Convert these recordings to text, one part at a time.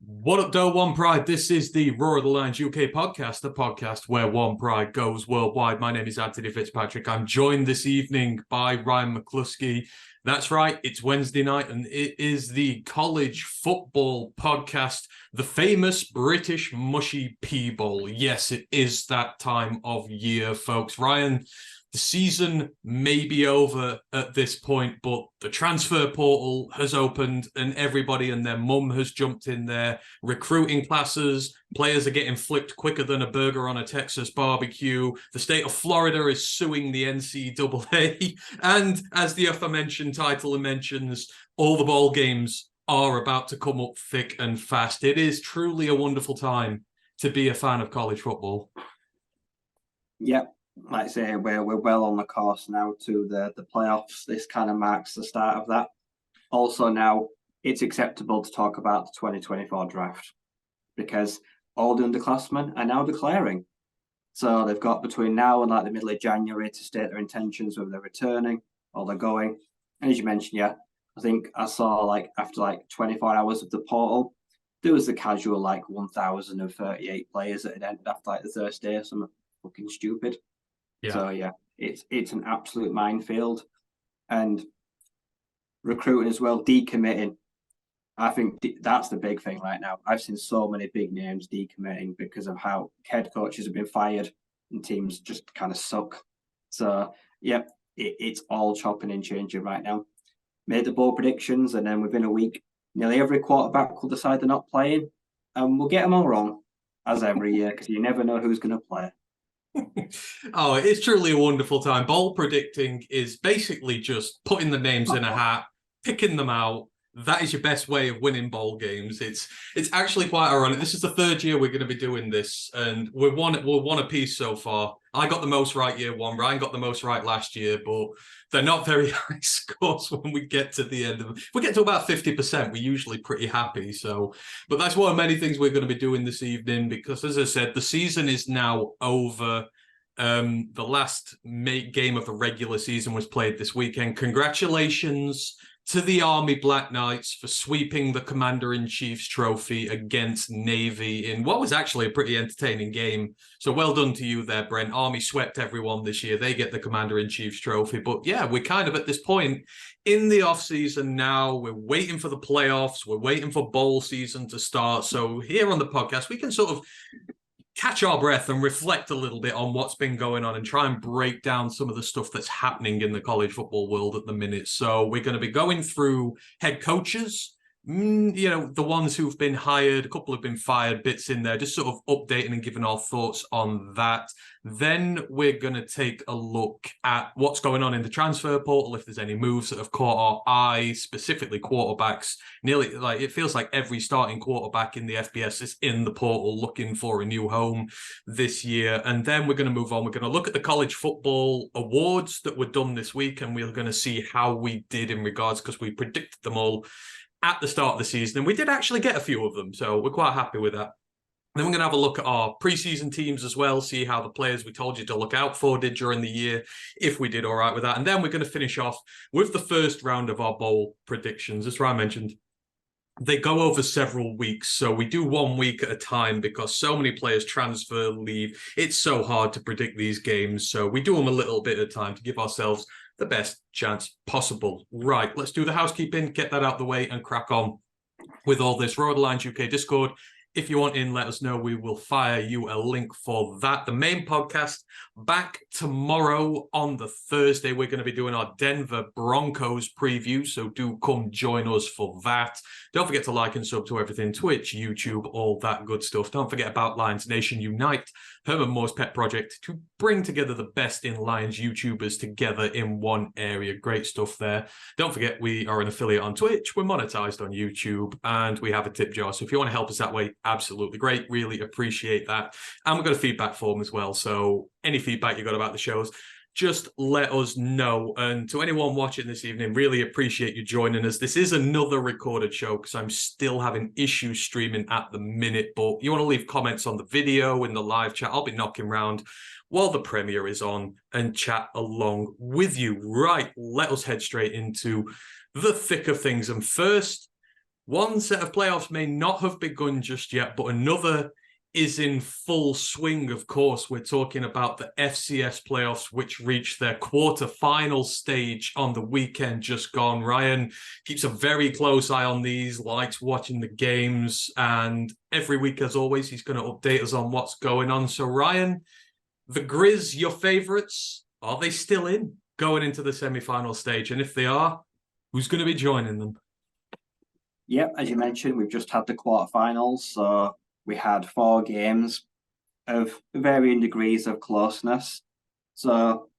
What up, though, One Pride? This is the Roar of the Lions UK podcast, the podcast where One Pride goes worldwide. My name is Anthony Fitzpatrick. I'm joined this evening by Ryan McCluskey. That's right, it's Wednesday night, and it is the college football podcast, the famous British Mushy Pea Bowl. Yes, it is that time of year, folks. Ryan, the season may be over at this point, but the transfer portal has opened and everybody and their mum has jumped in there. Recruiting classes, players are getting flipped quicker than a burger on a Texas barbecue. The state of Florida is suing the NCAA. And as the aforementioned title mentions, all the bowl games are about to come up thick and fast. It is truly a wonderful time to be a fan of college football. Yep. Like I say, we're well on the course now to the playoffs. This kind of marks the start of that. Also now, it's acceptable to talk about the 2024 draft because all the underclassmen are now declaring. So they've got between now and like the middle of January to state their intentions, whether they're returning or they're going. And as you mentioned, yeah, I think I saw like after like 24 hours of the portal, there was the casual like 1,038 players that had ended after like the Thursday or something fucking stupid. Yeah. So yeah, it's an absolute minefield, and recruiting as well, decommitting. I think that's the big thing right now. I've seen so many big names decommitting because of how head coaches have been fired and teams just kind of suck. So yeah, it's all chopping and changing right now. Made the bold predictions, and then within a week, nearly every quarterback will decide they're not playing, and we'll get them all wrong as every year because you never know who's going to play. Oh, it's truly a wonderful time. Bowl predicting is basically just putting the names in a hat, picking them out. That is your best way of winning bowl games. It's actually quite ironic. This is the third year we're going to be doing this, and we're one apiece so far. I got the most right year one. Ryan got the most right last year, but they're not very high scores when we get to the end of it. If we get to about 50%, we're usually pretty happy. So, but that's one of many things we're going to be doing this evening because, as I said, the season is now over. The last game of the regular season was played this weekend. Congratulations to the Army Black Knights for sweeping the Commander-in-Chief's trophy against Navy in what was actually a pretty entertaining game. So well done to you there, Brent. Army swept everyone this year. They get the Commander-in-Chief's trophy. But yeah, we're kind of at this point in the off-season now. We're waiting for the playoffs. We're waiting for bowl season to start. So here on the podcast, we can sort of catch our breath and reflect a little bit on what's been going on and try and break down some of the stuff that's happening in the college football world at the minute. So we're going to be going through head coaches, the ones who've been hired, a couple have been fired, bits in there, just sort of updating and giving our thoughts on that. Then we're going to take a look at what's going on in the transfer portal, if there's any moves that have caught our eye, specifically quarterbacks. Nearly, like, it feels like every starting quarterback in the FBS is in the portal looking for a new home this year. And then we're going to move on. We're going to look at the college football awards that were done this week, and we're going to see how we did in regards, because we predicted them all at the start of the season, and we did actually get a few of them, so we're quite happy with that. Then we're going to have a look at our preseason teams as well, see how the players we told you to look out for did during the year, if we did all right with that. And then we're going to finish off with the first round of our bowl predictions. As Ryan mentioned, they go over several weeks, so we do 1 week at a time because so many players transfer, leave. It's so hard to predict these games, so we do them a little bit at a time to give ourselves the best chance possible. Right, let's do the housekeeping, get that out the way, and crack on with all this. Roar of the Lions UK Discord. If you want in, let us know. We will fire you a link for that. The main podcast back tomorrow on the Thursday. We're going to be doing our Denver Broncos preview, so do come join us for that. Don't forget to like and sub to everything, Twitch, YouTube, all that good stuff. Don't forget about Lions Nation Unite, Herman Moore's pet project to bring together the best in Lions YouTubers together in one area. Great stuff there. Don't forget we are an affiliate on Twitch. We're monetized on YouTube, and we have a tip jar. So if you want to help us that way, absolutely great. Really appreciate that. And we've got a feedback form as well. So any feedback you got about the shows, just let us know. And to anyone watching this evening, really appreciate you joining us. This is another recorded show because I'm still having issues streaming at the minute. But you want to leave comments on the video in the live chat, I'll be knocking around while the premiere is on and chat along with you. Right, let us head straight into the thick of things. And first, One set of playoffs may not have begun just yet, but another is in full swing. Of course, we're talking about the FCS playoffs, which reached their quarterfinal stage on the weekend just gone. Ryan keeps a very close eye on these, likes watching the games, and every week, as always, he's going to update us on what's going on. So, Ryan, the Grizz, your favourites, are they still in going into the semi-final stage? And if they are, who's going to be joining them? Yep, as you mentioned, we've just had the quarterfinals, so we had 4 games of varying degrees of closeness. So,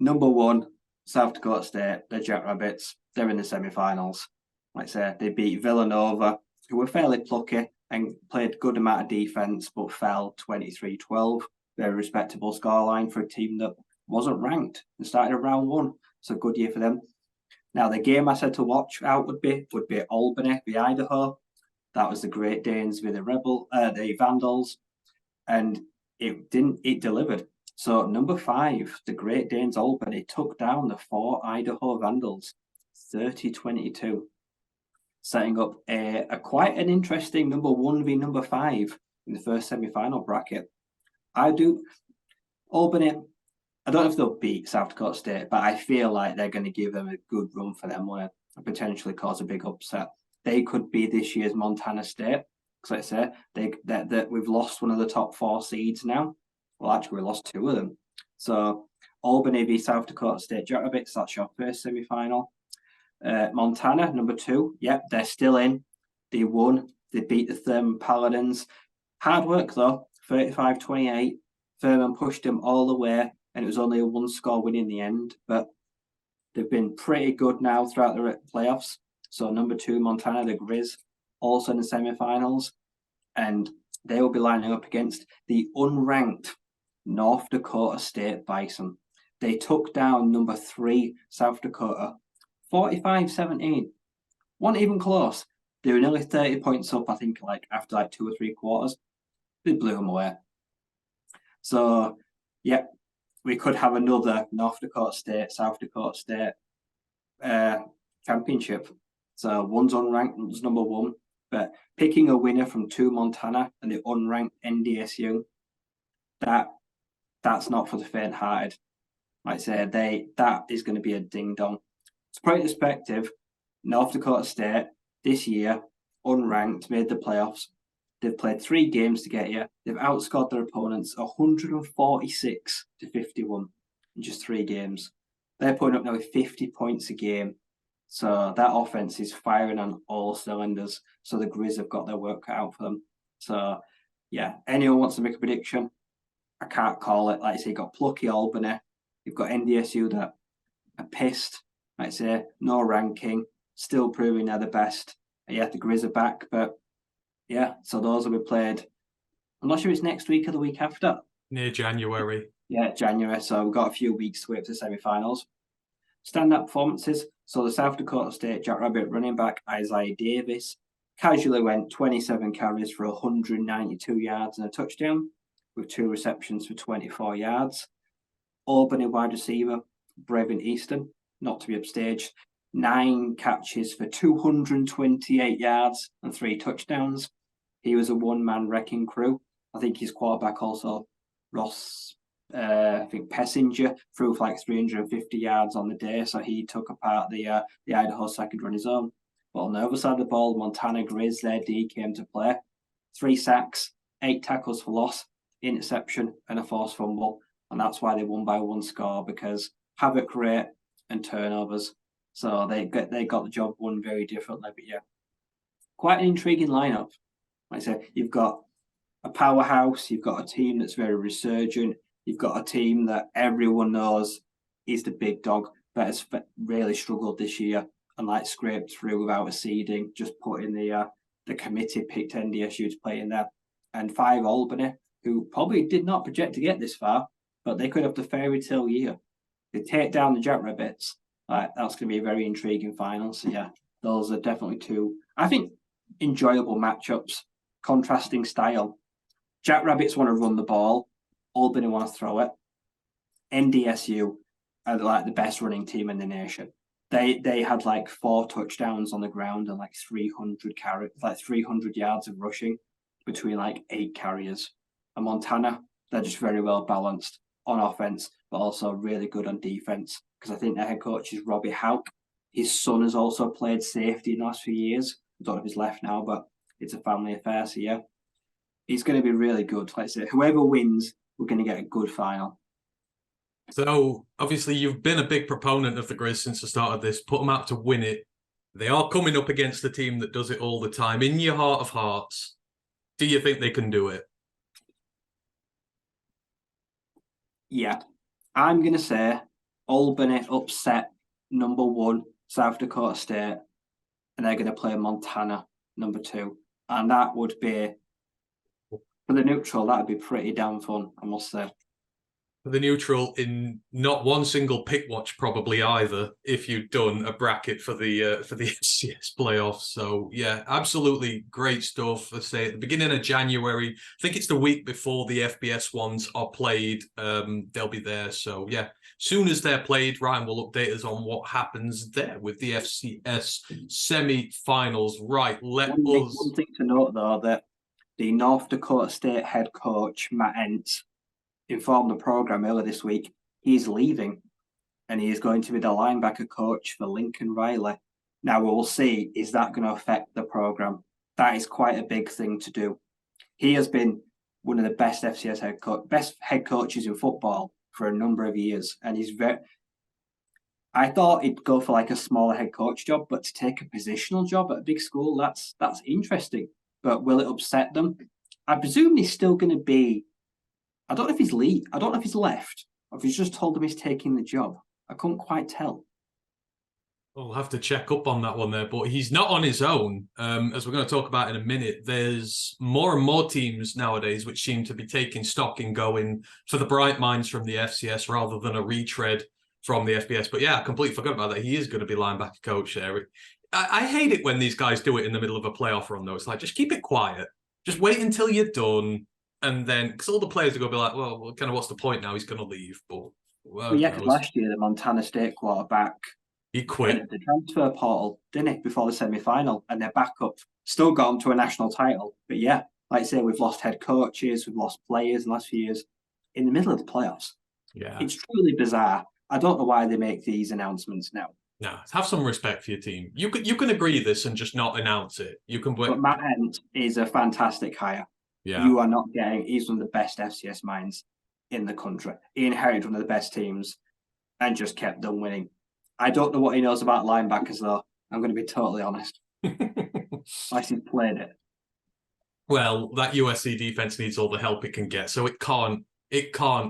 number 1, South Dakota State, the Jackrabbits, they're in the semi-finals. Like I say, they beat Villanova, who were fairly plucky and played a good amount of defense, but fell 23-12. Very respectable scoreline for a team that wasn't ranked and started in round 1. So, good year for them. Now, the game I said to watch out would be Albany v Idaho. That was the Great Danes v the Vandals, and it delivered. So number 5, the Great Danes Albany took down the 4 Idaho Vandals, 30-22, setting up a quite an interesting number 1 v number 5 in the first semi-final bracket. Albany, I don't know if they'll beat South Dakota State, but I feel like they're going to give them a good run for their money and potentially cause a big upset. They could be this year's Montana State, because like I say, we've lost one of the top 4 seeds now. Well, actually, we lost 2 of them. So Albany v South Dakota State Jackrabbits, that's your first semi-final. Montana, number 2, yep, they're still in. They won. They beat the Thurman Paladins. Hard work, though, 35-28. Thurman pushed them all the way, and it was only a 1-score win in the end. But they've been pretty good now throughout the playoffs. So number 2, Montana, the Grizz, also in the semi-finals. And they will be lining up against the unranked North Dakota State Bison. They took down number 3, South Dakota, 45-17. Wasn't even close. They were nearly 30 points up, I think, after 2 or 3 quarters. They blew them away. So, yep, we could have another North Dakota State, South Dakota State championship. So one's unranked, one's number 1. But picking a winner from 2 Montana and the unranked NDSU, that's not for the faint-hearted. Like I say, that is going to be a ding-dong. To put it in perspective, North Dakota State this year, unranked, made the playoffs. They've played 3 games to get here. They've outscored their opponents 146-51 in just 3 games. They're putting up nearly 50 points a game. So that offense is firing on all cylinders. So the Grizz have got their work cut out for them. So, yeah, anyone wants to make a prediction, I can't call it. Like I say, you've got plucky Albany. You've got NDSU that are pissed. Like I say, no ranking, still proving they're the best. And yeah, the Grizz are back. But, yeah, so those will be played. I'm not sure it's next week or the week after. Near January. Yeah, January. So we've got a few weeks to wait for the semi-finals. Stand-up performances. So the South Dakota State Jackrabbit running back Isaiah Davis casually went 27 carries for 192 yards and a touchdown, with 2 receptions for 24 yards. Albany wide receiver Brevin Easton, not to be upstaged, 9 catches for 228 yards and 3 touchdowns. He was a one-man wrecking crew. I think his quarterback also, Ross, Pessinger, threw for 350 yards on the day, so he took apart the Idaho secondary on his own. But on the other side of the ball, Montana Grizz, their D came to play. 3 sacks, 8 tackles for loss, interception, and a forced fumble. And that's why they won by 1 score, because havoc rate and turnovers. So they got the job won very differently. But yeah, quite an intriguing lineup. Like I say, you've got a powerhouse, you've got a team that's very resurgent, you've got a team that everyone knows is the big dog that has really struggled this year and scraped through without a seeding, just put in the committee picked NDSU to play in there. And 5 Albany, who probably did not project to get this far, but they could have the fairy tale year. They take down the Jackrabbits. That's going to be a very intriguing final. So yeah, those are definitely 2, I think, enjoyable matchups, contrasting style. Jackrabbits want to run the ball, Albany want to throw it. NDSU are the best running team in the nation. They had like 4 touchdowns on the ground and like 300 yards of rushing between like 8 carriers. And Montana, they're just very well balanced on offense, but also really good on defense. Because I think their head coach is Robbie Houck. His son has also played safety in the last few years. I don't know if he's left now, but it's a family affair. So yeah, it's going to be really good. Like I say, whoever wins, we're going to get a good final. So obviously you've been a big proponent of the Grizz since the start of this. Put them out to win it. They are coming up against a team that does it all the time. In your heart of hearts, do you think they can do it? Yeah, I'm going to say Albany upset number 1 South Dakota State, and they're going to play Montana number 2, and that would be for the neutral. That would be pretty damn fun, I must say. For the neutral, in not one single pick watch probably either, if you'd done a bracket for the FCS playoffs. So yeah, absolutely great stuff. I say at the beginning of January, I think it's the week before the FBS ones are played. They'll be there. So yeah, soon as they're played, Ryan will update us on what happens there with the FCS semi-finals. Right, One thing to note though, that the North Dakota State head coach Matt Entz informed the program earlier this week he's leaving, and he is going to be the linebacker coach for Lincoln Riley. Now we'll see, is that going to affect the program? That is quite a big thing to do. He has been one of the best FCS best head coaches in football for a number of years, and he's very. I thought he'd go for like a smaller head coach job, but to take a positional job at a big school, that's interesting. But will it upset them? I presume he's still going to be. I don't know if he's left, or if he's just told them he's taking the job. I couldn't quite tell. We'll have to check up on that one there, but he's not on his own. As we're going to talk about in a minute, there's more and more teams nowadays which seem to be taking stock and going for the bright minds from the FCS rather than a retread from the FBS. But yeah, I completely forgot about that. He is going to be linebacker coach there. I hate it when these guys do it in the middle of a playoff run, though. It's like, just keep it quiet. Just wait until you're done. And then, because all the players are going to be like, well, kind of what's the point now? He's going to leave. But yeah, because last year the Montana State quarterback he quit the transfer portal, didn't he, before the semi-final, and their backup still got them to a national title. But yeah, like I say, we've lost head coaches, we've lost players in the last few years in the middle of the playoffs. Yeah, it's truly bizarre. I don't know why they make these announcements now. No, have some respect for your team. You can agree this and just not announce it. You can. But Matt Entz is a fantastic hire. Yeah. You are not getting. He's one of the best FCS minds in the country. He inherited one of the best teams and just kept them winning. I don't know what he knows about linebackers, though. I'm going to be totally honest. Unless he's played it. Well, that USC defense needs all the help it can get, so it can't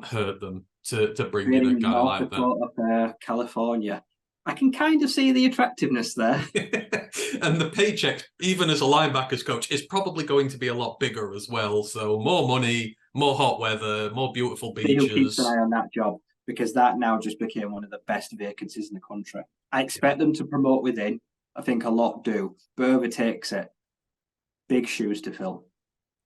hurt them to bring in a guy like that. California. I can kind of see the attractiveness there. And the paycheck, even as a linebackers coach, is probably going to be a lot bigger as well. So more money, more hot weather, more beautiful beaches. Who keeps an eye on that job, because that now just became one of the best vacancies in the country. I expect them to promote within. I think a lot do. But whoever takes it, big shoes to fill.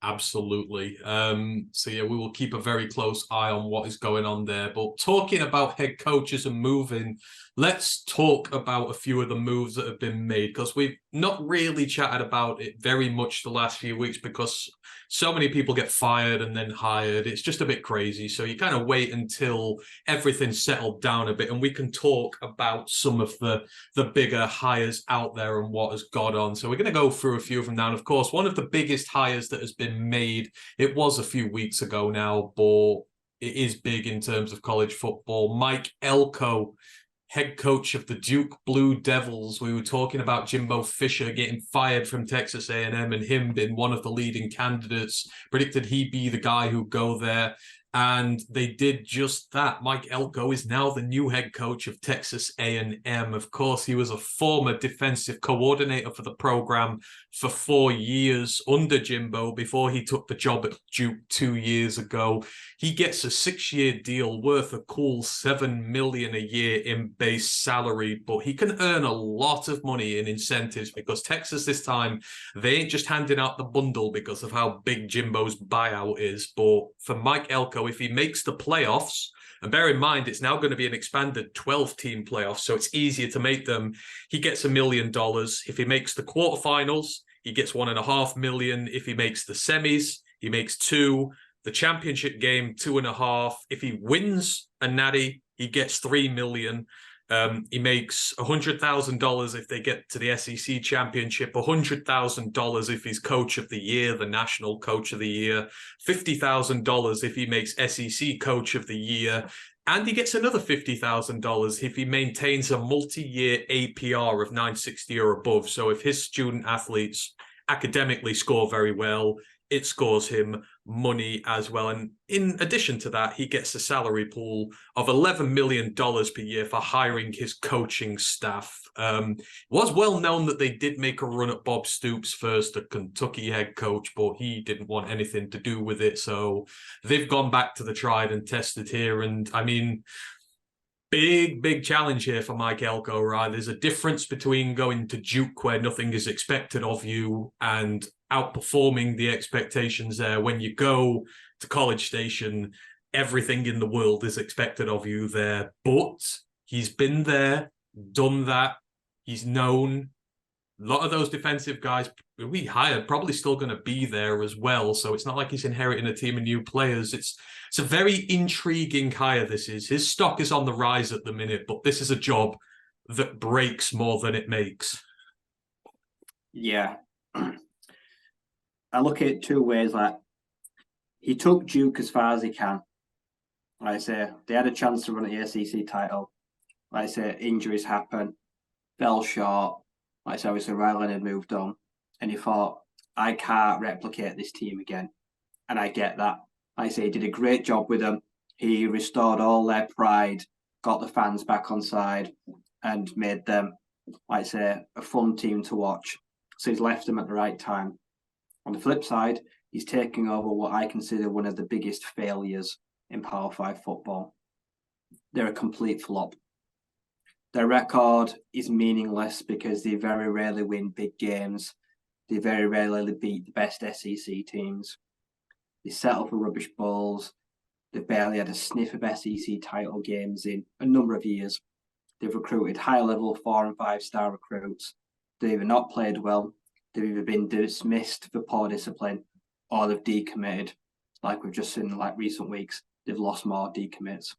Absolutely. So yeah, we will keep a very close eye on what is going on there. But talking about head coaches and moving, let's talk about a few of the moves that have been made, because we've not really chatted about it very much the last few weeks because so many people get fired and then hired. It's just a bit crazy. So you kind of wait until everything's settled down a bit and we can talk about some of the bigger hires out there and what has gone on. So we're going to go through a few of them now. And of course, one of the biggest hires that has been made, it was a few weeks ago now, but it is big in terms of college football. Mike Elko, head coach of the Duke Blue Devils. We were talking about Jimbo Fisher getting fired from Texas A&M and him being one of the leading candidates. Predicted he'd be the guy who'd go there. And they did just that. Mike Elko is now the new head coach of Texas A&M. Of course, he was a former defensive coordinator for the program for 4 years under Jimbo before he took the job at Duke 2 years ago. He gets a 6-year deal worth a cool $7 million a year in base salary, but he can earn a lot of money in incentives because Texas this time, they ain't just handing out the bundle because of how big Jimbo's buyout is. But for Mike Elko, if he makes the playoffs And bear in mind, it's now going to be an expanded 12-team playoff, so it's easier to make them. He gets $1 million. If he makes the quarterfinals, he gets $1.5 million. If he makes the semis, he makes $2 million. The championship game, $2.5 million. If he wins a natty, he gets $3 million. He makes $100,000 if they get to the SEC championship, $100,000 if he's coach of the year, the national coach of the year, $50,000 if he makes SEC coach of the year, and he gets another $50,000 if he maintains a multi-year APR of 960 or above. So if his student athletes academically score very well, it scores him money as well. And in addition to that, he gets a salary pool of $11 million per year for hiring his coaching staff. It was well known that they did make a run at Bob Stoops first, the Kentucky head coach, but he didn't want anything to do with it. So they've gone back to the tried and tested here. And I mean, big challenge here for Mike Elko, right? There's a difference between going to Duke where nothing is expected of you and outperforming the expectations there. When you go to College Station, everything in the world is expected of you there. But he's been there, done that. He's known. A lot of those defensive guys we hired probably still going to be there as well. So it's not like he's inheriting a team of new players. It's a very intriguing hire, this is. His stock is on the rise at the minute, but this is a job that breaks more than it makes. Yeah. I look at it two ways. Like, he took Duke as far as he can. Like I say, they had a chance to run at the SEC title. Like I say, injuries happen, fell short. Like I say, obviously Ryan had moved on, and he thought, I can't replicate this team again. And I get that. Like I say, he did a great job with them. He restored all their pride, got the fans back on side, and made them, like I say, a fun team to watch. So he's left them at the right time. On the flip side, he's taking over what I consider one of the biggest failures in Power 5 football. They're a complete flop. Their record is meaningless because they very rarely win big games. They very rarely beat the best SEC teams. They settle for rubbish bowls. They've barely had a sniff of SEC title games in a number of years. They've recruited high-level 4- and 5-star recruits. They've either not played well, they've either been dismissed for poor discipline, or they've decommitted. Like we've just seen in like recent weeks, they've lost more decommits.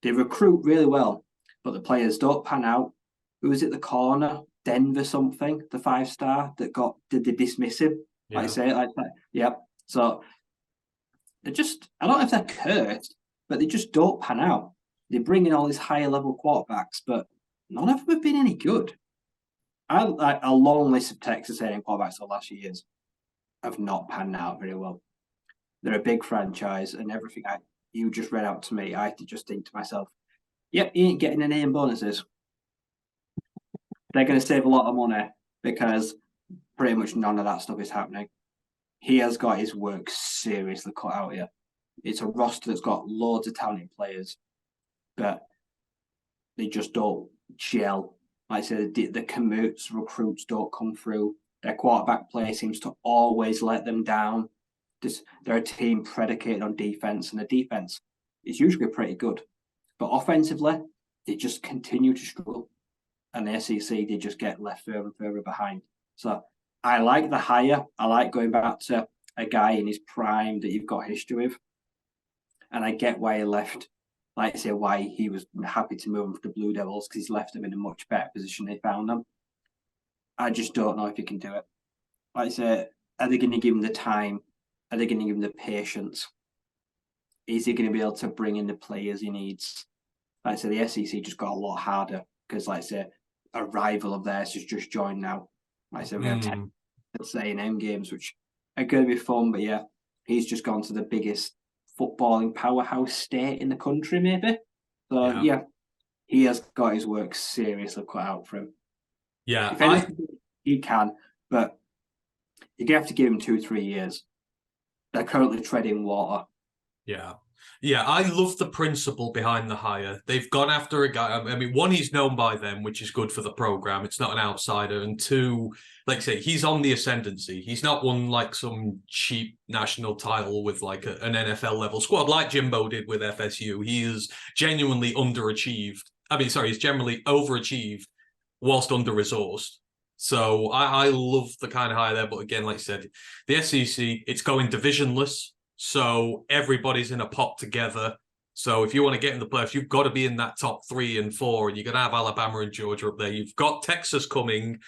They recruit really well, but the players don't pan out. Who was it, the corner? Denver something, the 5-star that did they dismiss him? Yeah. Like I say it like that. Yep. So they're just, I don't know if they're cursed, but they just don't pan out. They bring in all these higher level quarterbacks, but none of them have been any good. I like a long list of Texas A&M quarterbacks the last years have not panned out very well. They're a big franchise, and everything you just read out to me, I had to just think to myself, yep, he ain't getting any bonuses. They're going to save a lot of money because pretty much none of that stuff is happening. He has got his work seriously cut out here. It's a roster that's got loads of talented players, but they just don't gel. Like I said, the commutes, recruits don't come through. Their quarterback play seems to always let them down. They're a team predicated on defense, and the defense is usually pretty good. But offensively, they just continue to struggle. And the SEC, they just get left further and further behind. So I like the hire. I like going back to a guy in his prime that you've got history with. And I get why he left. Like I say, why he was happy to move on to the Blue Devils, because he's left them in a much better position they found them. I just don't know if he can do it. Like I say, are they going to give him the time? Are they going to give him the patience? Is he going to be able to bring in the players he needs? Like I say, the SEC just got a lot harder because, like I say, a rival of theirs has just joined now. Like I said, we have 10 A&M games, which are going to be fun. But yeah, he's just gone to the biggest footballing powerhouse state in the country, maybe. So yeah, he has got his work seriously cut out for him. Yeah, if anything, he can, but you're going to have to give him 2-3 years. They're currently treading water. Yeah. Yeah, I love the principle behind the hire. They've gone after a guy. I mean, one, he's known by them, which is good for the program. It's not an outsider. And two, like I say, he's on the ascendancy. He's not won like some cheap national title with like an NFL level squad like Jimbo did with FSU. He is genuinely underachieved. I mean, sorry, he's generally overachieved whilst under-resourced. So I love the kind of hire there. But again, like I said, the SEC, it's going divisionless. So everybody's in a pot together. So if you want to get in the playoffs, you've got to be in that top 3 and 4, and you're going to have Alabama and Georgia up there. You've got Texas coming.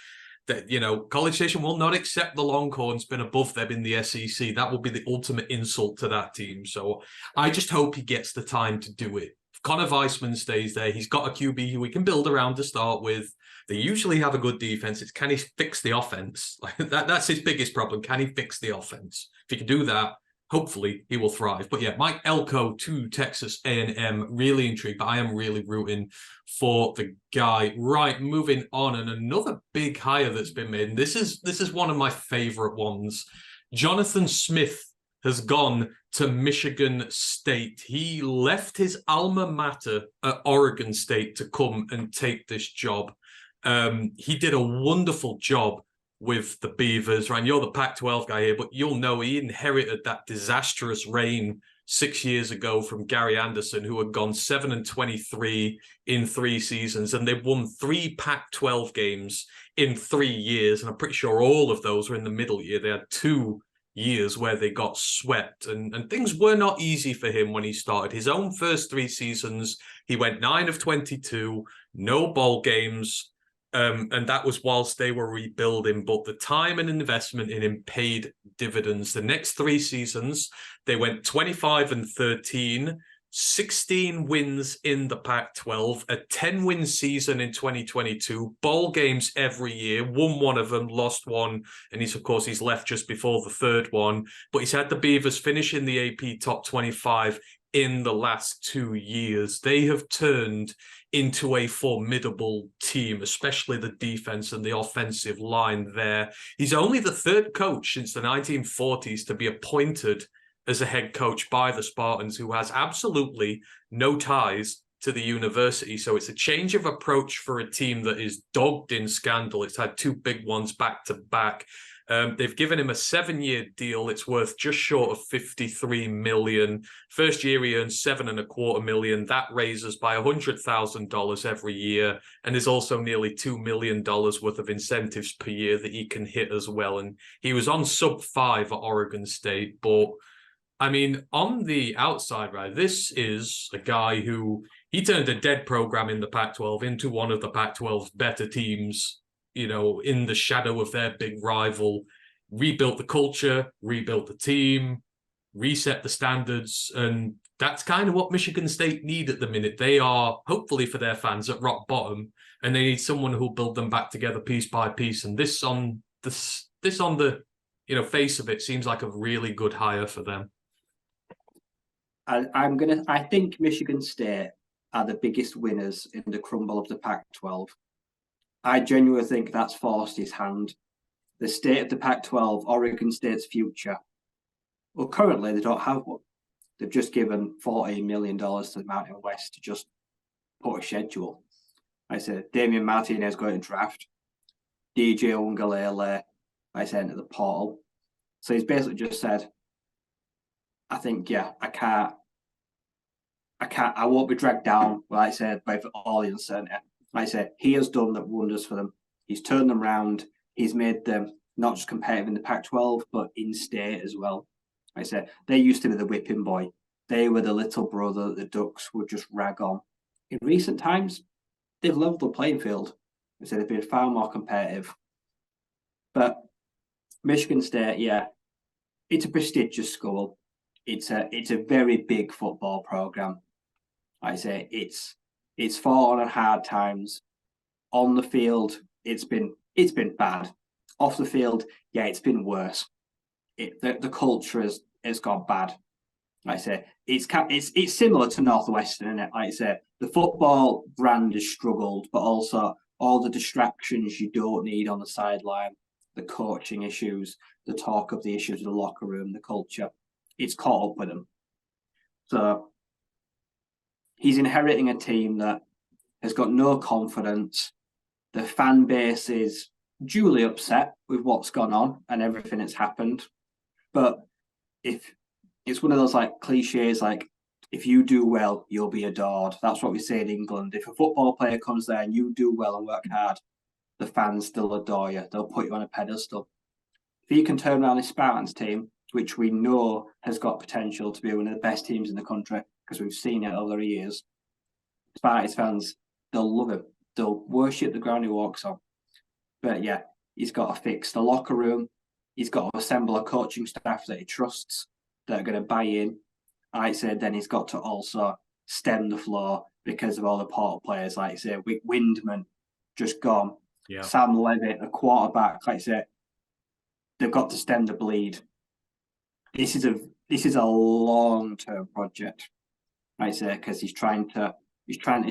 That, you know, College Station will not accept the Longhorns been above them in the SEC. That will be the ultimate insult to that team. So I just hope he gets the time to do it. If Connor Weissman stays there, he's got a QB who we can build around to start with. They usually have a good defense. It's can he fix the offense? Like that's his biggest problem. Can he fix the offense? If he can do that, hopefully he will thrive. But yeah, Mike Elko to Texas A&M, really intrigued, but I am really rooting for the guy. Right, moving on, and another big hire that's been made. And this is one of my favorite ones. Jonathan Smith has gone to Michigan State. He left his alma mater at Oregon State to come and take this job. He did a wonderful job with the Beavers, right? You're the Pac-12 guy here, but you'll know he inherited that disastrous reign 6 years ago from Gary Anderson, who had gone 7-23 in 3 seasons, and they've won 3 Pac-12 games in 3 years, and I'm pretty sure all of those were in the middle year. They had 2 years where they got swept, and things were not easy for him when he started. His own first 3 seasons, he went 9 of 22, no bowl games, and that was whilst they were rebuilding. But the time and investment in him paid dividends. The next 3 seasons, they went 25-13, 16 wins in the Pac-12, a 10-win season in 2022, bowl games every year, won one of them, lost one, and he's left just before the 3rd one. But he's had the Beavers finish in the AP top 25 in the last 2 years. They have turned into a formidable team, especially the defense and the offensive line there. He's only the 3rd coach since the 1940s to be appointed as a head coach by the Spartans, who has absolutely no ties to the university. So it's a change of approach for a team that is dogged in scandal. It's had 2 big ones back to back. They've given him a 7-year deal. It's worth just short of $53 million. First year he earns $7.25 million. That raises by $100,000 every year, and there's also nearly $2 million worth of incentives per year that he can hit as well. And he was on sub-5 at Oregon State, but I mean, on the outside, right, this is a guy who he turned a dead program in the Pac-12 into one of the Pac-12's better teams, you know, in the shadow of their big rival, rebuilt the culture, rebuilt the team, reset the standards. And that's kind of what Michigan State need at the minute. They are, hopefully for their fans, at rock bottom, and they need someone who'll build them back together piece by piece. And this on the, you know, face of it seems like a really good hire for them. I think Michigan State are the biggest winners in the crumble of the Pac-12. I genuinely think that's forced his hand. The state of the Pac-12, Oregon State's future. Well, currently they don't have one. They've just given $14 million to the Mountain West to just put a schedule. I said Damian Martinez going to draft. DJ Ungalele, I said, into the portal. So he's basically just said, I think, yeah, I won't be dragged down, like I said, by all the uncertainty. Like I said, he has done the wonders for them. He's turned them around. He's made them not just competitive in the Pac-12, but in state as well. Like I said, they used to be the whipping boy. They were the little brother that the Ducks would just rag on. In recent times, they've leveled the playing field. Like I said, they've been far more competitive. But Michigan State, yeah, it's a prestigious school. It's a very big football program. Like I say, it's fallen on hard times. On the field, it's been bad. Off the field, yeah, it's been worse. The culture has gone bad. Like I say, it's similar to Northwestern, isn't it? Like I say, the football brand has struggled, but also all the distractions you don't need on the sideline, the coaching issues, the talk of the issues of the locker room, the culture. It's caught up with them. So he's inheriting a team that has got no confidence. The fan base is duly upset with what's gone on and everything that's happened. But if it's one of those like cliches, like if you do well, you'll be adored. That's what we say in England. If a football player comes there and you do well and work hard, the fans still adore you. They'll put you on a pedestal. If you can turn around this Spartans team, which we know has got potential to be one of the best teams in the country, because we've seen it over the years, Spartans fans, they'll love him. They'll worship the ground he walks on. But yeah, he's got to fix the locker room. He's got to assemble a coaching staff that he trusts, that are going to buy in. I said then he's got to also stem the flow because of all the portal players, like I say, Windman just gone. Yeah. Sam Levitt, the quarterback, like I said, they've got to stem the bleed. This is a long-term project, I say, because he's trying to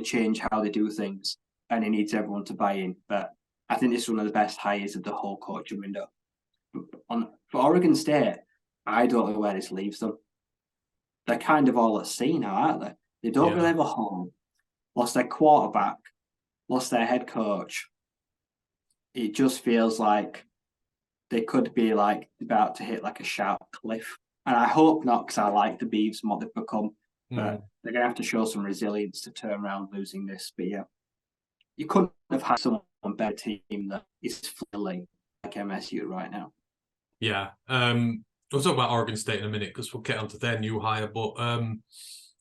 change how they do things, and he needs everyone to buy in. But I think this is one of the best hires of the whole coaching window. For Oregon State, I don't know where this leaves them. They're kind of all at sea now, aren't they? They don't really have a home. Lost their quarterback, lost their head coach. It just feels like they could be like about to hit like a sharp cliff. And I hope not, because I like the Beavs and what they've become. But they're going to have to show some resilience to turn around losing this. But yeah, you couldn't have had someone better team that is flailing like MSU right now. Yeah. We'll talk about Oregon State in a minute because we'll get onto their new hire. But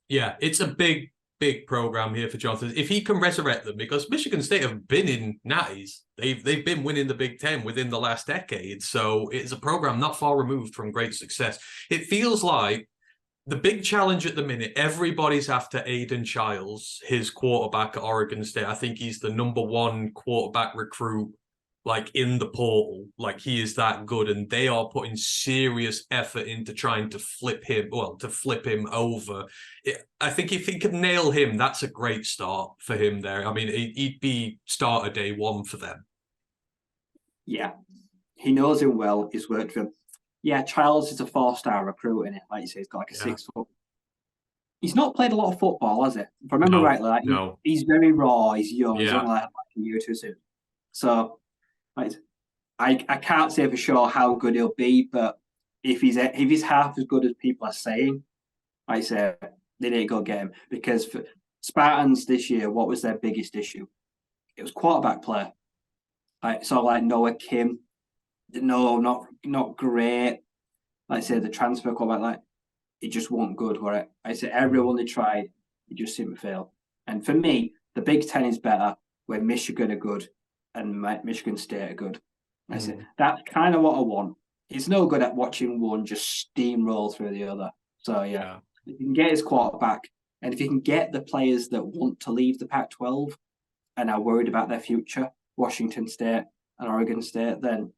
yeah, it's a big program here for Jonathan. If he can resurrect them, because Michigan State have been in natties. They've been winning the Big Ten within the last decade. So it's a program not far removed from great success. It feels like the big challenge at the minute, everybody's after Aiden Childs, his quarterback at Oregon State. I think he's the #1 quarterback recruit, like in the portal. Like he is that good, and they are putting serious effort into trying to flip him over. I think if he could nail him, that's a great start for him there. I mean, he'd be starter day one for them. Yeah, he knows him well. He's worked with him. Yeah, Childs is a 4-star recruit in it. Like you say, he's got like a 6 foot. He's not played a lot of football, has he? If I remember rightly, like, he's very raw. He's young. He's only like a year or two soon. So, like, I can't say for sure how good he'll be, but if he's half as good as people are saying, I say they need to go get him, because for Spartans this year, what was their biggest issue? It was quarterback play. Like Noah Kim, no, not great. Like I say, the transfer quarterback, like it just wasn't good, were it? I say everyone they tried, it just seemed to fail. And for me, the Big Ten is better when Michigan are good and Michigan State are good. I say that's kind of what I want. He's no good at watching one just steamroll through the other. So yeah, if you can get his quarterback, and if you can get the players that want to leave the Pac-12 and are worried about their future, Washington State and Oregon State, then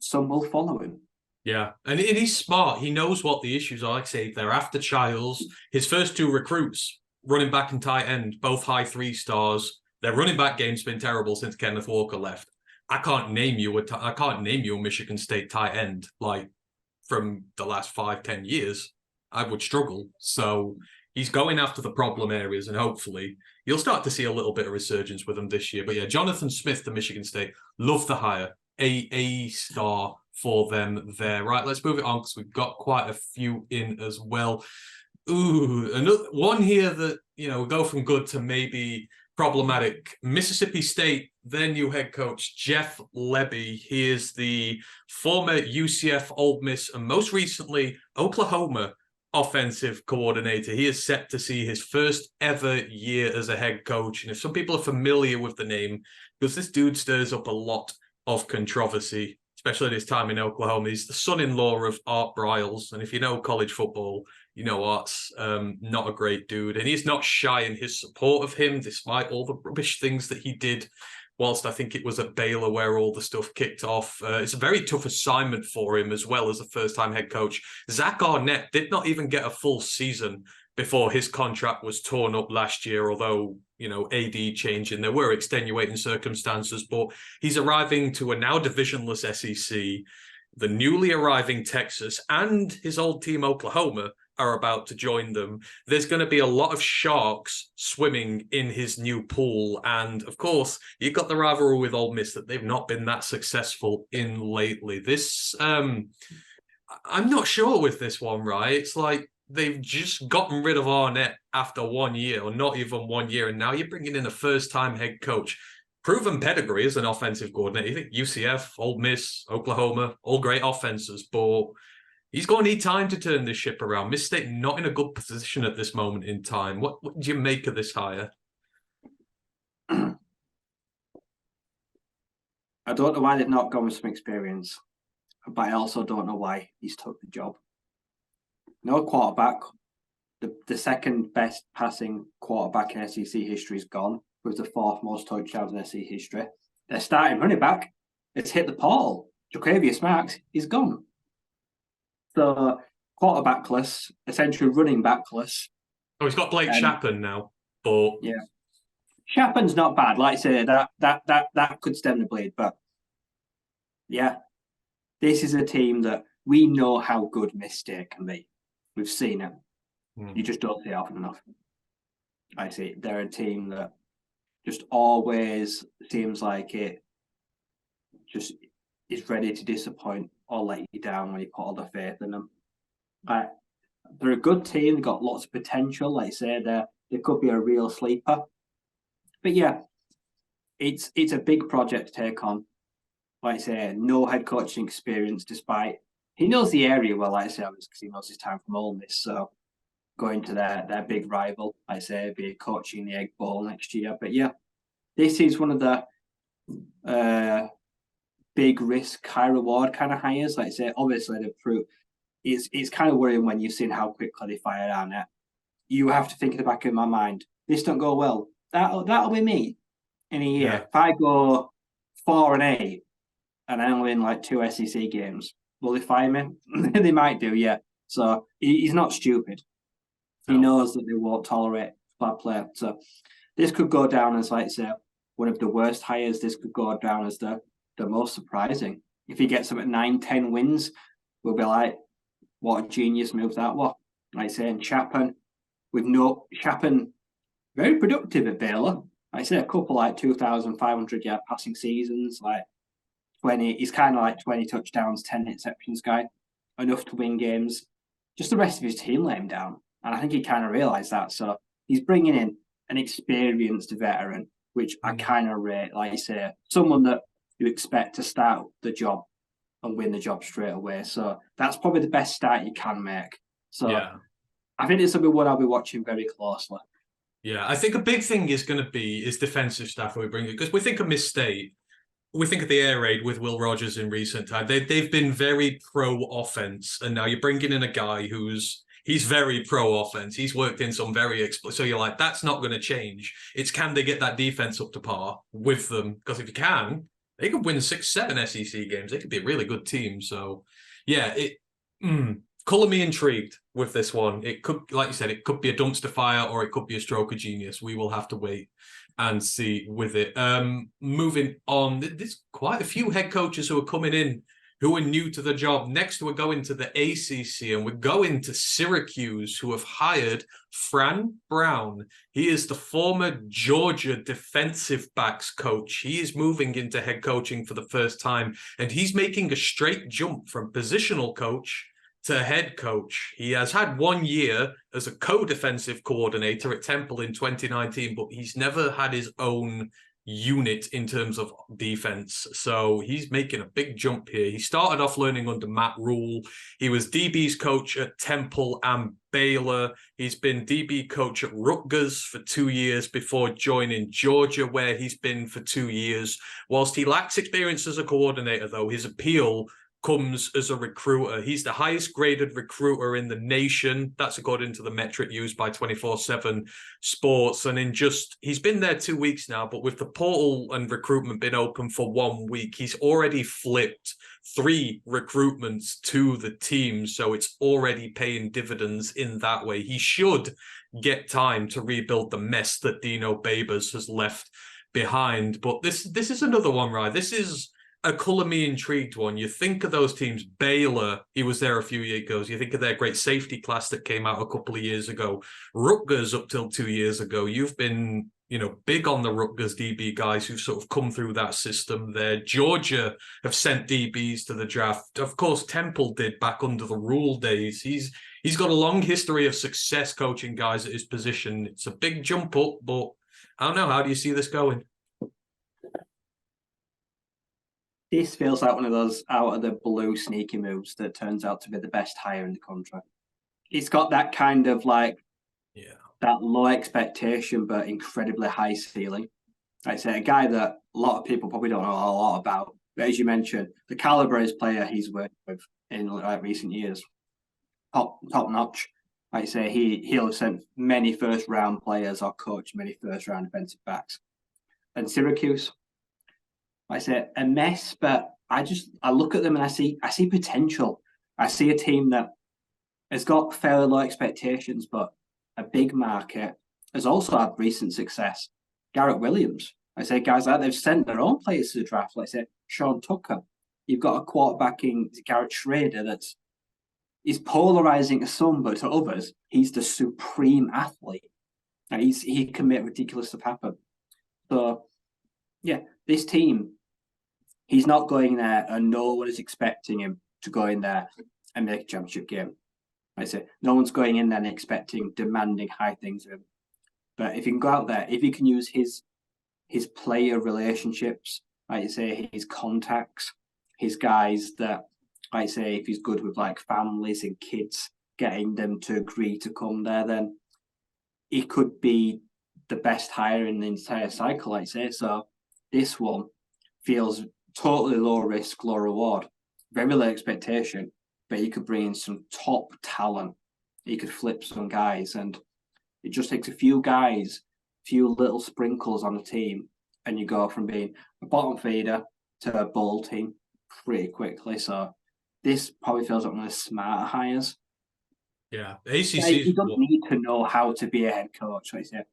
some will follow him. Yeah, and he's smart. He knows what the issues are. Like I say, they're after Childs. His first 2 recruits, running back and tight end, both high 3-stars. Their running back game's been terrible since Kenneth Walker left. I can't name you a Michigan State tight end like from the last 5-10 years. I would struggle. So he's going after the problem areas, and hopefully you'll start to see a little bit of resurgence with him this year. But yeah, Jonathan Smith to Michigan State, love the hire. A star for them there. Right, let's move it on because we've got quite a few in as well. Ooh, another one here that, we go from good to maybe problematic. Mississippi State, their new head coach, Jeff Lebby. He is the former UCF, Ole Miss, and most recently Oklahoma offensive coordinator. He is set to see his first ever year as a head coach. And if some people are familiar with the name, because this dude stirs up a lot of controversy, especially at his time in Oklahoma. He's the son-in-law of Art Briles. And if you know college football, you know Art's not a great dude. And he's not shy in his support of him, despite all the rubbish things that he did, whilst I think it was at Baylor where all the stuff kicked off. It's a very tough assignment for him as well as a first-time head coach. Zach Arnett did not even get a full season before his contract was torn up last year, although, AD changing, there were extenuating circumstances, but he's arriving to a now divisionless SEC, the newly arriving Texas, and his old team, Oklahoma, are about to join them, there's going to be a lot of sharks swimming in his new pool. And of course, you've got the rivalry with Ole Miss that they've not been that successful in lately. This, I'm not sure with this one, right? It's like they've just gotten rid of Arnett after 1 year, or not even 1 year, and now you're bringing in a first-time head coach. Proven pedigree as an offensive coordinator. You think UCF, Ole Miss, Oklahoma, all great offenses, but he's going to need time to turn this ship around. Miss State not in a good position at this moment in time. What do you make of this hire? I don't know why they've not gone with some experience, but I also don't know why he's took the job. No quarterback. The second best passing quarterback in SEC history is gone, with the fourth most touchdowns in SEC history. Their starting running back has hit the portal. Jaquavius Marks is gone. So quarterbackless, essentially running backless. Oh, he's got Blake Shapen now, but yeah, Shapen's not bad. Like I say, that could stem the bleed, but yeah, this is a team that we know how good Miss State can be. We've seen it. You just don't see it often enough. I see they're a team that just always seems like it just is ready to disappoint or let you down when you put all the faith in them. They're a good team. They've got lots of potential. Like I say, they could be a real sleeper. But yeah, it's a big project to take on. Like I say, no head coaching experience, despite he knows the area well. Like I say, because he knows his time from Ole Miss. So going to their big rival, like I say, be coaching the Egg Bowl next year. But yeah, this is one of the big risk, high reward kind of hires. Like I say, obviously the proof it's kind of worrying when you've seen how quickly they fired Arnett. You have to think in the back of my mind, this don't go well. That'll be me in a year. Yeah. If I go 4-8 and I only win like 2 SEC games, will they fire me? They might do, yeah. So he's not stupid. He knows that they won't tolerate bad play. So this could go down as, like I say, one of the worst hires. This could go down as the most surprising. If he gets them at 9-10 wins, we'll be like, what a genius move that was. Like I say, and Shapen, very productive at Baylor. Like I say, a couple like 2,500 yard passing seasons, like 20. He's kind of like 20 touchdowns, 10 interceptions guy, enough to win games. Just the rest of his team let him down. And I think he kind of realised that. So he's bringing in an experienced veteran, which I kind of rate. Like I say, someone that you expect to start the job and win the job straight away. So that's probably the best start you can make. So yeah. I think this will be one I'll be watching very closely. Yeah, I think a big thing is going to be defensive staff we bring in, because we think of Miss State, we think of the air raid with Will Rogers in recent time. They've been very pro offense, and now you're bringing in a guy he's very pro offense. He's worked in some very so you're like, that's not going to change. It's can they get that defense up to par with them? Because if you can, they could win 6-7 SEC games. They could be a really good team. So yeah, color me intrigued with this one. It could, like you said, it could be a dumpster fire or it could be a stroke of genius. We will have to wait and see with it. Moving on, there's quite a few head coaches who are coming in who are new to the job. Next, we're going to the ACC, and we're going to Syracuse, who have hired Fran Brown. He is the former Georgia defensive backs coach. He is moving into head coaching for the first time, and he's making a straight jump from positional coach to head coach. He has had 1 year as a co-defensive coordinator at Temple in 2019, but he's never had his own unit in terms of defense. So he's making a big jump here. He started off learning under Matt Rule. He was DB's coach at Temple and Baylor. He's been DB coach at Rutgers for 2 years before joining Georgia, where he's been for 2 years. Whilst he lacks experience as a coordinator, though, his appeal comes as a recruiter. He's the highest graded recruiter in the nation. That's according to the metric used by 24/7 Sports. And he's been there 2 weeks now, but with the portal and recruitment been open for 1 week, he's already flipped 3 recruitments to the team. So it's already paying dividends in that way. He should get time to rebuild the mess that Dino Babers has left behind. But this is another one, right? This is a colour me intrigued one. You think of those teams, Baylor, he was there a few years ago. You think of their great safety class that came out a couple of years ago. Rutgers up till 2 years ago. You've been, big on the Rutgers DB guys who've sort of come through that system there. Georgia have sent DBs to the draft. Of course, Temple did back under the Rule days. He's got a long history of success coaching guys at his position. It's a big jump up, but I don't know. How do you see this going? This feels like one of those out of the blue sneaky moves that turns out to be the best hire in the country. It's got that kind of like, that low expectation but incredibly high ceiling. Like I say, a guy that a lot of people probably don't know a lot about. But as you mentioned, the caliber of his player he's worked with in recent years, top notch. Like I say, he'll have sent many first round players or coached many first round defensive backs. And Syracuse, like I say, a mess, but I look at them and I see potential. I see a team that has got fairly low expectations, but a big market, has also had recent success. Garrett Williams, I say guys like they've sent their own players to the draft. Like I say, Sean Tucker. You've got a quarterbacking Garrett Schrader he's polarizing to some, but to others, he's the supreme athlete. And he can make ridiculous stuff happen. So, yeah, this team, he's not going there, and no one is expecting him to go in there and make a championship game. Like I say, no one's going in there and expecting, demanding high things of him. But if you can go out there, if you can use his player relationships, like you say, his contacts, his guys that, like I say, if he's good with like families and kids, getting them to agree to come there, then he could be the best hire in the entire cycle, like I say. So this one feels totally low risk, low reward, very low expectation, but you could bring in some top talent. You could flip some guys, and it just takes a few guys, few little sprinkles on the team, and you go from being a bottom feeder to a bowl team pretty quickly. So this probably feels like one of the smarter hires. Yeah, ACC. He doesn't need to know how to be a head coach. Like I say,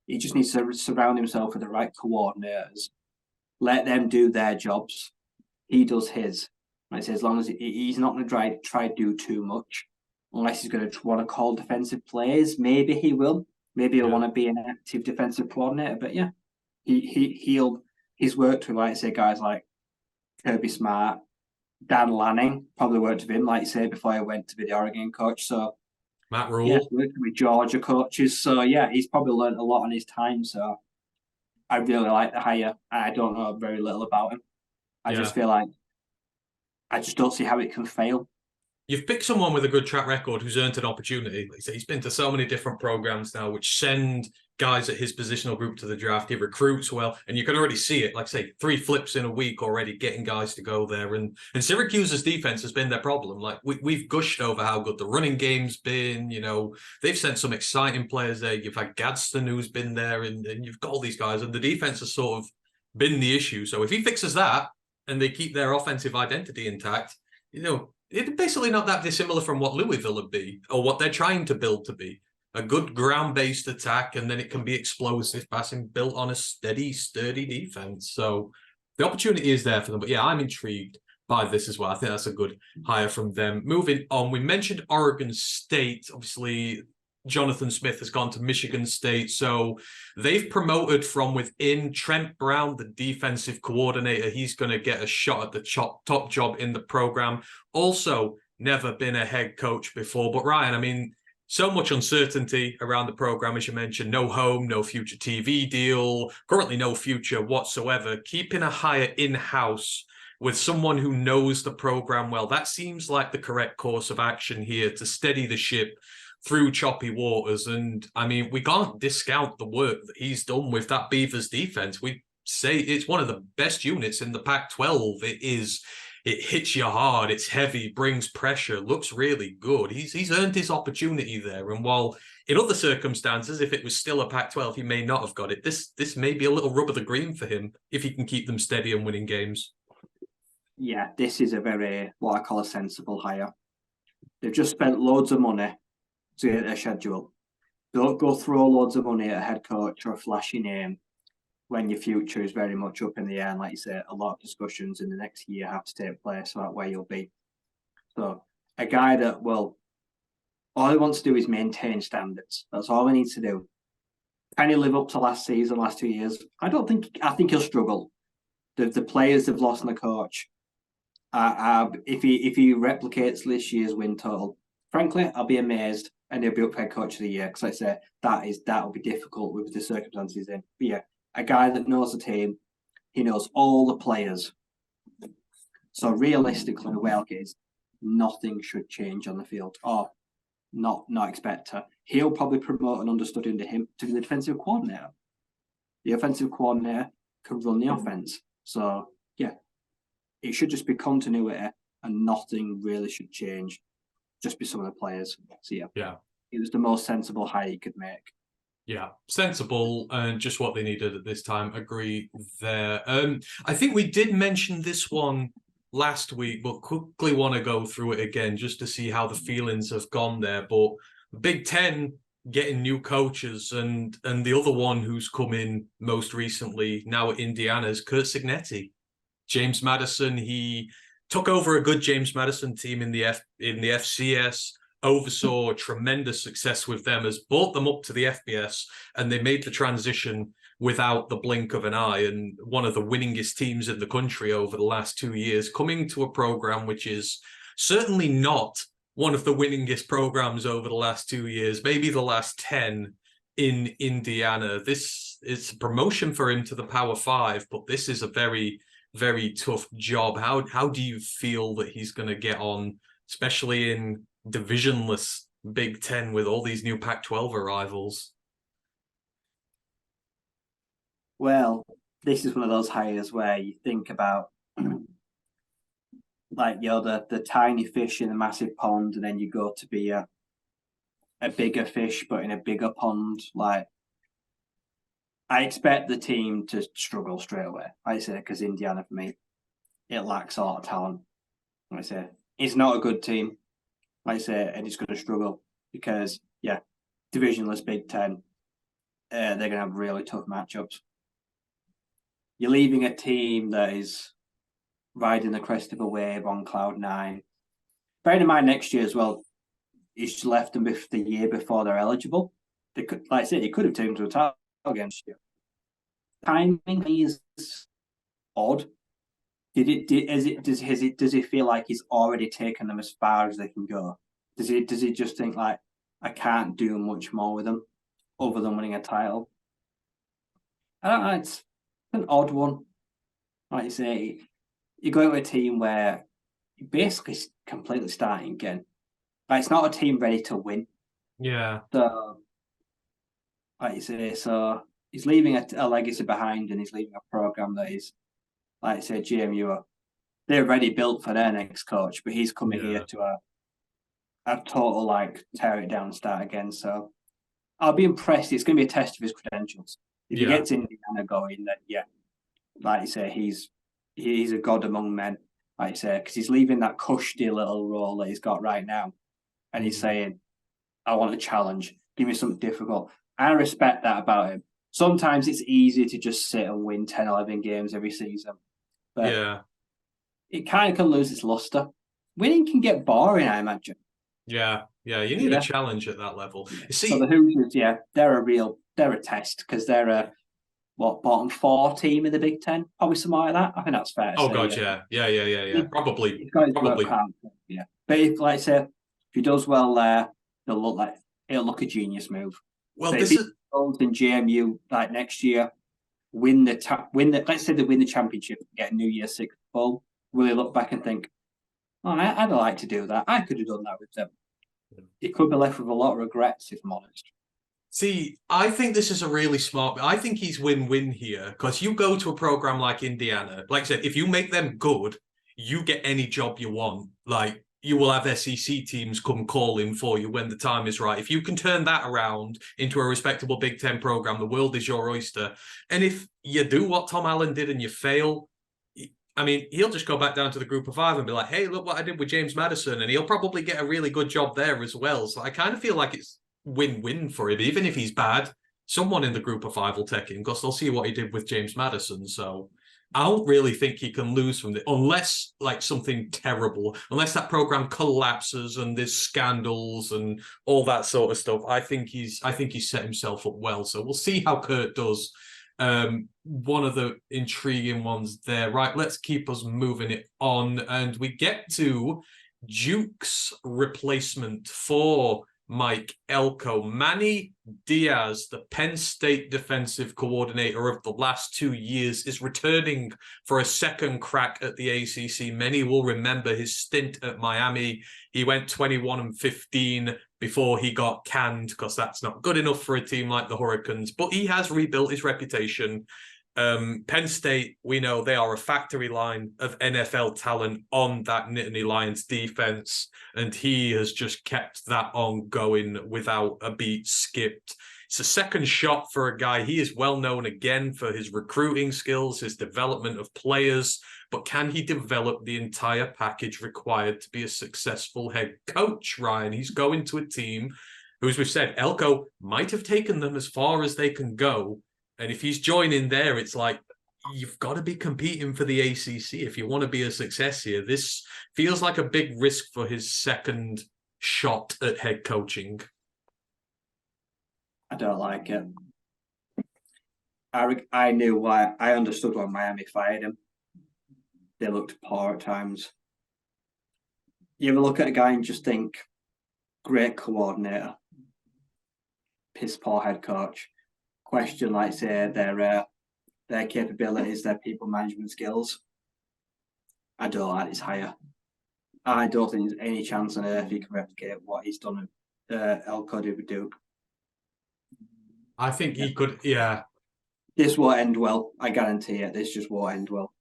he just needs to surround himself with the right coordinators. Let them do their jobs. He does his. Like I say, as long as he's not going to try to do too much, unless he's going to want to call defensive plays. Maybe he will. Maybe he'll want to be an active defensive coordinator. But yeah, he's worked with, like I say, guys like Kirby Smart, Dan Lanning, probably worked with him, like you say, before he went to be the Oregon coach. So Matt Rule. Yeah, worked with Georgia coaches. So yeah, he's probably learned a lot on his time. So I really like the hire. I don't know very little about him. I just feel like I just don't see how it can fail. You've picked someone with a good track record who's earned an opportunity. Like I say, he's been to so many different programs now, which send guys at his positional group to the draft. He recruits well, and you can already see it. Like I say, 3 flips in a week already, getting guys to go there. And Syracuse's defense has been their problem. Like we've gushed over how good the running game's been. They've sent some exciting players there. You've had Gadsden who's been there, and you've got all these guys, and the defense has sort of been the issue. So if he fixes that and they keep their offensive identity intact, it's basically not that dissimilar from what Louisville would be, or what they're trying to build to be. A good ground-based attack, and then it can be explosive passing built on a steady, sturdy defense. So the opportunity is there for them. But yeah, I'm intrigued by this as well. I think that's a good hire from them. Moving on, we mentioned Oregon State. Obviously, Jonathan Smith has gone to Michigan State. So they've promoted from within. Trent Brown, the defensive coordinator, he's going to get a shot at the top job in the program. Also, never been a head coach before. But Ryan, I mean, so much uncertainty around the program, as you mentioned. No home, no future TV deal, currently no future whatsoever. Keeping a hire in-house with someone who knows the program well, that seems like the correct course of action here to steady the ship through choppy waters. And I mean, we can't discount the work that he's done with that Beavers defense. We say it's one of the best units in the Pac-12. It hits you hard, it's heavy, brings pressure, looks really good. He's earned his opportunity there. And while in other circumstances, if it was still a Pac-12, he may not have got it. This may be a little rub of the green for him if he can keep them steady and winning games. Yeah, this is a very, what I call a sensible hire. They've just spent loads of money to get their schedule. Don't go throw loads of money at a head coach or a flashy name when your future is very much up in the air. And like you say, a lot of discussions in the next year have to take place about where you'll be. So a guy that will, all he wants to do is maintain standards. That's all he needs to do. Can he live up to last season, last 2 years? I think he'll struggle. The players they've lost and the coach. If he replicates this year's win total, frankly, I'll be amazed, and he'll be up for coach of the year. Because like I say, that'll be difficult with the circumstances in. But yeah, a guy that knows the team, he knows all the players. So realistically, the way I look is nothing should change on the field, or not expect to. He'll probably promote an understudy under him to be the defensive coordinator. The offensive coordinator can run the offense. So yeah, it should just be continuity, and nothing really should change. Just be some of the players. So yeah, it was the most sensible hire you could make. Yeah, sensible and just what they needed at this time. Agree there. I think we did mention this one last week, but quickly want to go through it again just to see how the feelings have gone there. But Big Ten getting new coaches, and the other one who's come in most recently now at Indiana is Curt Cignetti. James Madison, he took over a good James Madison team in the FCS, oversaw tremendous success with them, has brought them up to the FBS, and they made the transition without the blink of an eye, and one of the winningest teams in the country over the last 2 years, coming to a program which is certainly not one of the winningest programs over the last 2 years, maybe the last 10 in Indiana. This is a promotion for him to the Power 5, but this is a very, very tough job. How do you feel that he's going to get on, especially in divisionless Big Ten with all these new Pac-12 arrivals? Well, this is one of those hires where you think about like the tiny fish in a massive pond, and then you go to be a bigger fish but in a bigger pond. Like, I expect the team to struggle straight away. I say, because Indiana, for me, it lacks a lot of talent. I say it's not a good team. I say, and it's going to struggle because divisionless Big Ten, they're going to have really tough matchups. You're leaving a team that is riding the crest of a wave on cloud 9. Bearing in mind next year as well, he's left them the year before they're eligible. They could, like I said, he could have taken to a title against you. Timing is odd. Does he feel like he's already taken them as far as they can go? Does he just think like, I can't do much more with them other than winning a title? I don't know. It's an odd one. Like you say, you go to a team where you're basically completely starting again. Like, it's not a team ready to win. Yeah. So, like you say, so he's leaving a legacy behind, and he's leaving a program that is, like I say, JMU, they're already built for their next coach, but he's coming here to a total, like, tear it down and start again. So I'll be impressed. It's going to be a test of his credentials. If he gets Indiana going, then like you say, he's a god among men, like you say, because he's leaving that cushy little role that he's got right now. And he's saying, I want a challenge. Give me something difficult. I respect that about him. Sometimes it's easy to just sit and win 10, 11 games every season. But it kind of can lose its luster. Winning can get boring, I imagine. Yeah. You need a challenge at that level. See, so the Hoosiers, they're a test, because they're a bottom 4 team in the Big Ten, probably something like that. I think that's fair. Oh god, yeah. Probably. Yeah. But if, like I say, if he does well there, it'll look a genius move. Well, but this is in JMU like next year, let's say they win the championship, get a New Year's Six bowl. Will he look back and think, oh, I'd like to do that. I could have done that with them. He could be left with a lot of regrets, if I'm honest. See, I think this is a really smart. I think he's win-win here, because you go to a program like Indiana. Like I said, if you make them good, you get any job you want. Like, you will have SEC teams come calling for you when the time is right. If you can turn that around into a respectable Big Ten program, the world is your oyster. And if you do what Tom Allen did and you fail, I mean, he'll just go back down to the group of 5 and be like, hey, look what I did with James Madison. And he'll probably get a really good job there as well. So I kind of feel like it's win-win for him, even if he's bad. someone in the group of five will take him because they'll see what he did with James Madison. So I don't really think he can lose from it unless like something terrible, unless that program collapses and there's scandals and all that sort of stuff. I think he's set himself up well. So we'll see how Kurt does. One of the intriguing ones there. Right, let's keep us moving it on. And we get to Duke's replacement for Mike Elko. Manny Diaz, the Penn State defensive coordinator of the last 2 years, is returning for a second crack at the ACC. Many will remember his stint at Miami. He went 21-15 before he got canned because that's not good enough for a team like the Hurricanes, but he has rebuilt his reputation. Penn State, we know they are a factory line of NFL talent on that Nittany Lions defense, and he has just kept that on going without a beat skipped. It's a second shot for a guy. He is well known again for his recruiting skills, his development of players, but can he develop the entire package required to be a successful head coach, Ryan? He's going to a team who, as we've said, Elko might have taken them as far as they can go. And if he's joining there, it's like, you've got to be competing for the ACC if you want to be a success here. This feels like a big risk for his second shot at head coaching. I don't like it. I knew why. I understood why Miami fired him. They looked poor at times. You ever look at a guy and just think, great coordinator, piss poor head coach. Question, like say their capabilities, their people management skills. I don't like his hire. I don't think there's any chance on earth he can replicate what he's done at Elko with Duke. I think he could, yeah. This won't end well. I guarantee it. This just won't end well.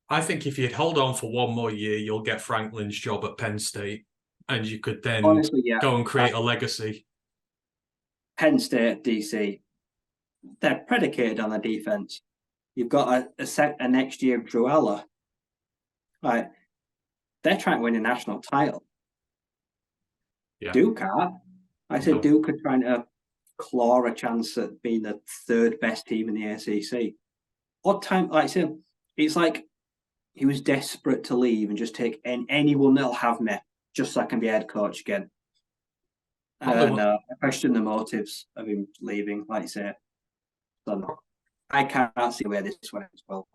I think if you'd hold on for one more year, you'll get Franklin's job at Penn State, and you could then go and create a legacy. Penn State, DC, they're predicated on the defense. You've got a next year of Drew Aller. Right. They're trying to win a national title. Yeah. Duke are. I said Duke are trying to claw a chance at being the third best team in the ACC. What time, like I said, it's like he was desperate to leave and just take anyone that'll have me just so I can be head coach again. I question the motives of him leaving, like I say. So I can't see where this went as well.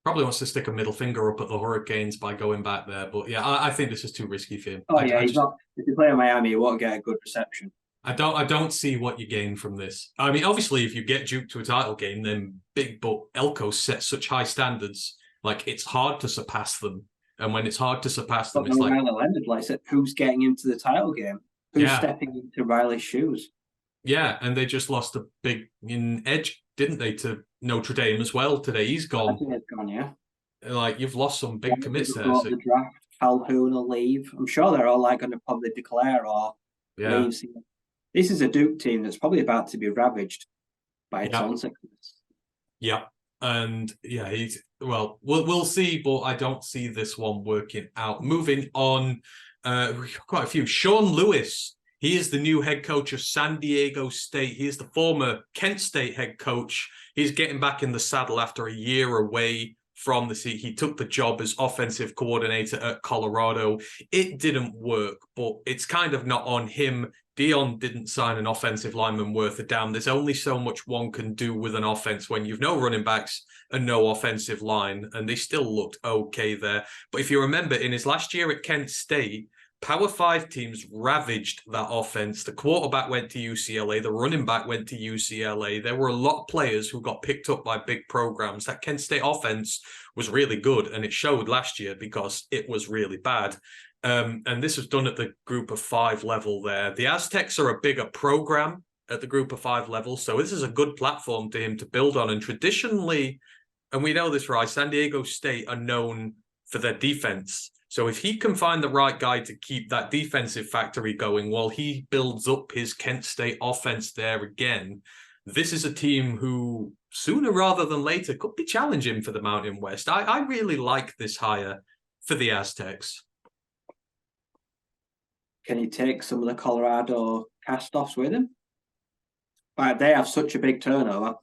Probably wants to stick a middle finger up at the Hurricanes by going back there. But yeah, I think this is too risky for him. Oh, he's not. If you play in Miami, you won't get a good reception. I don't see what you gain from this. I mean, obviously, if you get Duke to a title game, then big, but Elko sets such high standards. Like, it's hard to surpass them. And when it's hard to surpass them, it's like... Leonard, like I said, who's getting into the title game? Who's stepping into Riley's shoes? Yeah, and they just lost a big edge, didn't they, to Notre Dame as well today. He's gone. I think he's gone, yeah. Like, you've lost some big commits there. So... The draft, Calhoun will leave. I'm sure they're all like going to probably declare or leave. This is a Duke team that's probably about to be ravaged by its own success. Yeah. And yeah, we'll see, but I don't see this one working out. Moving on, we've got quite a few. Sean Lewis, he is the new head coach of San Diego State. He is the former Kent State head coach. He's getting back in the saddle after a year away from the seat. He took the job as offensive coordinator at Colorado. It didn't work, but it's kind of not on him. Dion didn't sign an offensive lineman worth a damn. There's only so much one can do with an offense when you've no running backs and no offensive line, and they still looked okay there. But if you remember, in his last year at Kent State, Power 5 teams ravaged that offense. The quarterback went to UCLA. The running back went to UCLA. There were a lot of players who got picked up by big programs. That Kent State offense was really good, and it showed last year because it was really bad. And this was done at the group of 5 level there. The Aztecs are a bigger program at the group of 5 level, so this is a good platform to him to build on. And traditionally, and we know this, right, San Diego State are known for their defense. So if he can find the right guy to keep that defensive factory going while he builds up his Kent State offense there again, this is a team who sooner rather than later could be challenging for the Mountain West. I really like this hire for the Aztecs. Can he take some of the Colorado cast-offs with him? Like they have such a big turnover.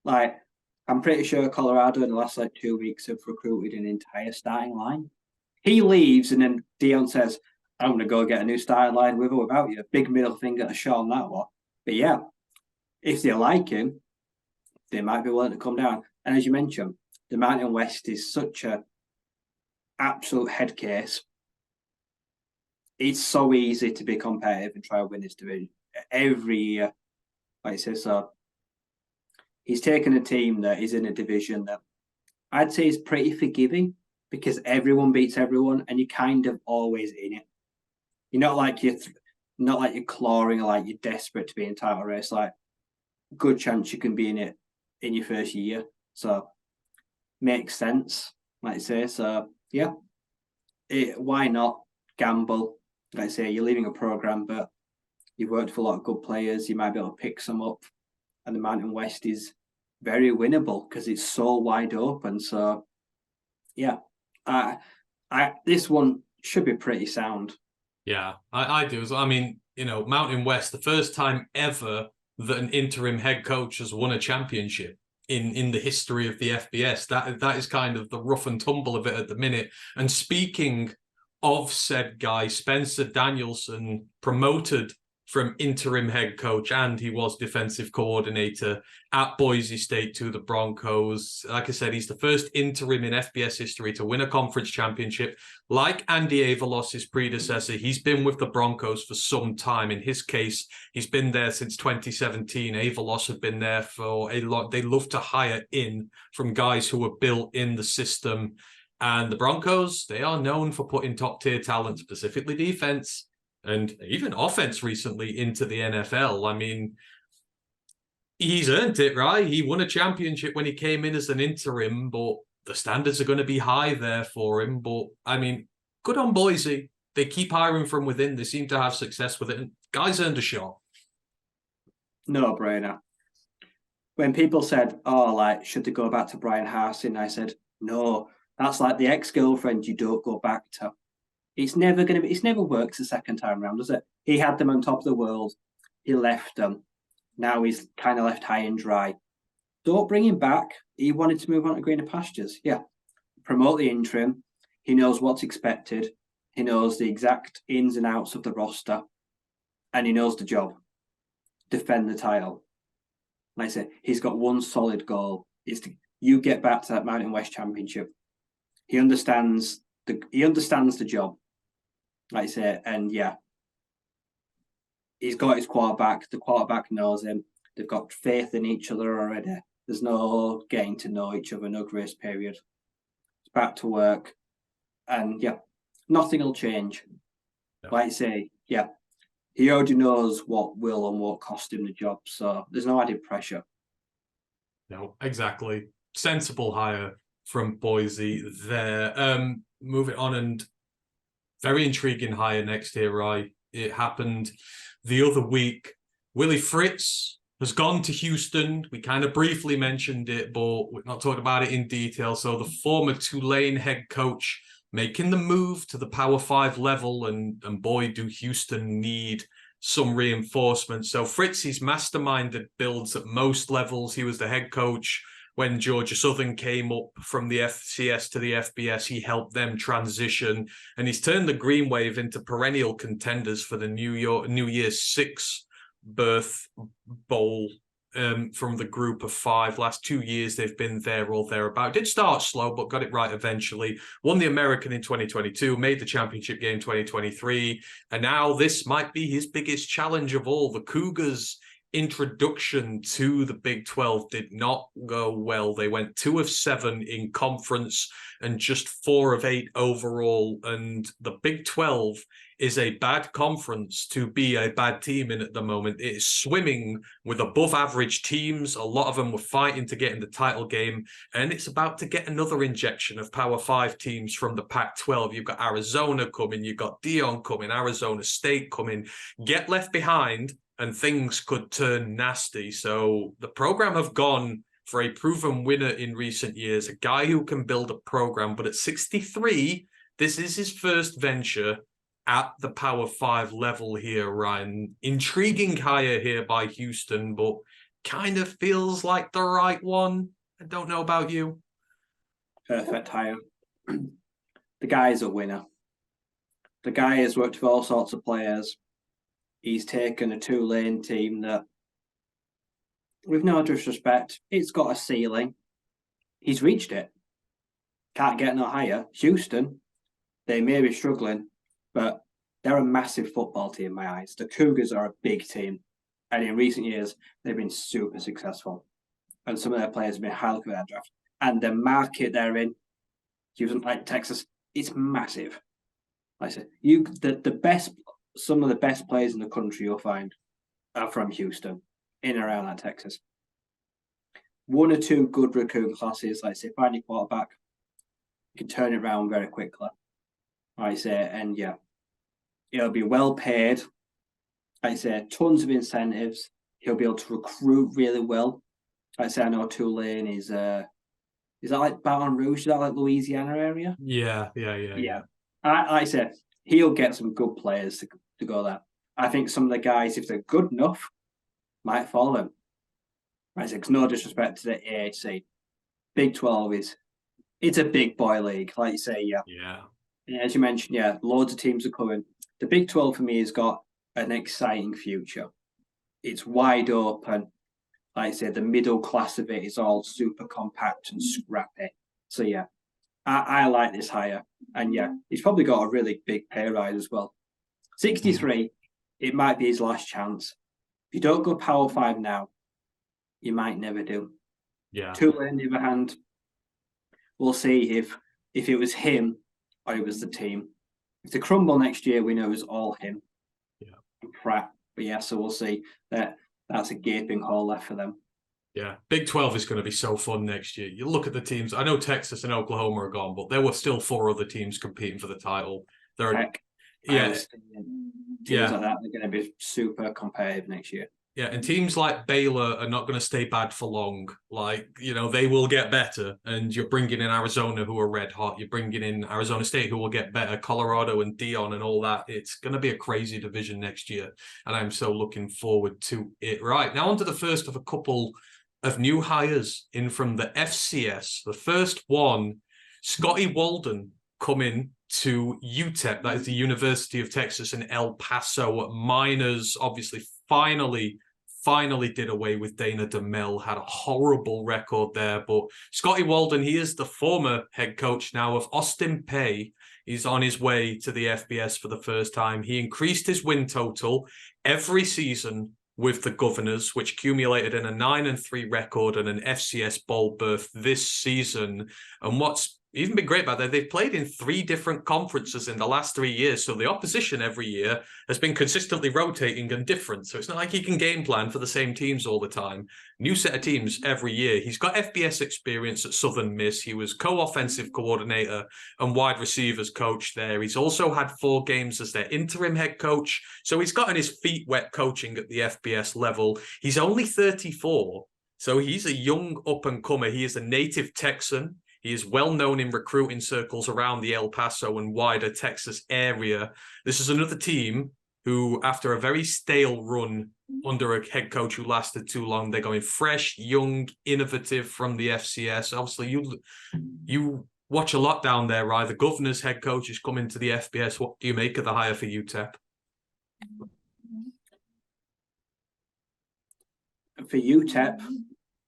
Like I'm pretty sure Colorado in the last like 2 weeks have recruited an entire starting line. He leaves and then Dion says, I'm gonna go get a new starting line with or without you. Big middle finger to Sean that one. But yeah, if they like him, they might be willing to come down. And as you mentioned, the Mountain West is such a absolute head case. It's so easy to be competitive and try to win this division every year. Like I say, so he's taken a team that is in a division that I'd say is pretty forgiving because everyone beats everyone and you're kind of always in it. You're not like you're clawing or like you're desperate to be in title race. Like good chance you can be in it in your first year. So makes sense, like I say. So yeah, why not gamble? Like I say, you're leaving a program, but you've worked for a lot of good players. You might be able to pick some up, and the Mountain West is very winnable because it's so wide open. So yeah, this one should be pretty sound. Yeah, I do. I mean, Mountain West, the first time ever that an interim head coach has won a championship in the history of the FBS. That is kind of the rough and tumble of it at the minute. And speaking of said guy, Spencer Danielson, promoted from interim head coach, and he was defensive coordinator at Boise State to the Broncos. Like I said, he's the first interim in FBS history to win a conference championship. Like Andy Avalos, his predecessor, he's been with the Broncos for some time. In his case, he's been there since 2017. Avalos have been there for a lot. They love to hire in from guys who were built in the system. And the Broncos, they are known for putting top-tier talent, specifically defense, and even offense recently into the NFL. I mean, he's earned it, right? He won a championship when he came in as an interim, but the standards are going to be high there for him. But, I mean, good on Boise. They keep hiring from within. They seem to have success with it. And guys earned a shot. No brainer. When people said, oh, like, should they go back to Brian Harsin? I said, no, that's like the ex-girlfriend you don't go back to. It's never works the second time around, does it? He had them on top of the world. He left them. Now he's kind of left high and dry. Don't bring him back. He wanted to move on to greener pastures. Yeah. Promote the interim. He knows what's expected. He knows the exact ins and outs of the roster. And he knows the job. Defend the title. Like I said, he's got one solid goal. Is to you get back to that Mountain West Championship. He understands the job. Like I say, and yeah, he's got his quarterback. The quarterback knows him. They've got faith in each other already. There's no getting to know each other, no grace period. It's back to work. And yeah, nothing will change. No. Like I say, yeah, he already knows what will and won't cost him the job. So there's no added pressure. No, exactly. Sensible hire from Boise there. Moving on, and very intriguing hire next year, right? It happened the other week. Willie Fritz has gone to Houston. We kind of briefly mentioned it, but we've not talked about it in detail. So the former Tulane head coach making the move to the Power 5 level, and boy, do Houston need some reinforcement. So Fritz, he's masterminded builds at most levels. He was the head coach when Georgia Southern came up from the FCS to the FBS. He helped them transition, and he's turned the Green Wave into perennial contenders for the New Year's 6 berth bowl from the group of 5. Last 2 years, they've been there or thereabout. Did start slow, but got it right eventually. Won the American in 2022, made the championship game 2023, and now this might be his biggest challenge of all. The Cougars' introduction to the Big 12 did not go well. They went 2 of 7 in conference and just 4 of 8 overall. And the Big 12 is a bad conference to be a bad team in at the moment. It is swimming with above average teams. A lot of them were fighting to get in the title game, and it's about to get another injection of Power 5 teams from the Pac-12. You've got Arizona coming, you've got Dion coming, Arizona State coming. Get left behind and things could turn nasty. So the program have gone for a proven winner in recent years, a guy who can build a program. But at 63, this is his first venture. at the Power 5 level here, Ryan. Intriguing hire here by Houston, but kind of feels like the right one. I don't know about you. Perfect hire. The guy is a winner. The guy has worked with all sorts of players. He's taken a Tulane team that, with no disrespect, it's got a ceiling. He's reached it. Can't get no higher. Houston, they may be struggling, but they're a massive football team in my eyes. The Cougars are a big team. And in recent years, they've been super successful. And some of their players have been highly for their draft. And the market they're in, Houston, like Texas, it's massive. Like I said, the best, some of the best players in the country you'll find are from Houston, in and around that Texas. One or two good recruiting classes, like I say, find your quarterback, you can turn it around very quickly. Like I say, and yeah, it'll be well paid. Like I say, tons of incentives. He'll be able to recruit really well. Like I say, I know Tulane is that like Baton Rouge? Is that like Louisiana area? Yeah. Like I said, he'll get some good players to go there. I think some of the guys, if they're good enough, might follow him. Right, so no disrespect to the AHC. Big 12 it's a big boy league, like you say, yeah. Yeah. As you mentioned, yeah, loads of teams are coming. The Big 12 for me has got an exciting future. It's wide open. Like I said, the middle class of it is all super compact and scrappy. So yeah, I like this hire. And yeah, he's probably got a really big pay rise as well. 63, it might be his last chance. If you don't go Power 5 now, you might never do. Yeah. Tulane, on the other hand, we'll see if it was him or it was the team. If they crumble next year, we know it was all him. Yeah. Crap. But yeah, so we'll see. That's a gaping hole left for them. Yeah, Big 12 is going to be so fun next year. You look at the teams. I know Texas and Oklahoma are gone, but there were still 4 other teams competing for the title. Heck, yeah, teams like that, they're going to be super competitive next year. Yeah, and teams like Baylor are not going to stay bad for long. Like, they will get better. And you're bringing in Arizona, who are red hot. You're bringing in Arizona State, who will get better. Colorado and Dion and all that. It's going to be a crazy division next year. And I'm so looking forward to it. Right, now on to the first of a couple of new hires in from the FCS. The first one, Scotty Walden, coming to UTEP. That is the University of Texas in El Paso. Miners, obviously, finally did away with Dana DeMille, had a horrible record there. But Scotty Walden, he is the former head coach now of Austin Peay. He's on his way to the FBS for the first time. He increased his win total every season with the Governors, which accumulated in a 9-3 record and an FCS bowl berth this season. And what's even been great about that, they've played in 3 different conferences in the last 3 years. So the opposition every year has been consistently rotating and different. So it's not like he can game plan for the same teams all the time. New set of teams every year. He's got FBS experience at Southern Miss. He was co-offensive coordinator and wide receivers coach there. He's also had 4 games as their interim head coach. So he's gotten his feet wet coaching at the FBS level. He's only 34. So he's a young up-and-comer. He is a native Texan. He is well known in recruiting circles around the El Paso and wider Texas area. This is another team who, after a very stale run under a head coach who lasted too long, they're going fresh, young, innovative from the FCS. Obviously, you watch a lot down there, right? The Governor's head coach is coming to the FBS. What do you make of the hire for UTEP? For UTEP,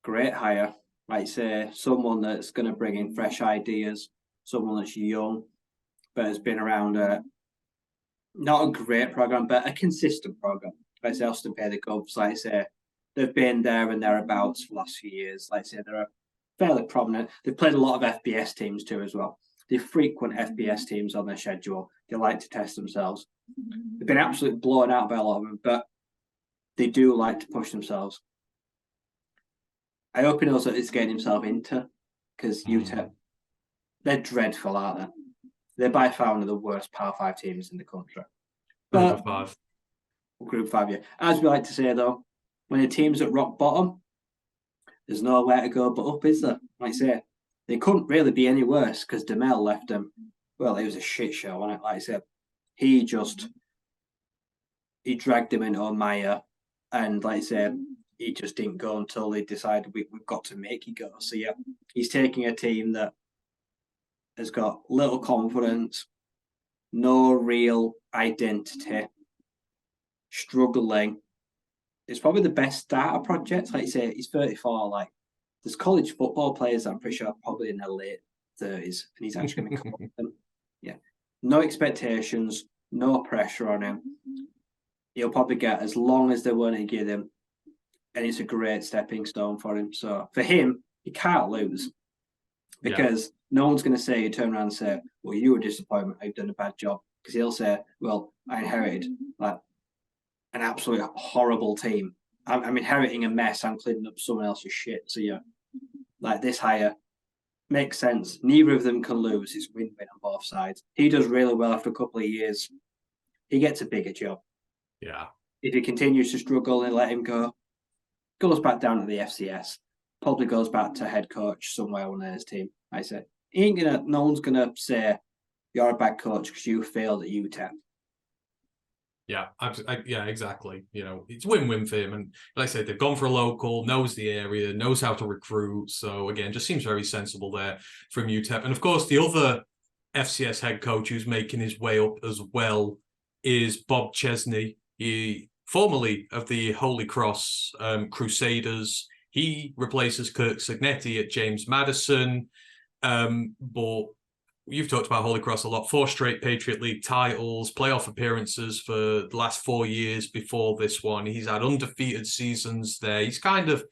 great hire. Like say, someone that's going to bring in fresh ideas, someone that's young, but has been around not a great program, but a consistent program. Like I say, Austin Peay, the Govs, like I say, they've been there and thereabouts for the last few years. Like I say, they're fairly prominent. They've played a lot of FBS teams too as well. They frequent FBS teams on their schedule. They like to test themselves. They've been absolutely blown out by a lot of them, but they do like to push themselves. I hope he knows what he's getting himself into, because UTEP, they're dreadful, aren't they? They're by far one of the worst Power 5 teams in the country. Group 5. Group 5, yeah. As we like to say, though, when a team's at rock bottom, there's nowhere to go but up, is there? Like I say, they couldn't really be any worse because DeMille left them. Well, it was a shit show, wasn't it? Like I said, He dragged him into a mire, and like I said, he just didn't go until they decided we've got to make it go. So yeah, he's taking a team that has got little confidence, no real identity, struggling. It's probably the best starter project. Like you say, he's 34. Like, there's college football players that I'm pretty sure are probably in their late 30s, and he's actually going to come up them. Yeah. No expectations, no pressure on him. He'll probably get as long as they want to give him, and it's a great stepping stone for him. So for him, he can't lose, because no one's going to say, you turn around and say, well, you were a disappointment, I've done a bad job. Because he'll say, well, I inherited like an absolutely horrible team. I'm inheriting a mess. I'm cleaning up someone else's shit. So yeah, like, this hire makes sense. Neither of them can lose. It's win-win on both sides. He does really well after a couple of years. He gets a bigger job. Yeah. If he continues to struggle and let him go, goes back down to the FCS, probably goes back to head coach somewhere on his team. I said, no one's gonna say you're a bad coach because you failed at UTEP. Yeah, yeah, exactly. You know, it's win-win for him. And like I said, they've gone for a local, knows the area, knows how to recruit. So again, just seems very sensible there from UTEP. And of course, the other FCS head coach who's making his way up as well is Bob Chesney. He formerly of the Holy Cross Crusaders. He replaces Kirk Signetti at James Madison. But you've talked about Holy Cross a lot. 4 straight Patriot League titles, playoff appearances for the last 4 years before this one. He's had undefeated seasons there. He's kind of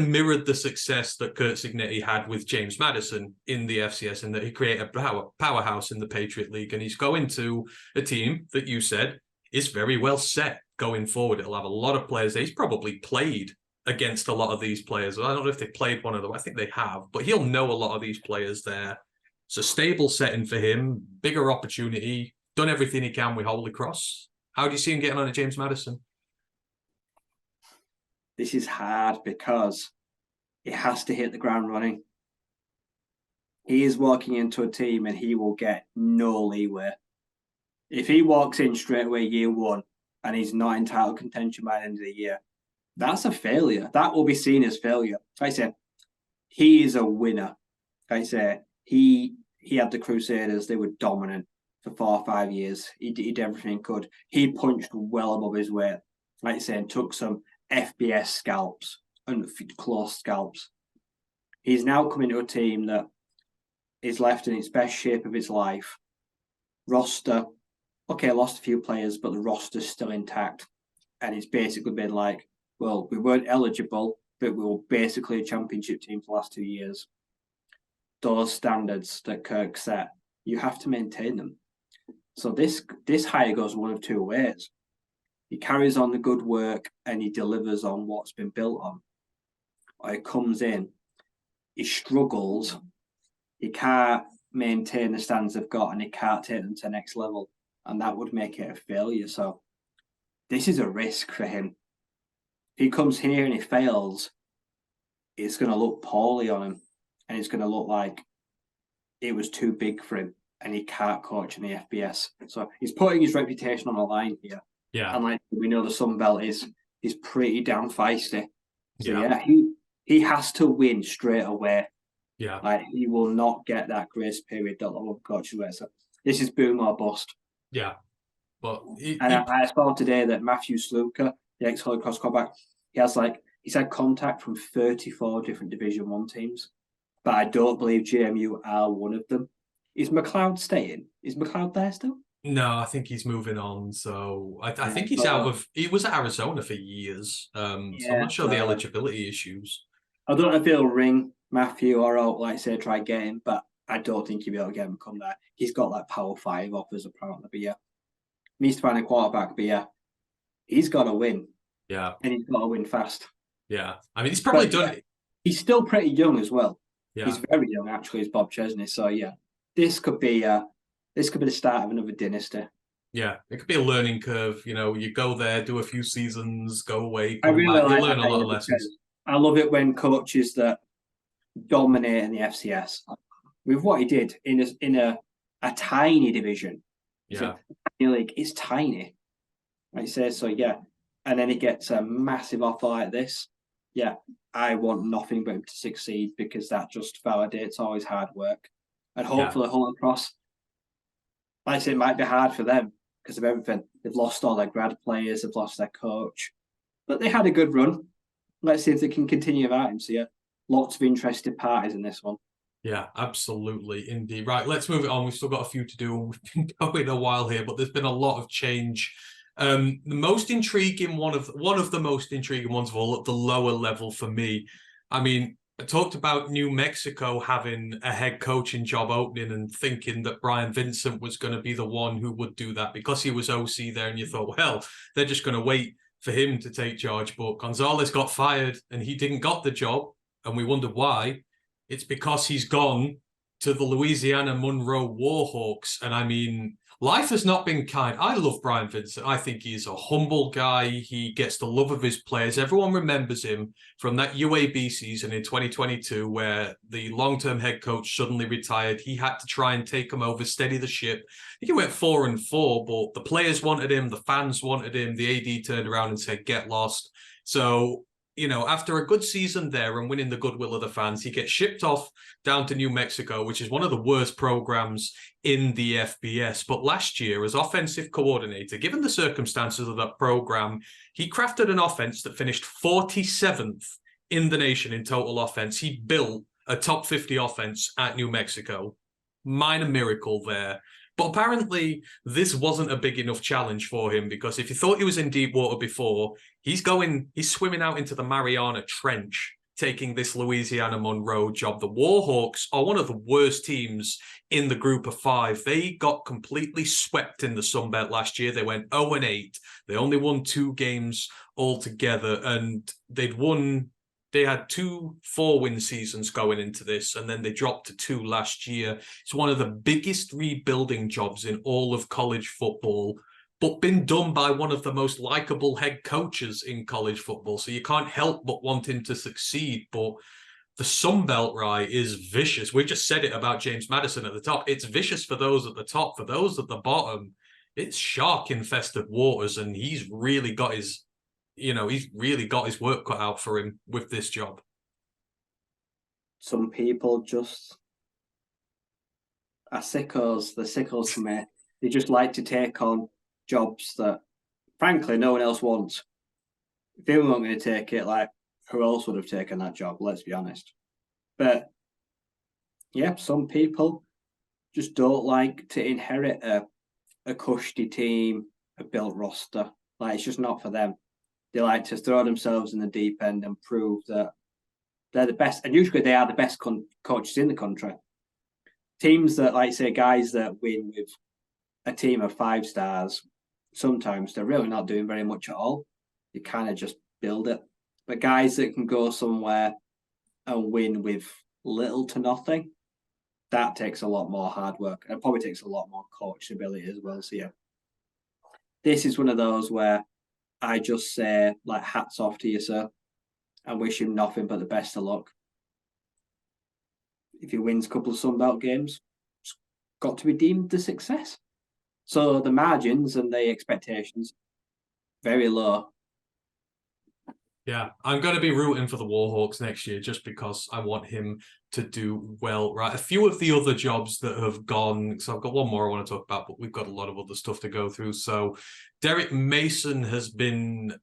mirrored the success that Kurt Signetti had with James Madison in the FCS, in that he created a powerhouse in the Patriot League. And he's going to a team that you said is very well set going forward. It'll have a lot of players there. He's probably played against a lot of these players. I don't know if they played one of them. I think they have, but he'll know a lot of these players there. It's a stable setting for him, bigger opportunity, done everything he can with Holy Cross. How do you see him getting on at James Madison? This is hard because he has to hit the ground running. He is walking into a team and he will get no leeway. If he walks in straight away year one and he's not in title contention by the end of the year, that's a failure. That will be seen as failure. Like I said, he is a winner. Like I say, he had the Crusaders. They were dominant for 4 or 5 years. He did everything he could. He punched well above his weight. Like I said, took some FBS scalps and close scalps. He's now coming to a team that is left in its best shape of its life. Roster, okay, lost a few players, but the roster's still intact. And it's basically been like, well, we weren't eligible, but we were basically a championship team for the last 2 years. Those standards that Kirk set, you have to maintain them. So this hire goes one of 2 ways. He carries on the good work and he delivers on what's been built on. Or he comes in, he struggles, he can't maintain the standards they've got and he can't take them to the next level. And that would make it a failure. So this is a risk for him. If he comes here and he fails, it's going to look poorly on him. And it's going to look like it was too big for him and he can't coach in the FBS. So he's putting his reputation on the line here. Yeah. And like we know, the Sun Belt is pretty damn feisty. So yeah, he has to win straight away. Yeah. Like, he will not get that grace period that a lot of coaches wear. So this is boom or bust. Yeah. But I saw today that Matthew Sluka, the ex-Holy Cross quarterback, he's had contact from 34 different Division 1 teams. But I don't believe JMU are one of them. Is McLeod staying? Is McLeod there still? No, I think he's moving on. So I think he's out of. He was at Arizona for years. So I'm not sure the eligibility issues. I don't know if he'll ring Matthew or I'll, like say, try get him, but I don't think he'll be able to get him to come there. He's got like Power 5 offers apparently, but yeah, needs to find a quarterback. But yeah, he's got to win. Yeah, and he's got to win fast. Yeah, I mean, he's probably done it. He's still pretty young as well. Yeah. He's very young, actually, as Bob Chesney. So yeah, this could be the start of another dynasty. Yeah, it could be a learning curve. You know, you go there, do a few seasons, go away, I really back. like You learn a lot of lessons. I love it when coaches that dominate in the FCS, with what he did in a tiny division, Yeah. League is tiny. Like I say, so yeah. And then he gets a massive offer like this. Yeah, I want nothing but him to succeed because that just validates all his hard work. And hopefully Hull and Cross, like I say, it might be hard for them because of everything. They've lost all their grad players, they've lost their coach. But they had a good run. Let's see if they can continue without him. So yeah, lots of interested parties in this one. Yeah, absolutely, indeed. Right, let's move it on. We've still got a few to do. We've been going a while here, but there's been a lot of change. The most intriguing one of the most intriguing ones of all at the lower level for me. I mean, I talked about New Mexico having a head coaching job opening and thinking that Brian Vincent was going to be the one who would do that because he was OC there, and you thought, well, they're just going to wait for him to take charge. But Gonzalez got fired and he didn't got the job, and we wondered why. It's because he's gone to the Louisiana Monroe Warhawks. And I mean, life has not been kind. I love Brian Vincent. I think he's a humble guy. He gets the love of his players. Everyone remembers him from that UAB season in 2022 where the long-term head coach suddenly retired. He had to try and take him over, steady the ship. I think he went 4-4, but the players wanted him, the fans wanted him, the AD turned around and said, get lost. So, you know, after a good season there and winning the goodwill of the fans, he gets shipped off down to New Mexico, which is one of the worst programs in the FBS. But last year, as offensive coordinator, given the circumstances of that program, he crafted an offense that finished 47th in the nation in total offense. He built a top 50 offense at New Mexico. Minor miracle there. But apparently, this wasn't a big enough challenge for him because if you thought he was in deep water before, he's swimming out into the Mariana Trench, taking this Louisiana Monroe job. The Warhawks are one of the worst teams in the group of five. They got completely swept in the Sun Belt last year. They went 0-8. They only won 2 games altogether, and they had 2 4-win seasons going into this, and then they dropped to 2 last year. It's one of the biggest rebuilding jobs in all of college football, but been done by one of the most likable head coaches in college football. So you can't help but want him to succeed. But the Sun Belt, right, is vicious. We just said it about James Madison at the top. It's vicious for those at the top. For those at the bottom, it's shark-infested waters, and he's really got his work cut out for him with this job. Some people just are sickos. They're sickos to me. They just like to take on jobs that, frankly, no one else wants. If they weren't going to take it, like, who else would have taken that job? Let's be honest. But, yeah, some people just don't like to inherit a cushy team, a built roster. Like, it's just not for them. They like to throw themselves in the deep end and prove that they're the best. And usually they are the best coaches in the country. Teams that, like, say, guys that win with a team of 5 stars, sometimes they're really not doing very much at all. You kind of just build it. But guys that can go somewhere and win with little to nothing, that takes a lot more hard work. And it probably takes a lot more coach ability as well. So, yeah, this is one of those where I just say, like, hats off to you, sir, and wish him nothing but the best of luck. If he wins a couple of Sunbelt games, it's got to be deemed a success. So the margins and the expectations, very low. Yeah, I'm going to be rooting for the Warhawks next year just because I want him to do well, right? A few of the other jobs that have gone, so I've got one more I want to talk about, but we've got a lot of other stuff to go through. So Derek Mason has been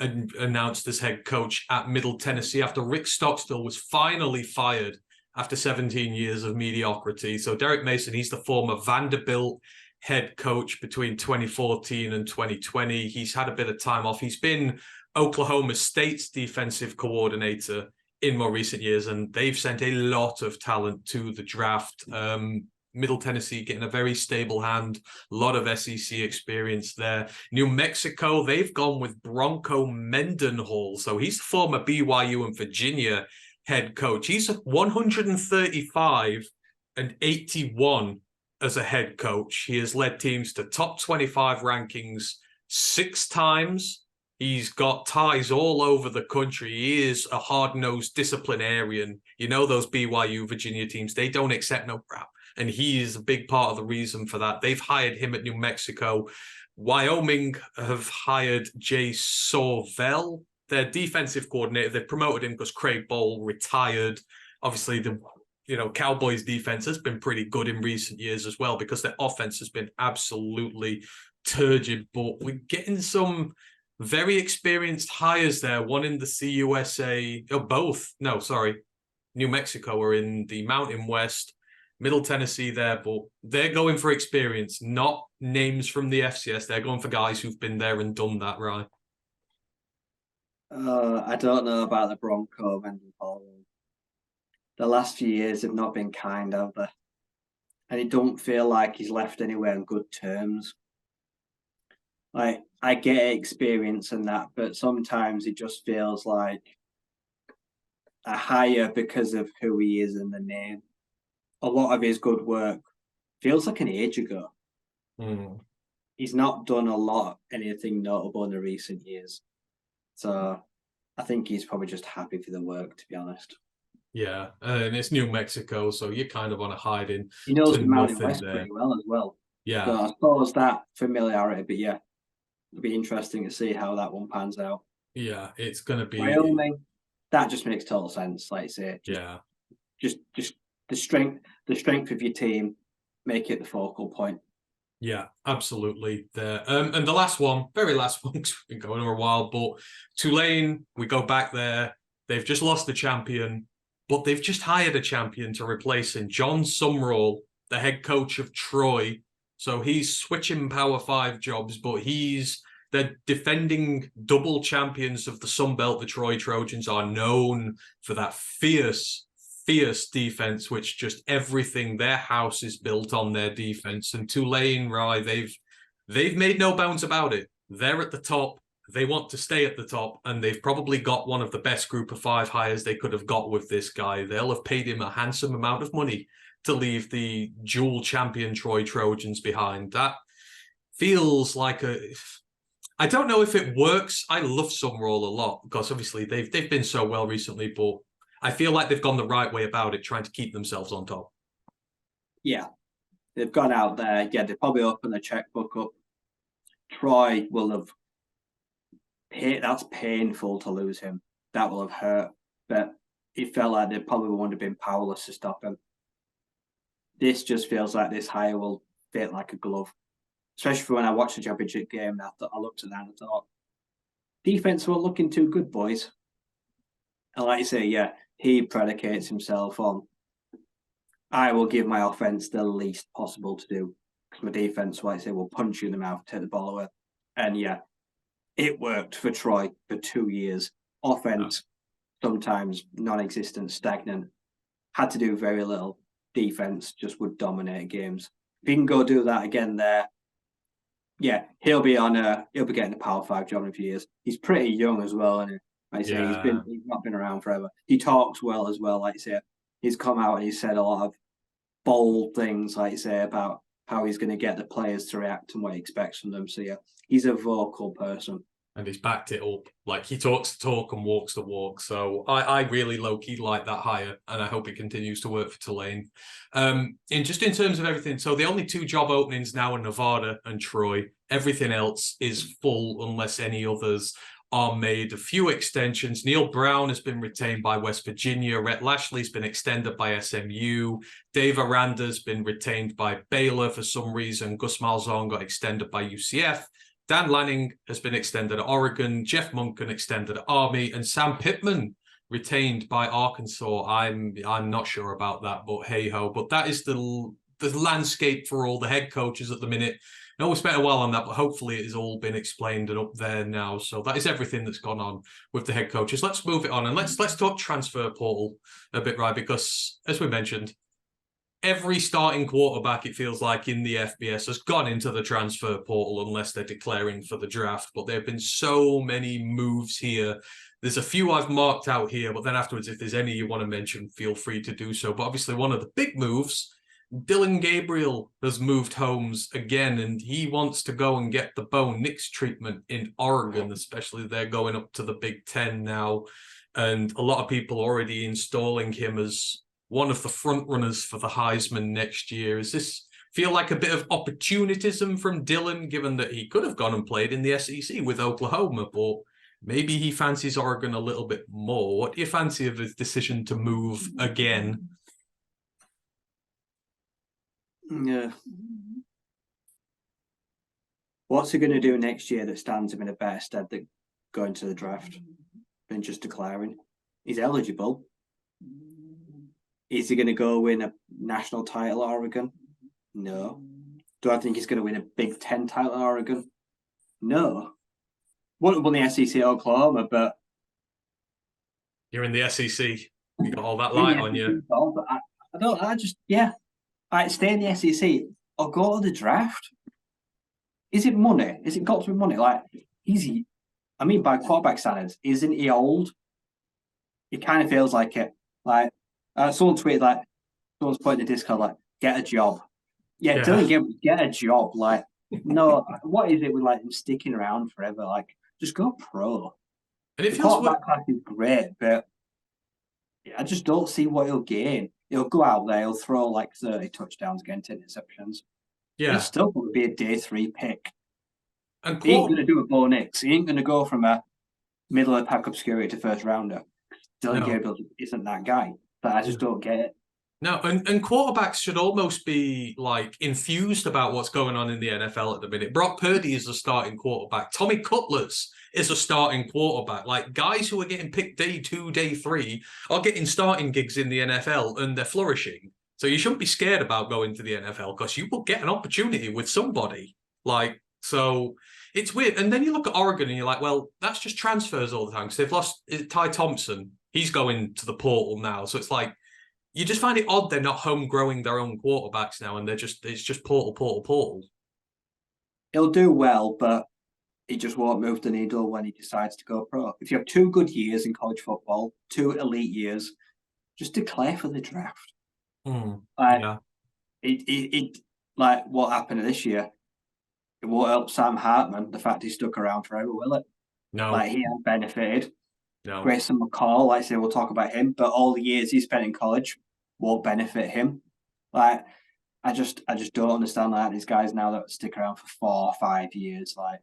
announced as head coach at Middle Tennessee after Rick Stockstill was finally fired after 17 years of mediocrity. So Derek Mason, he's the former Vanderbilt head coach between 2014 and 2020. He's had a bit of time off. He's been Oklahoma State's defensive coordinator in more recent years, and they've sent a lot of talent to the draft. Middle Tennessee getting a very stable hand, a lot of SEC experience there. New Mexico, they've gone with Bronco Mendenhall. So he's the former BYU and Virginia head coach. He's 135 and 81 as a head coach. He has led teams to top 25 rankings 6 times. He's got ties all over the country. He is a hard-nosed disciplinarian. You know those BYU, Virginia teams, they don't accept no crap. and he is a big part of the reason for that. They've hired him at New Mexico. Wyoming have hired Jay Sorvel, their defensive coordinator. They've promoted him because Craig Bowl retired. Obviously, the Cowboys defense has been pretty good in recent years as well because their offense has been absolutely turgid. But we're getting some very experienced hires there. One in the CUSA, New Mexico are in the Mountain West, Middle Tennessee there, but they're going for experience, not names from the FCS. They're going for guys who've been there and done that, right? I don't know about the Bronco Mendenhall Paul. The last few years have not been kind, have they? And it don't feel like he's left anywhere on good terms. Like, I get experience and that, but sometimes it just feels like a hire because of who he is and the name. A lot of his good work feels like an age ago. He's not done anything notable in the recent years. So I think he's probably just happy for the work, to be honest. Yeah, and it's New Mexico, so you're kind of on a hiding. He knows the Mountain West pretty well as well. Yeah. So I suppose that familiarity, but yeah, it'll be interesting to see how that one pans out. Yeah, it's going to be... Wyoming, that just makes total sense, like I say. Just the strength of your team, make it the focal point. Yeah, absolutely. There. And the last one, very last one, because we've been going for a while, but Tulane, we go back there. They've just lost the champion, but they've just hired a champion to replace him. John Sumrall, the head coach of Troy. So he's switching Power 5 jobs, but they're defending double champions of the Sun Belt. The Troy Trojans are known for that fierce defense, which just everything, their house is built on their defense. And Tulane, right, they've made no bounds about it. They're at the top. They want to stay at the top, and they've probably got one of the best group of 5 hires they could have got with this guy. They'll have paid him a handsome amount of money to leave the dual champion Troy Trojans behind. That feels like I don't know if it works. I love Sumrall a lot because obviously they've been so well recently, but I feel like they've gone the right way about it, trying to keep themselves on top. Yeah, they've gone out there. Yeah, they probably opened the checkbook up. Troy will have... That's painful to lose him. That will have hurt. But it felt like they probably wouldn't have been powerless to stop him. This just feels like this hire will fit like a glove. Especially for when I watched the championship game, I looked at that and thought, defense weren't looking too good, boys. And like you say, yeah, he predicates himself on, I will give my offense the least possible to do. Because my defense, like I say, will punch you in the mouth, take the ball away. And yeah, it worked for Troy for 2 years. Offense, sometimes non-existent, stagnant. Had to do very little. Defense just would dominate games. If he can go do that again there, yeah, he'll be getting a Power 5 job in a few years. He's pretty young as well, and like I say, he's not been around forever. He talks well as well, like I say. He's come out and he's said a lot of bold things, like I say, about how he's going to get the players to react and what he expects from them. So yeah, he's a vocal person. And he's backed it up. Like, he talks the talk and walks the walk. So I really low-key like that hire, and I hope it continues to work for Tulane. In terms of everything, so the only 2 job openings now are Nevada and Troy. Everything else is full unless any others are made. A few extensions. Neil Brown has been retained by West Virginia. Rhett Lashley's been extended by SMU. Dave Aranda's been retained by Baylor for some reason. Gus Malzahn got extended by UCF. Dan Lanning has been extended at Oregon. Jeff Monken extended at Army. And Sam Pittman retained by Arkansas. I'm not sure about that, but hey-ho. But that is the landscape for all the head coaches at the minute. I know we spent a while on that, but hopefully it has all been explained and up there now. So that is everything that's gone on with the head coaches. Let's move it on, and let's talk transfer portal a bit, right? Because, as we mentioned, every starting quarterback, it feels like, in the FBS has gone into the transfer portal unless they're declaring for the draft. But there have been so many moves here. There's a few I've marked out here, but then afterwards, if there's any you want to mention, feel free to do so. But obviously, one of the big moves, Dylan Gabriel has moved homes again, and he wants to go and get the Bo Nix treatment in Oregon, especially they're going up to the Big Ten now. And a lot of people already installing him as one of the front runners for the Heisman next year. Does this feel like a bit of opportunism from Dylan, given that he could have gone and played in the SEC with Oklahoma, but maybe he fancies Oregon a little bit more? What do you fancy of his decision to move again? Yeah. What's he going to do next year that stands him in a better stead than going to the draft than just declaring? He's eligible. Is he going to go win a national title at Oregon? No. Do I think he's going to win a Big Ten title at Oregon? No. Wouldn't have won the SEC at Oklahoma, but You're in the SEC. You got all that light on you. I stay in the SEC or go to the draft. Is it money? Is it got to be money? Like, easy. I mean, by quarterback standards, isn't he old? It kind of feels like it. Like, someone tweeted, like, someone's put in the Discord, like, get a job. Yeah, Dylan Gabriel, get a job. Like, no, what is it with like him sticking around forever? Like, just go pro. And it the feels quarterback class is great, but I just don't see what he'll gain. He'll go out there, he'll throw like 30 touchdowns, against interceptions. Yeah. He's still going to be a day 3 pick. And He ain't going to do a Bo Nix. He ain't going to go from a middle of the pack obscurity to first rounder. Dylan Gabriel isn't that guy, but I just don't get it. No, and quarterbacks should almost be like infused about what's going on in the NFL at the minute. Brock Purdy is a starting quarterback. Tommy Cutlets is a starting quarterback. Like, guys who are getting picked day 2, day 3 are getting starting gigs in the NFL and they're flourishing. So you shouldn't be scared about going to the NFL because you will get an opportunity with somebody. Like, so it's weird. And then you look at Oregon and you're like, well, that's just transfers all the time because they've lost Ty Thompson. He's going to the portal now. So it's like, you just find it odd they're not home growing their own quarterbacks now, and it's just portal. He'll do well, but he just won't move the needle when he decides to go pro. If you have 2 good years in college football, 2 elite years, just declare for the draft. It like what happened this year. It won't help Sam Hartman. The fact he stuck around forever, will it? No, like he hasn't benefited. No. Grayson McCall, like I say, we'll talk about him, but all the years he spent in college won't benefit him. Like, I just don't understand that these guys now that stick around for 4 or 5 years. Like,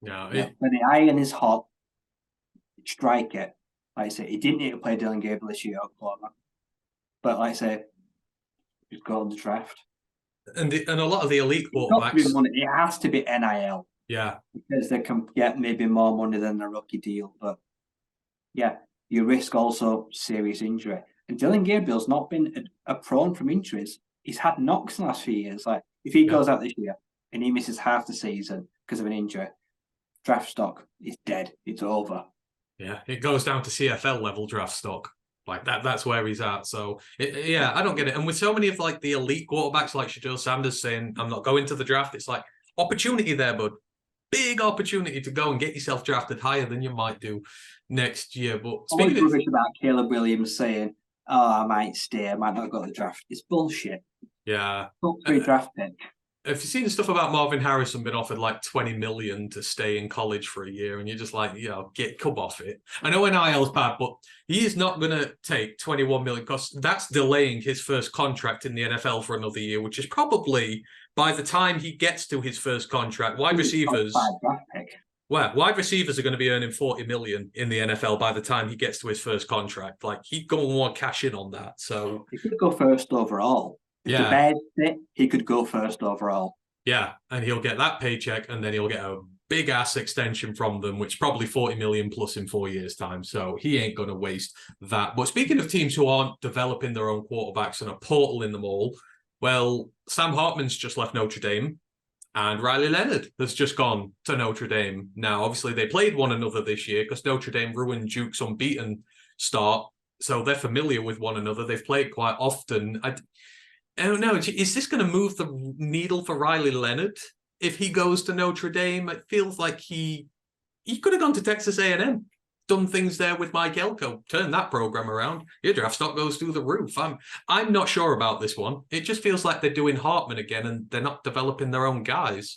when the iron is hot, strike it. Like I say, he didn't need to play Dylan Gabriel this year at Oklahoma, but like I say, just go on the draft. And a lot of the elite quarterbacks, it has to be NIL. Yeah, because they can get maybe more money than a rookie deal, but yeah, you risk also serious injury. And Dylan Gabriel's not been a prone from injuries. He's had knocks in the last few years. Like, if he goes out this year and he misses half the season because of an injury, draft stock is dead. It's over. Yeah, it goes down to CFL level draft stock. Like that's where he's at. So I don't get it. And with so many of like the elite quarterbacks like Shaquille Sanders saying, I'm not going to the draft, it's like opportunity there, bud. Big opportunity to go and get yourself drafted higher than you might do next year. But speaking of about Caleb Williams saying, I might stay, I might not go to the draft. It's bullshit. Yeah. Top 3 draft pick. Have you seen stuff about Marvin Harrison being offered like 20 million to stay in college for a year? And you're just like, come off it. I know NIL's bad, but he is not going to take 21 million because that's delaying his first contract in the NFL for another year, which is probably by the time he gets to his first contract, wide receivers are going to be earning 40 million in the NFL by the time he gets to his first contract. Like, he's going to want cash in on that. So he could go first overall. If the Bears fit, he could go first overall. Yeah, and he'll get that paycheck, and then he'll get a big ass extension from them, which probably 40 million plus in 4 years' time. So he ain't going to waste that. But speaking of teams who aren't developing their own quarterbacks and are portaling them all, well, Sam Hartman's just left Notre Dame, and Riley Leonard has just gone to Notre Dame. Now, obviously, they played one another this year because Notre Dame ruined Duke's unbeaten start, so they're familiar with one another. They've played quite often. I don't know. Is this going to move the needle for Riley Leonard if he goes to Notre Dame? It feels like he could have gone to Texas A&M, done things there with Mike Elko, turned that program around. Your draft stock goes through the roof. I'm not sure about this one. It just feels like they're doing Hartman again, and they're not developing their own guys.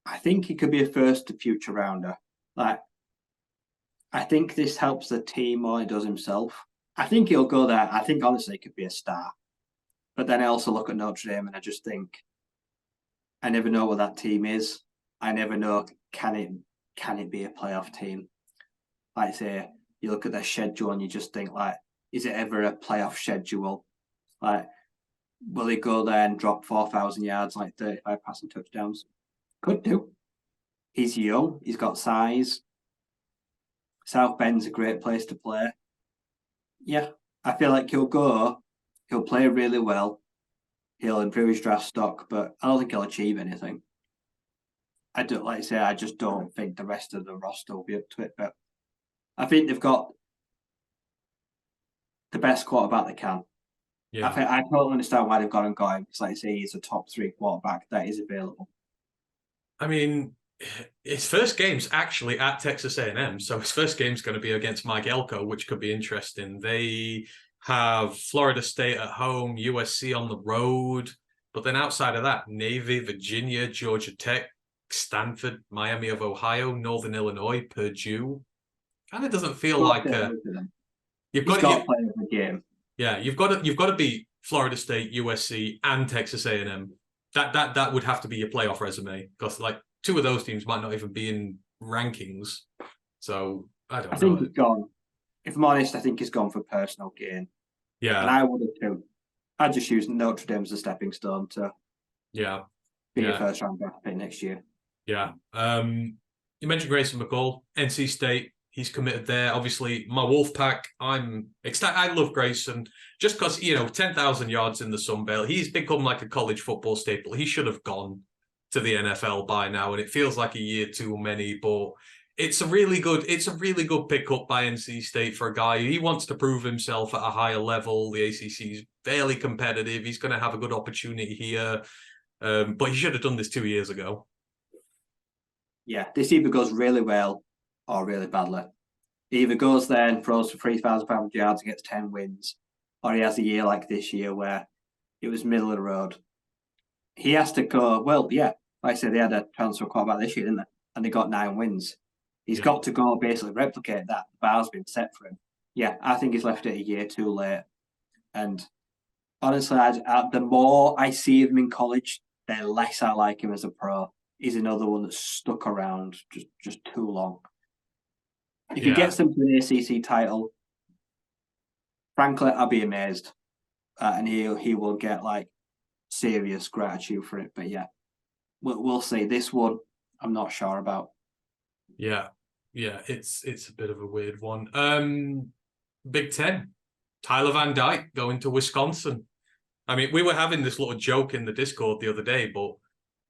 I think he could be a first to future rounder. Like, I think this helps the team more than it does himself. I think he'll go there. I think honestly he could be a star. But then I also look at Notre Dame and I just think I never know what that team is. I never know can it be a playoff team? Like I say, you look at their schedule and you just think like, is it ever a playoff schedule? Like, will he go there and drop 4,000 yards, like 35 passing touchdowns? Could do. He's young. He's got size. South Bend's a great place to play. Yeah, I feel like he'll go. He'll play really well. He'll improve his draft stock, but I don't think he'll achieve anything. I don't like I say. I just don't think the rest of the roster will be up to it. But I think they've got the best quarterback they can. Yeah. I totally understand why they've got him going because, like I say, he's a top 3 quarterback that is available. I mean, his first game's actually at Texas A&M, so his first game's going to be against Mike Elko, which could be interesting. They have Florida State at home, USC on the road, but then outside of that, Navy, Virginia, Georgia Tech, Stanford, Miami of Ohio, Northern Illinois, Purdue. Kind of doesn't feel like you've got to play every game. Yeah, you've got to beat Florida State, USC, and Texas A&M. That would have to be your playoff resume because like 2 of those teams might not even be in rankings. So I don't know. I think he's gone. If I'm honest, I think he's gone for personal gain. Yeah, and I would have too. I'd just use Notre Dame as a stepping stone to be a first round draft pick next year. Yeah. You mentioned Grayson McCall, NC State. He's committed there. Obviously, my Wolfpack, I'm ecstatic. I love Grayson just because, 10,000 yards in the Sun Belt. He's become like a college football staple. He should have gone to the NFL by now, and it feels like a year too many, but it's a really good pickup by NC State for a guy. He wants to prove himself at a higher level. The ACC is fairly competitive. He's going to have a good opportunity here, but he should have done this 2 years ago. Yeah, this either goes really well or really badly. He either goes there and throws for 3,500 yards and gets 10 wins, or he has a year like this year where it was middle of the road. He has to go, well, yeah, like I said, they had a transfer quarterback this year, didn't they? And they got 9 wins. He's got to go basically replicate that. The bar's been set for him. Yeah, I think he's left it a year too late. And honestly, the more I see him in college, the less I like him as a pro. He's another one that's stuck around just too long. If he gets them to an ACC title, frankly, I'll be amazed, and he will get like serious gratitude for it. But yeah, we'll see. This one, I'm not sure about. Yeah, it's a bit of a weird one. Big Ten, Tyler Van Dyke going to Wisconsin. I mean, we were having this little joke in the Discord the other day, but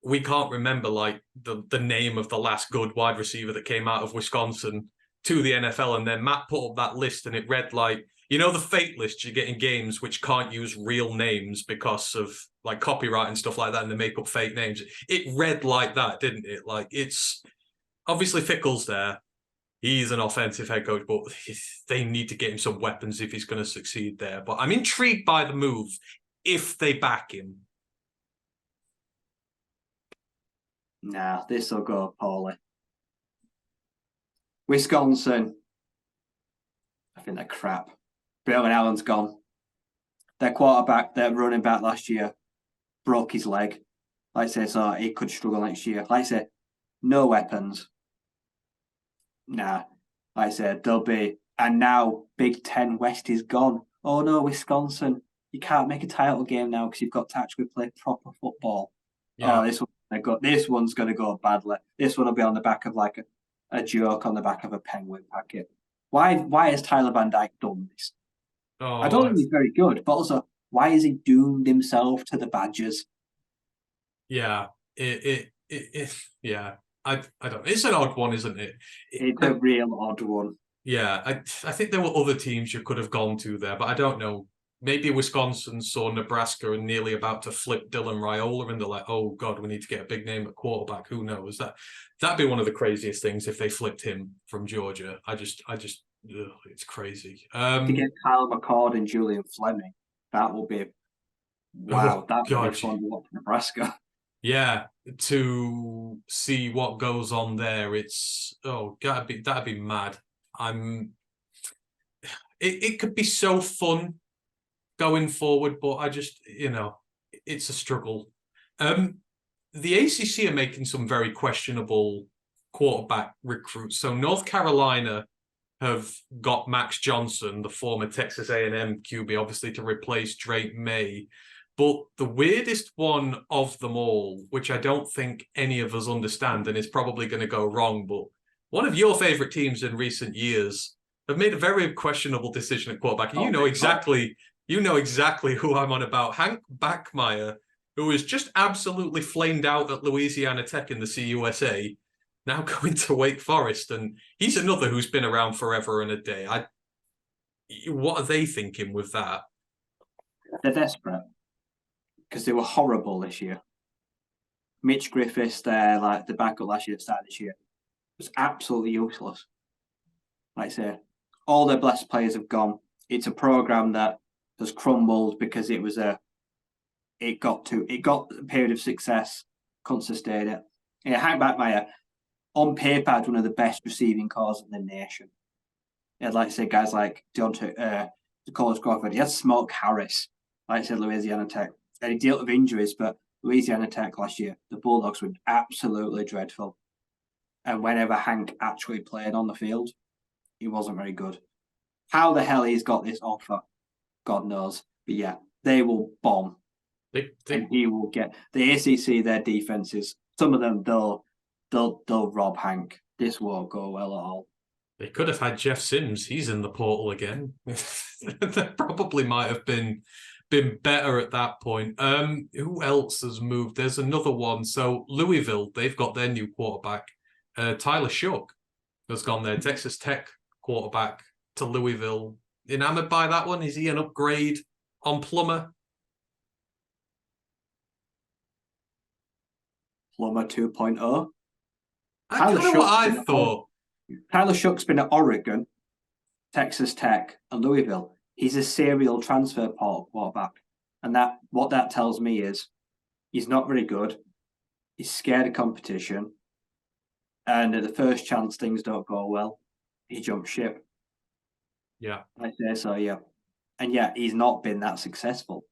we can't remember like the name of the last good wide receiver that came out of Wisconsin to the NFL. And then Matt put up that list and it read like, the fate list you get in games which can't use real names because of like copyright and stuff like that, and they make up fake names. It read like that, didn't it? Like, it's obviously Fickle's there. He's an offensive head coach, but they need to get him some weapons if he's going to succeed there. But I'm intrigued by the move if they back him. Nah, this will go poorly. Wisconsin, I think they're crap. Braylon Allen's gone. Their quarterback, their running back last year, broke his leg. Like I say, so he could struggle next year. Like I say, no weapons. Nah, like I said, they'll be. And now Big Ten West is gone. Oh no, Wisconsin, you can't make a title game now because you've got to actually play proper football. Yeah. Oh, this one's going to go badly. This one will be on the back of like a joke on the back of a penguin packet. Why has Tyler Van Dyke done this? I don't think he's very good, but also why has he doomed himself to the Badgers? Yeah, yeah. I don't. It's an odd one, isn't it? It's a real odd one. Yeah, I think there were other teams you could have gone to there, but I don't know. Maybe Wisconsin saw Nebraska and nearly about to flip Dylan Raiola, and they're like, "Oh God, we need to get a big name at quarterback." Who knows? That'd be one of the craziest things if they flipped him from Georgia. It's crazy. To get Kyle McCord and Julian Fleming, that will be wow. That would be fun to watch Nebraska. Yeah, to see what goes on there, that'd be mad. it could be so fun going forward, but I just, it's a struggle. The ACC are making some very questionable quarterback recruits. So North Carolina have got Max Johnson, the former Texas A&M QB, obviously to replace Drake May. But the weirdest one of them all, which I don't think any of us understand, and it's probably going to go wrong, but one of your favorite teams in recent years have made a very questionable decision at quarterback. And you know exactly who I'm on about. Hank Bachmeier, who was just absolutely flamed out at Louisiana Tech in the CUSA, now going to Wake Forest. And he's another who's been around forever and a day. What are they thinking with that? They're desperate because they were horrible this year. Mitch Griffiths, the backup last year, started this year, was absolutely useless. Like I say, all their best players have gone. It's a program that has crumbled because it got a period of success, couldn't sustain it. Yeah, Hank Bachmeier, on paper, had one of the best receiving corps in the nation. He had, like I say, guys like Dakota Crawford. He had Smoke Harris, like I said, Louisiana Tech. And he dealt with injuries, but Louisiana Tech last year, the Bulldogs were absolutely dreadful. And whenever Hank actually played on the field, he wasn't very good. How the hell he's got this offer, God knows. But yeah, they will bomb. And he will get the ACC. Their defenses, some of them they'll rob Hank. This won't go well at all. They could have had Jeff Sims. He's in the portal again. They probably might have been better at that point. Who else has moved? There's another one. So Louisville, they've got their new quarterback. Tyler Shook has gone there. Texas Tech quarterback to Louisville. Enamored by that one? Is he an upgrade on Plummer? Plummer 2.0. I don't know what I thought. Tyler Shook's been at Oregon, Texas Tech, and Louisville. He's a serial transfer portal quarterback. And what that tells me is he's not very good. He's scared of competition. And at the first chance things don't go well, he jumps ship. Yeah. I say so, yeah. And yeah, he's not been that successful.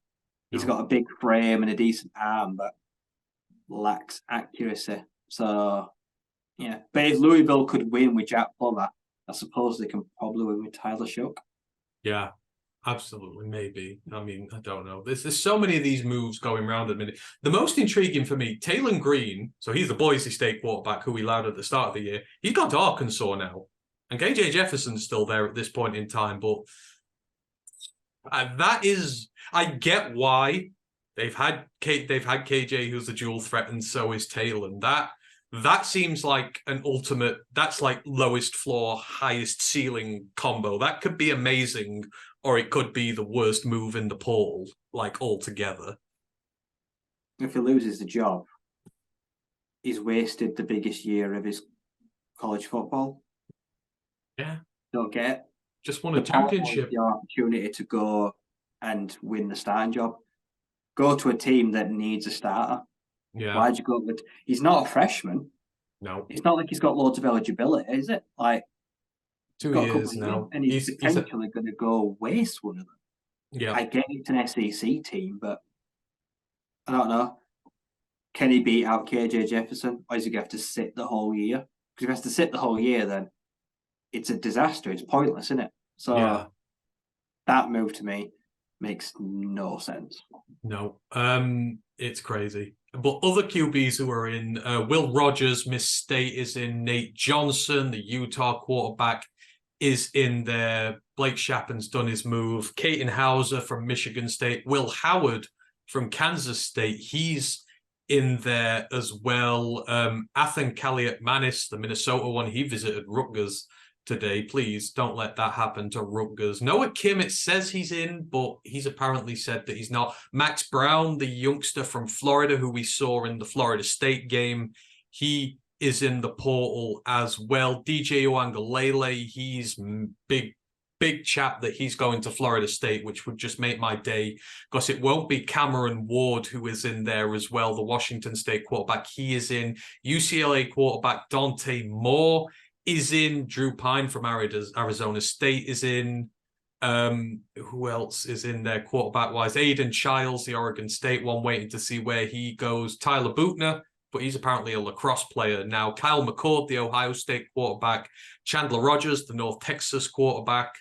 He's got a big frame and a decent arm, but lacks accuracy. So, yeah. But if Louisville could win with Jack Plummer, I suppose they can probably win with Tyler Shook. Yeah, absolutely, maybe. I mean, I don't know. There's so many of these moves going around at the minute. The most intriguing for me, Taylon Green, so he's the Boise State quarterback who we allowed at the start of the year. He's gone to Arkansas now. And KJ Jefferson's still there at this point in time, but I get why they've had KJ, who's a dual threat, and so is Taylor. That seems like an ultimate. That's like lowest floor, highest ceiling combo. That could be amazing, or it could be the worst move in the portal, like altogether. If he loses the job, he's wasted the biggest year of his college football. Yeah, don't get it. Just won a championship. The opportunity to go and win the starting job. Go to a team that needs a starter. Yeah. Why'd you go with? He's not a freshman. No. It's not like he's got loads of eligibility, is it? Like 2 years now, and he's potentially going to go waste one of them. Yeah. I get it's an SEC team, but I don't know. Can he beat out KJ Jefferson, or is he going to have to sit the whole year? Because if he has to sit the whole year, then it's a disaster. It's pointless, isn't it? So that move to me makes no sense. No, it's crazy. But other QBs who are in, Will Rogers, Miss State is in. Nate Johnson, the Utah quarterback, is in there. Blake Shappen's done his move. Katin Hauser from Michigan State. Will Howard from Kansas State, he's in there as well. Athan Kalliot-Manis, the Minnesota one, he visited Rutgers today. Please don't let that happen to Rutgers. Noah Kim, it says he's in, but he's apparently said that he's not. Max Brown, the youngster from Florida who we saw in the Florida State game, he is in the portal as well. DJ Uangalele, he's big chap that he's going to Florida State, which would just make my day, because it won't be Cameron Ward who is in there as well, the Washington State quarterback. He is in. UCLA quarterback Dante Moore is in. Drew Pine from Arizona State is in. Who else is in there quarterback-wise? Aiden Childs, the Oregon State one, waiting to see where he goes. Tyler Buchner, but he's apparently a lacrosse player now. Kyle McCord, the Ohio State quarterback. Chandler Rogers, the North Texas quarterback.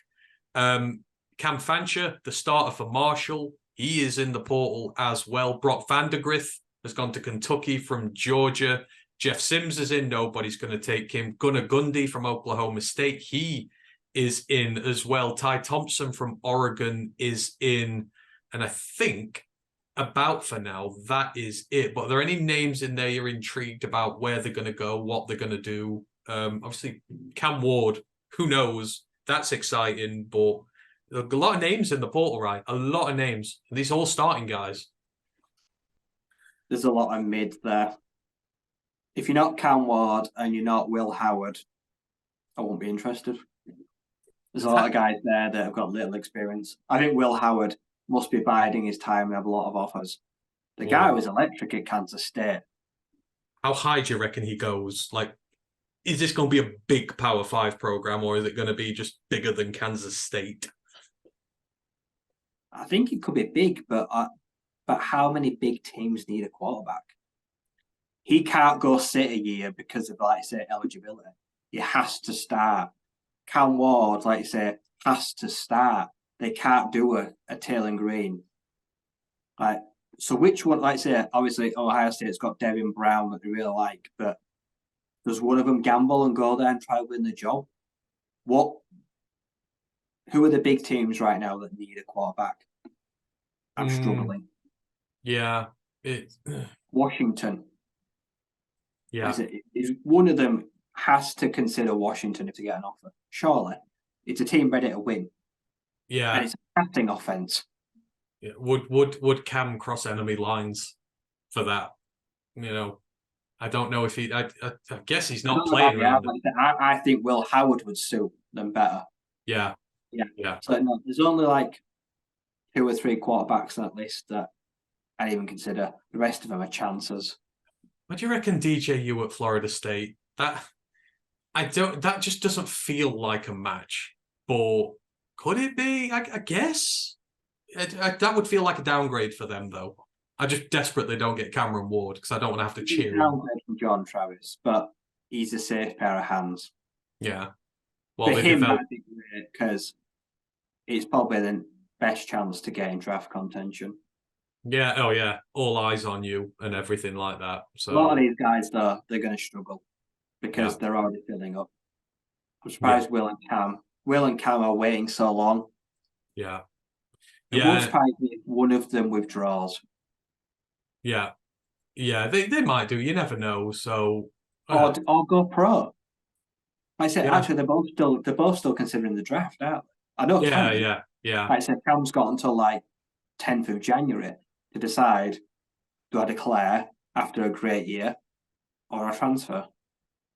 Cam Fancher, the starter for Marshall. He is in the portal as well. Brock Vandegrift has gone to Kentucky from Georgia. Jeff Sims is in. Nobody's going to take him. Gunnar Gundy from Oklahoma State. He is in as well. Ty Thompson from Oregon is in. And I think about for now, that is it. But are there any names in there you're intrigued about where they're going to go, what they're going to do? Obviously, Cam Ward, who knows? That's exciting. But a lot of names in the portal, right? A lot of names. These all starting guys. There's a lot of mid there. If you're not Cam Ward and you're not Will Howard, I won't be interested. There's a lot of guys there that have got little experience. I think Will Howard must be biding his time and have a lot of offers. The guy was electric at Kansas State. How high do you reckon he goes? Like, is this going to be a big Power 5 program, or is it going to be just bigger than Kansas State? I think it could be big, but how many big teams need a quarterback? He can't go sit a year because of, like I say, eligibility. He has to start. Cam Ward, like you say, has to start. They can't do a Taylor Green. Like, so which one, like I say, obviously Ohio State's got Devin Brown that they really like, but does one of them gamble and go there and try to win the job? Who are the big teams right now that need a quarterback? I'm struggling. Yeah. Washington. Yeah. Is one of them has to consider Washington if they get an offer. Surely. It's a team ready to win. Yeah. And it's a passing offense. Yeah. Would Cam cross enemy lines for that? You know, I don't know if he. I guess he's not playing around. I think Will Howard would suit them better. Yeah. Yeah. So no, there's only like 2 or 3 quarterbacks on that list that I even consider. The rest of them are chances. What do you reckon, DJU at Florida State? That just doesn't feel like a match. But could it be? I guess that would feel like a downgrade for them, though. I just desperately don't get Cameron Ward because I don't want to have to cheer him. Downgrade from John Travis, but he's a safe pair of hands. Yeah. Well, for him, that'd be great because it's probably the best chance to get in draft contention. Yeah. Oh, yeah. All eyes on you and everything like that. So a lot of these guys, though, they're going to struggle because they're already filling up. I'm surprised Will and Cam are waiting so long. Yeah. It won't surprise me if one of them withdraws. Yeah. Yeah, they might do. You never know. So or go pro. I said actually they're both still considering the draft, aren't they? I know. Yeah. Like I said, Cam's got until like 10th of January to decide: do I declare after a great year or a transfer?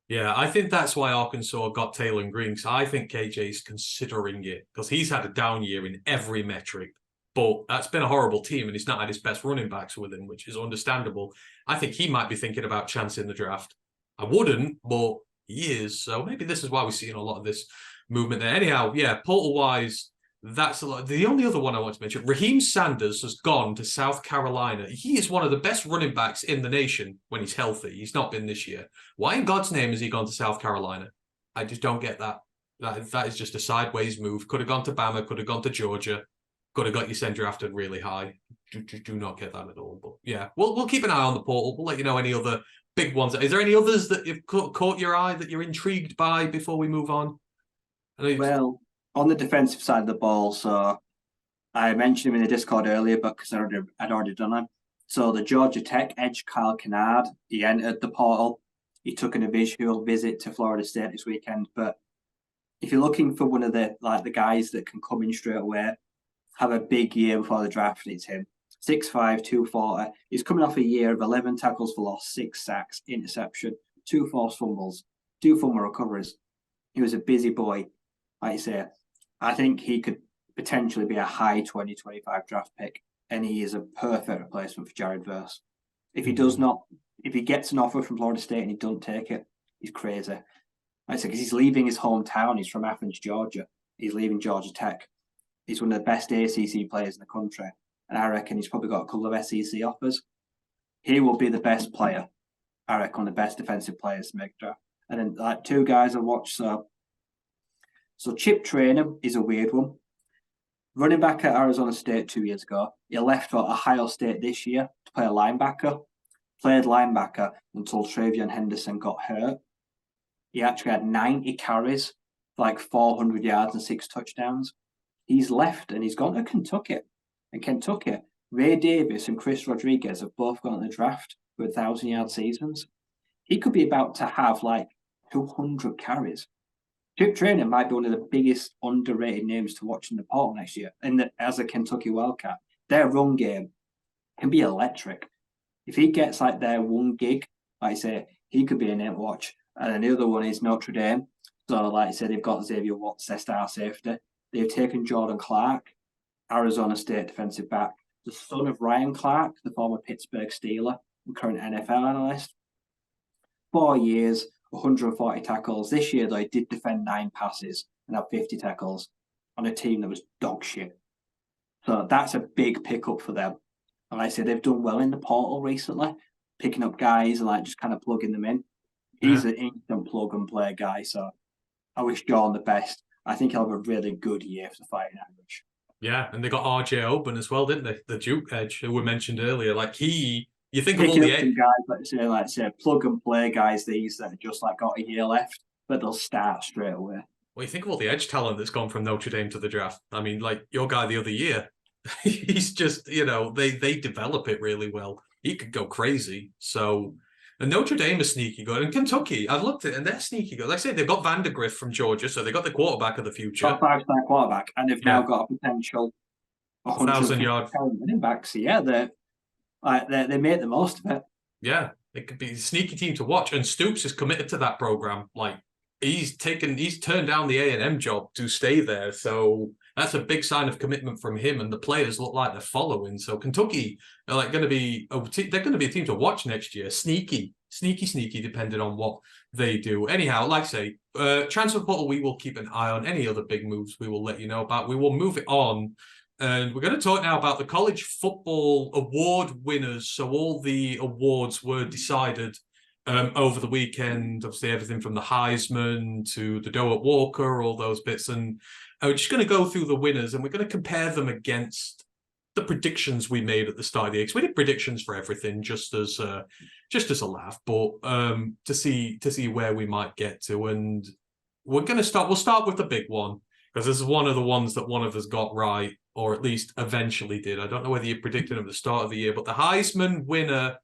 Yeah, I think that's why Arkansas got Taylor Green. So I think KJ's considering it because he's had a down year in every metric. But that's been a horrible team, and he's not had his best running backs with him, which is understandable. I think he might be thinking about chancing the draft. I wouldn't, but he is. So maybe this is why we're seeing a lot of this movement there. Anyhow, yeah, portal-wise, that's a lot. The only other one I want to mention, Raheem Sanders has gone to South Carolina. He is one of the best running backs in the nation when he's healthy. He's not been this year. Why in God's name has he gone to South Carolina? I just don't get that. That is just a sideways move. Could have gone to Bama, could have gone to Georgia. Could have got your center drafted really high. Do not get that at all. But yeah, we'll keep an eye on the portal. We'll let you know any other big ones. Is there any others that have caught your eye that you're intrigued by before we move on? Well, on the defensive side of the ball, so I mentioned him in the Discord earlier, but because I'd already done him. So the Georgia Tech edge, Kyle Kennard, he entered the portal. He took an visual visit to Florida State this weekend. But if you're looking for one of the guys that can come in straight away, have a big year before the draft, it's him. 6'5", 240. He's coming off a year of 11 tackles for loss, 6 sacks, interception, 2 forced fumbles, 2 fumble recoveries. He was a busy boy. Like I say, I think he could potentially be a high 2025 draft pick, and he is a perfect replacement for Jared Verse. If he gets an offer from Florida State and he doesn't take it, he's crazy. Like I say, because he's leaving his hometown. He's from Athens, Georgia. He's leaving Georgia Tech. He's one of the best ACC players in the country. And I reckon he's probably got a couple of SEC offers. He will be the best player. I reckon one of the best defensive players to make draft. And then like two guys I watched. So Chip Traynor is a weird one. Running back at Arizona State 2 years ago. He left for Ohio State this year to play a linebacker. Played linebacker until Travion Henderson got hurt. He actually had 90 carries, like 400 yards and 6 touchdowns. He's left and he's gone to Kentucky. And Kentucky, Ray Davis and Chris Rodriguez have both gone to the draft with 1,000-yard seasons. He could be about to have like 200 carries. Chip Traynor might be one of the biggest underrated names to watch in the portal next year. And as a Kentucky Wildcat, their run game can be electric. If he gets like their 1 gig, like I say, he could be a name to watch. And then the other one is Notre Dame. So, like I said, they've got Xavier Watts, their star safety. They've taken Jordan Clark, Arizona State defensive back, the son of Ryan Clark, the former Pittsburgh Steeler and current NFL analyst. 4 years, 140 tackles. This year, though, he did defend 9 passes and have 50 tackles on a team that was dog shit. So that's a big pickup for them. And like I said, they've done well in the portal recently, picking up guys and like just kind of plugging them in. He's an instant plug and play guy. So I wish John the best. I think he'll have a really good year for the Fighting Irish. Yeah, and they got RJ Oben as well, didn't they? The Duke edge who we mentioned earlier. Like you think Picking of all the up some guys, like say, plug and play guys. These that are just like got a year left, but they'll start straight away. Well, you think of all the edge talent that's gone from Notre Dame to the draft. I mean, like your guy the other year, he's just they develop it really well. He could go crazy. So. And Notre Dame is sneaky good. And Kentucky, I've looked at it, and they're sneaky good. Like I say, they've got Vandergrift from Georgia, so they got the quarterback of the future. Got 5-star quarterback, and they've now got a potential 1,000-yard running back. So yeah, they made the most of it. Yeah, it could be a sneaky team to watch. And Stoops is committed to that program. Like he's turned down the A&M job to stay there. So that's a big sign of commitment from him, and the players look like they're following. So Kentucky are like going to be they're going to be a team to watch next year. Sneaky, depending on what they do. Anyhow, like I say, transfer portal we will keep an eye on. Any other big moves we will let you know about. We will move it on, and we're going to talk now about the college football award winners. So all the awards were decided over the weekend. Obviously, everything from the Heisman to the Doak Walker, all those bits, and we're just going to go through the winners, and we're going to compare them against the predictions we made at the start of the year. Because we did predictions for everything, just as a laugh, but to see where we might get to. And we'll start with the big one, because this is one of the ones that one of us got right, or at least eventually did. I don't know whether you predicted him at the start of the year, but the Heisman winner,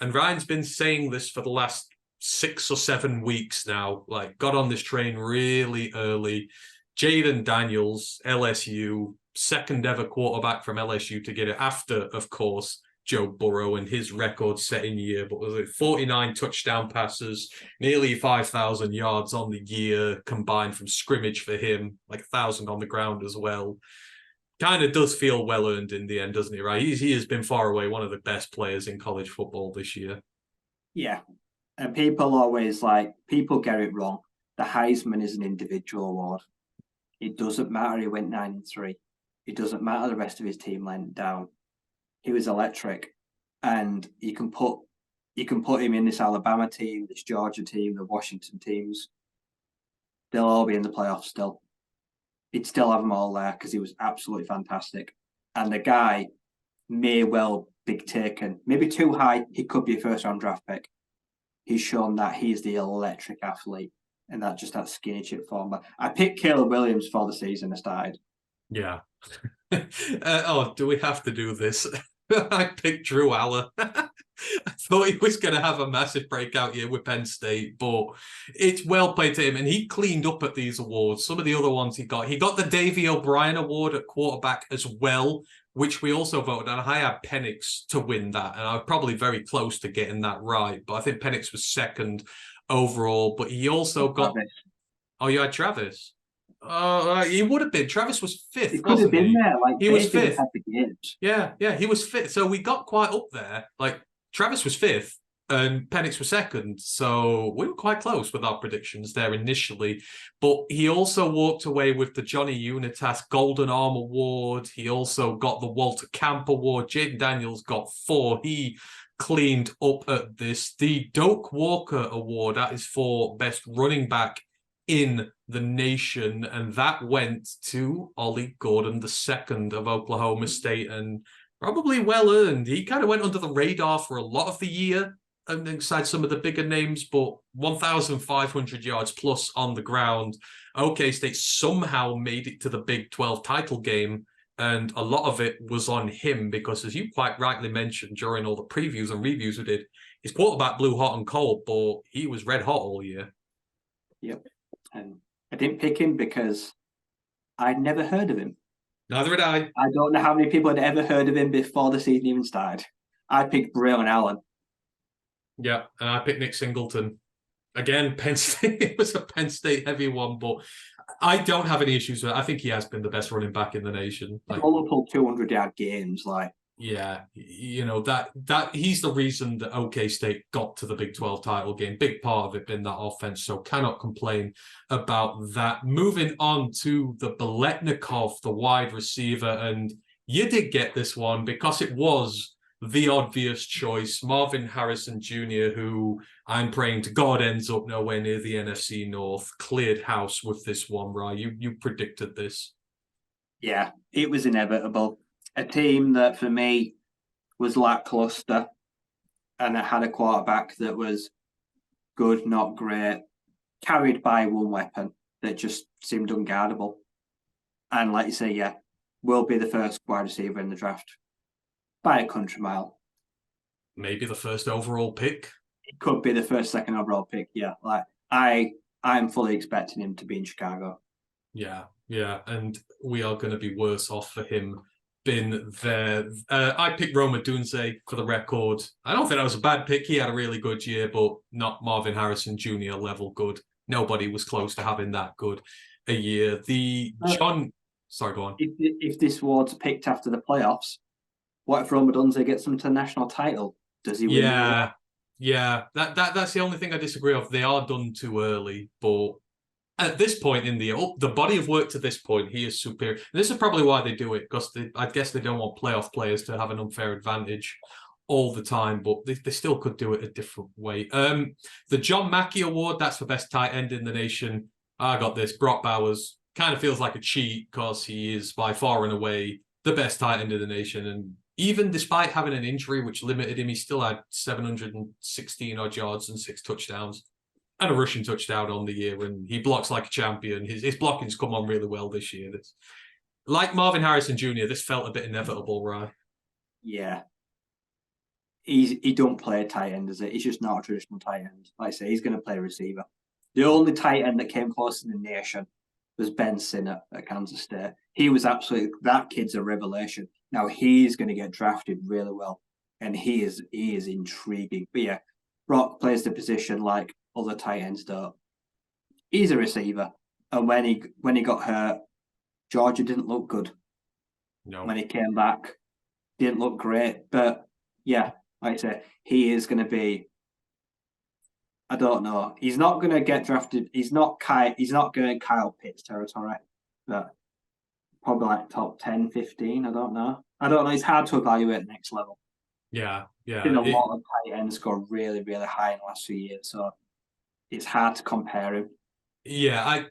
and Ryan's been saying this for the last 6 or 7 weeks now, like got on this train really early. Jaden Daniels, LSU, second ever quarterback from LSU to get it after, of course, Joe Burrow and his record-setting year. But was it 49 touchdown passes, nearly 5,000 yards on the year combined from scrimmage for him, like 1,000 on the ground as well. Kind of does feel well-earned in the end, doesn't he, right? He has been far away one of the best players in college football this year. Yeah. And people get it wrong. The Heisman is an individual award. It doesn't matter he went 9-3. It doesn't matter the rest of his team went down. He was electric. And you can put him in this Alabama team, this Georgia team, the Washington teams. They'll all be in the playoffs still. He'd still have them all there because he was absolutely fantastic. And the guy may well be taken, maybe too high. He could be a first-round draft pick. He's shown that he's the electric athlete and that skinny chip form. But I picked Caleb Williams before the season started. Yeah. Do we have to do this? I picked Drew Aller. I thought he was going to have a massive breakout year with Penn State, but it's well played to him, and he cleaned up at these awards. Some of the other ones he got the Davey O'Brien Award at quarterback as well, which we also voted on. I had Penix to win that, and I'm probably very close to getting that right, but I think Penix was second overall, but he also got... Oh, you had Travis? He would have been. Travis was fifth. He could have been there. He was fifth. Yeah, he was fifth. So we got quite up there. Like Travis was fifth, and Penix was second. So we were quite close with our predictions there initially. But he also walked away with the Johnny Unitas Golden Arm Award. He also got the Walter Camp Award. Jaden Daniels got 4. He cleaned up at this. The Doak Walker Award, that is for best running back in the nation, and that went to Ollie Gordon II of Oklahoma State, and probably well earned. He kind of went under the radar for a lot of the year alongside some of the bigger names, but 1,500 yards plus on the ground. OK State somehow made it to the Big 12 title game, and a lot of it was on him because, as you quite rightly mentioned during all the previews and reviews we did, his quarterback blew hot and cold, but he was red hot all year. Yep. And I didn't pick him because I'd never heard of him. Neither had I. I don't know how many people had ever heard of him before the season even started. I picked Braylon Allen. Yeah, and I picked Nick Singleton. Again, Penn State. It was a Penn State heavy one, but I don't have any issues with it. I think he has been the best running back in the nation. Like, multiple 200-yard games, like. Yeah, you know, that he's the reason that OK State got to the Big 12 title game. Big part of it being that offense, so cannot complain about that. Moving on to the Biletnikoff, the wide receiver, and you did get this one because it was the obvious choice, Marvin Harrison Jr., who I'm praying to God ends up nowhere near the NFC North. Cleared house with this one, Ryan. You predicted this. Yeah, it was inevitable. A team that for me was lackluster, and it had a quarterback that was good, not great, carried by one weapon that just seemed unguardable. And like you say, yeah, will be the first wide receiver in the draft by a country mile. Maybe the first overall pick. It could be the first, second overall pick. Yeah, like I'm fully expecting him to be in Chicago. Yeah, and we are going to be worse off for him been there. I picked Roma Dunze for the record. I don't think that was a bad pick. He had a really good year, but not Marvin Harrison Jr. level good. Nobody was close to having that good a year. Sorry, go on. If this award's picked after the playoffs, what if Roma Dunze gets them to the national title? Does he win? Yeah. That's the only thing I disagree with. They are done too early, but at this point in the body of work to this point, he is superior. And this is probably why they do it, because I guess they don't want playoff players to have an unfair advantage all the time, but they still could do it a different way. The John Mackey Award, that's for best tight end in the nation. I got this. Brock Bowers kind of feels like a cheat because he is by far and away the best tight end in the nation. And even despite having an injury which limited him, he still had 716 odd yards and 6 touchdowns. And a rushing touchdown on the year, and he blocks like a champion. His blocking's come on really well this year. Like Marvin Harrison Jr., this felt a bit inevitable, right? Yeah. He don't play tight end, is it? He's just not a traditional tight end. Like I say, he's going to play receiver. The only tight end that came close in the nation was Ben Sinnott at Kansas State. He was that kid's a revelation. Now he's going to get drafted really well, and he is intriguing. But yeah, Brock plays the position like other tight ends don't. He's a receiver, and when he got hurt, Georgia didn't look good. No. When he came back, didn't look great. But yeah, like I say, he is going to be. I don't know. He's not going to get drafted. He's not going to Kyle Pitts territory, but probably like top 10, 15. I don't know. It's hard to evaluate the next level. Yeah. There's been a lot of tight ends score really, really high in the last few years, so it's hard to compare him. Yeah,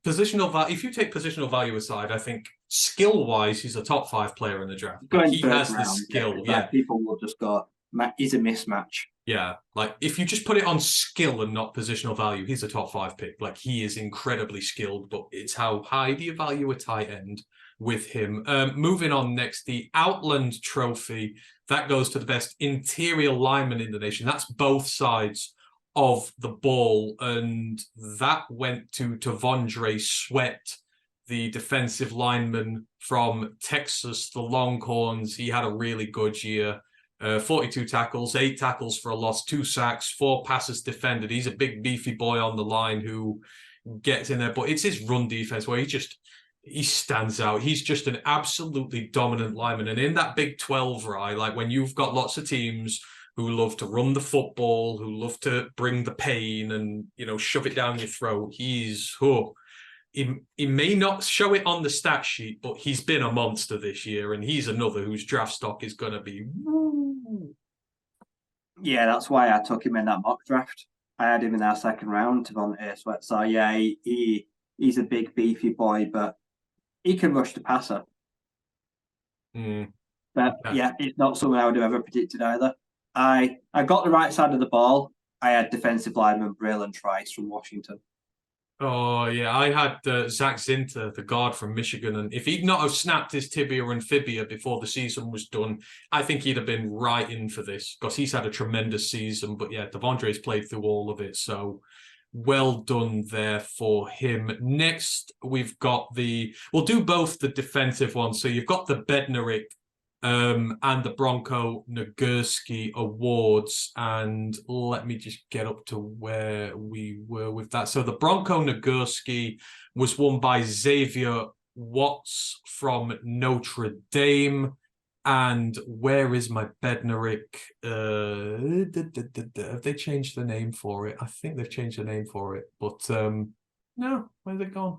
positional value. If you take positional value aside, I think skill-wise, he's a top 5 player in the draft. Like, he has the skill. Yeah, people will just go, he's a mismatch. Yeah, like if you just put it on skill and not positional value, he's a top 5 pick. Like, he is incredibly skilled, but it's how high do you value a tight end with him? Moving on next, the Outland Trophy. That goes to the best interior lineman in the nation. That's both sides of the ball, and that went to Tavondre Sweat, the defensive lineman from Texas, the Longhorns. He had a really good year. 42 tackles, 8 tackles for a loss, 2 sacks, 4 passes defended. He's a big, beefy boy on the line who gets in there, but it's his run defense where he stands out. He's just an absolutely dominant lineman. And in that Big 12, right, like when you've got lots of teams who love to run the football, who love to bring the pain and, you know, shove it down your throat. He may not show it on the stat sheet, but he's been a monster this year, and he's another whose draft stock is going to be. Woo. Yeah, that's why I took him in that mock draft. I had him in our second round, Devontae Sweat. So yeah, he's a big beefy boy, but he can rush the passer. But yeah, it's not something I would have ever predicted either. I got the right side of the ball. I had defensive lineman Braylon Trice from Washington. Oh, yeah. I had Zach Zinter, the guard from Michigan. And if he'd not have snapped his tibia and fibia before the season was done, I think he'd have been right in for this because he's had a tremendous season. But yeah, Devondre's played through all of it. So well done there for him. Next, we've got we'll do both the defensive ones. So you've got the Bednarik and the Bronco Nagurski awards. And let me just get up to where we were with that. So the Bronco Nagurski was won by Xavier Watts from Notre Dame. And where is my Bednarik? Have they changed the name for it? I think they've changed the name for it. But no, where's it gone?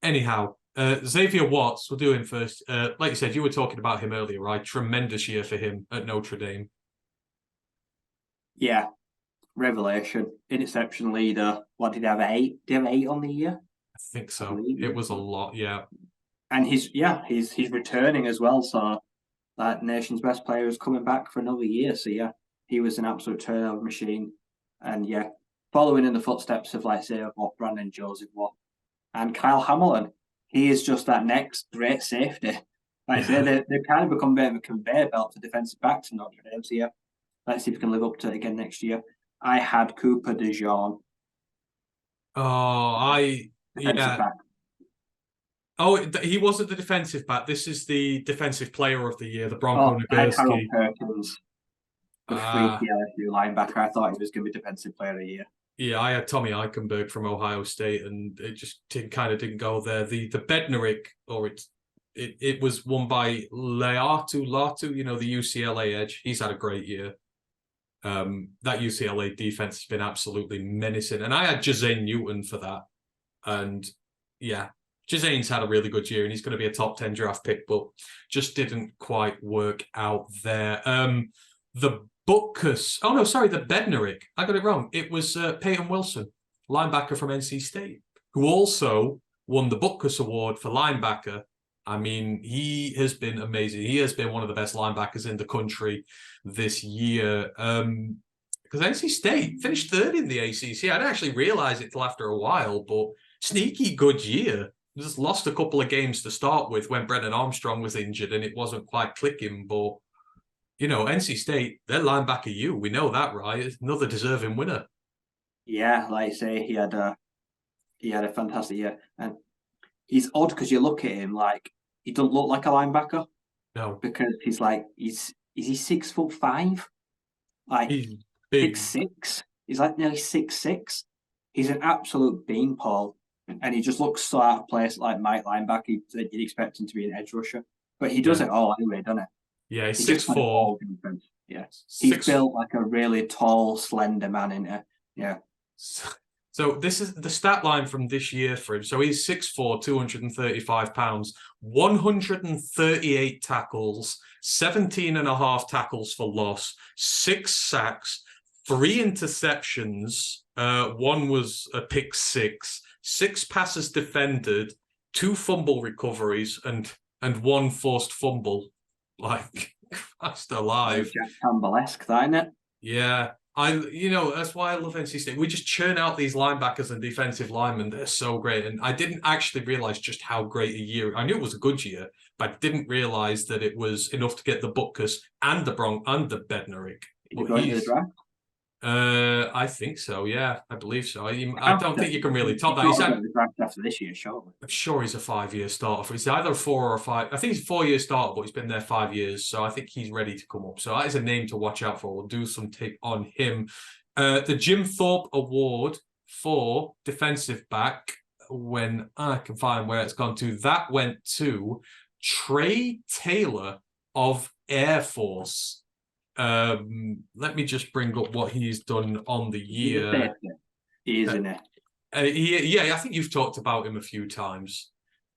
Anyhow, Xavier Watts, we'll do him first. Like you said, you were talking about him earlier, right? Tremendous year for him at Notre Dame. Yeah, revelation, interception leader. What did he have? 8? Did he have 8 on the year? I think so. It was a lot, yeah. And he's returning as well. So that nation's best player is coming back for another year. So yeah, he was an absolute turnover machine. And yeah, following in the footsteps of, like say, of what Brandon Joseph was. And Kyle Hamilton, he is just that next great safety. Like I say, they've kind of become a bit of a conveyor belt for defensive backs in Notre Dame. So yeah, let's see if we can live up to it again next year. I had Cooper DeJean. Back. Oh, he wasn't the defensive back. This is the defensive player of the year, the Bronco Nagurski. Perkins, the freaky LSU linebacker. I thought he was going to be defensive player of the year. Yeah, I had Tommy Eichenberg from Ohio State, and it just kind of didn't go there. The Bednarik, or it was won by Latu, you know, the UCLA edge. He's had a great year. That UCLA defense has been absolutely menacing, and I had Jazane Newton for that. And yeah, Jazane's had a really good year, and he's going to be a top 10 draft pick, but just didn't quite work out there. The Bednarik. I got it wrong. It was Peyton Wilson, linebacker from NC State, who also won the Butkus Award for linebacker. I mean, he has been amazing. He has been one of the best linebackers in the country this year. Because NC State finished third in the ACC. I didn't actually realize it till after a while, but sneaky good year. Just lost a couple of games to start with when Brennan Armstrong was injured and it wasn't quite clicking, but you know, NC State, they're linebacker you. We know that, right? It's another deserving winner. Yeah, like I say, he had a fantastic year. And he's odd because you look at him like he doesn't look like a linebacker. No. Because he's like is he 6'5"? Like he's big. 6'6". He's like nearly 6'6". He's an absolute beanpole. And he just looks so out of place like Mike linebacker. You'd expect him to be an edge rusher. But he does it all anyway, doesn't it? Yeah, he's 6'4". Yeah, he's built like a really tall, slender man in it. Yeah. So this is the stat line from this year for him. So he's 6'4", 235 pounds, 138 tackles, 17.5 tackles for loss, 6 sacks, 3 interceptions. One was a pick 6, 6 passes defended, 2 fumble recoveries, and 1 forced fumble. Like, Christ alive. Jack Campbell-esque, that, isn't it? Yeah. That's why I love NC State. We just churn out these linebackers and defensive linemen. They're so great. And I didn't actually realize just how great a year. I knew it was a good year, but I didn't realize that it was enough to get the Butkus and the Bednarik. Did you go into the draft? I think so. Yeah, I believe so. I don't think you can really top that. He's the draft after this year, surely. I'm sure he's a 5-year starter. It's either 4 or 5. I think he's a 4-year starter, but he's been there 5 years, so I think he's ready to come up. So that is a name to watch out for. We'll do some take on him. The Jim Thorpe Award for defensive back, when I can find where it's gone to, that went to Trey Taylor of Air Force. Let me just bring up what he's done on the year. Isn't it? Yeah, I think you've talked about him a few times.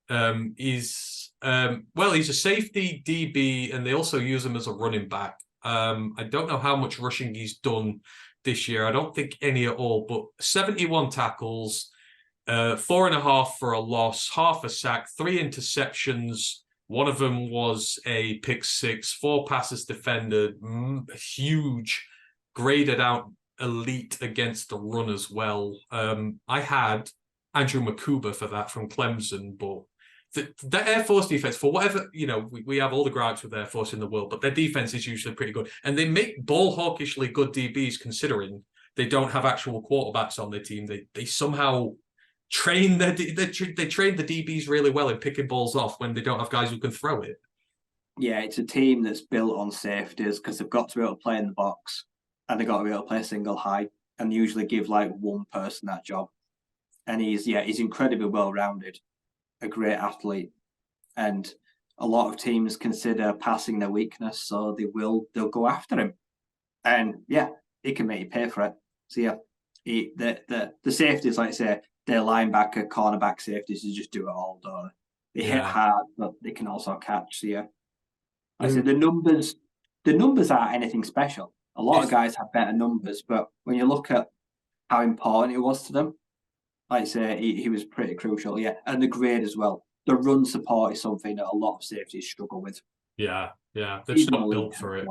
He's a safety DB, and they also use him as a running back. I don't know how much rushing he's done this year. I don't think any at all, but 71 tackles, 4.5 for a loss, half a sack, 3 interceptions. One of them was a pick 6, 4 passes defended, huge, graded out elite against the run as well. I had Andrew Makuba for that from Clemson, but the Air Force defense, for whatever, we have all the gripes with Air Force in the world, but their defense is usually pretty good. And they make ball hawkishly good DBs considering they don't have actual quarterbacks on their team. They somehow train they train the DBs really well in picking balls off when they don't have guys who can throw it. Yeah, it's a team that's built on safeties because they've got to be able to play in the box and they've got to be able to play single high and usually give like one person that job. And he's incredibly well-rounded, a great athlete. And a lot of teams consider passing their weakness, so they'll go after him. And yeah, he can make you pay for it. So yeah, the safeties, like I say, their linebacker, cornerback safeties, they just do it all, don't they? They hit hard, but they can also catch. So yeah. I say the numbers aren't anything special. A lot of guys have better numbers, but when you look at how important it was to them, like I say, he was pretty crucial, yeah. And the grade as well. The run support is something that a lot of safeties struggle with. Yeah. They're just not built for it.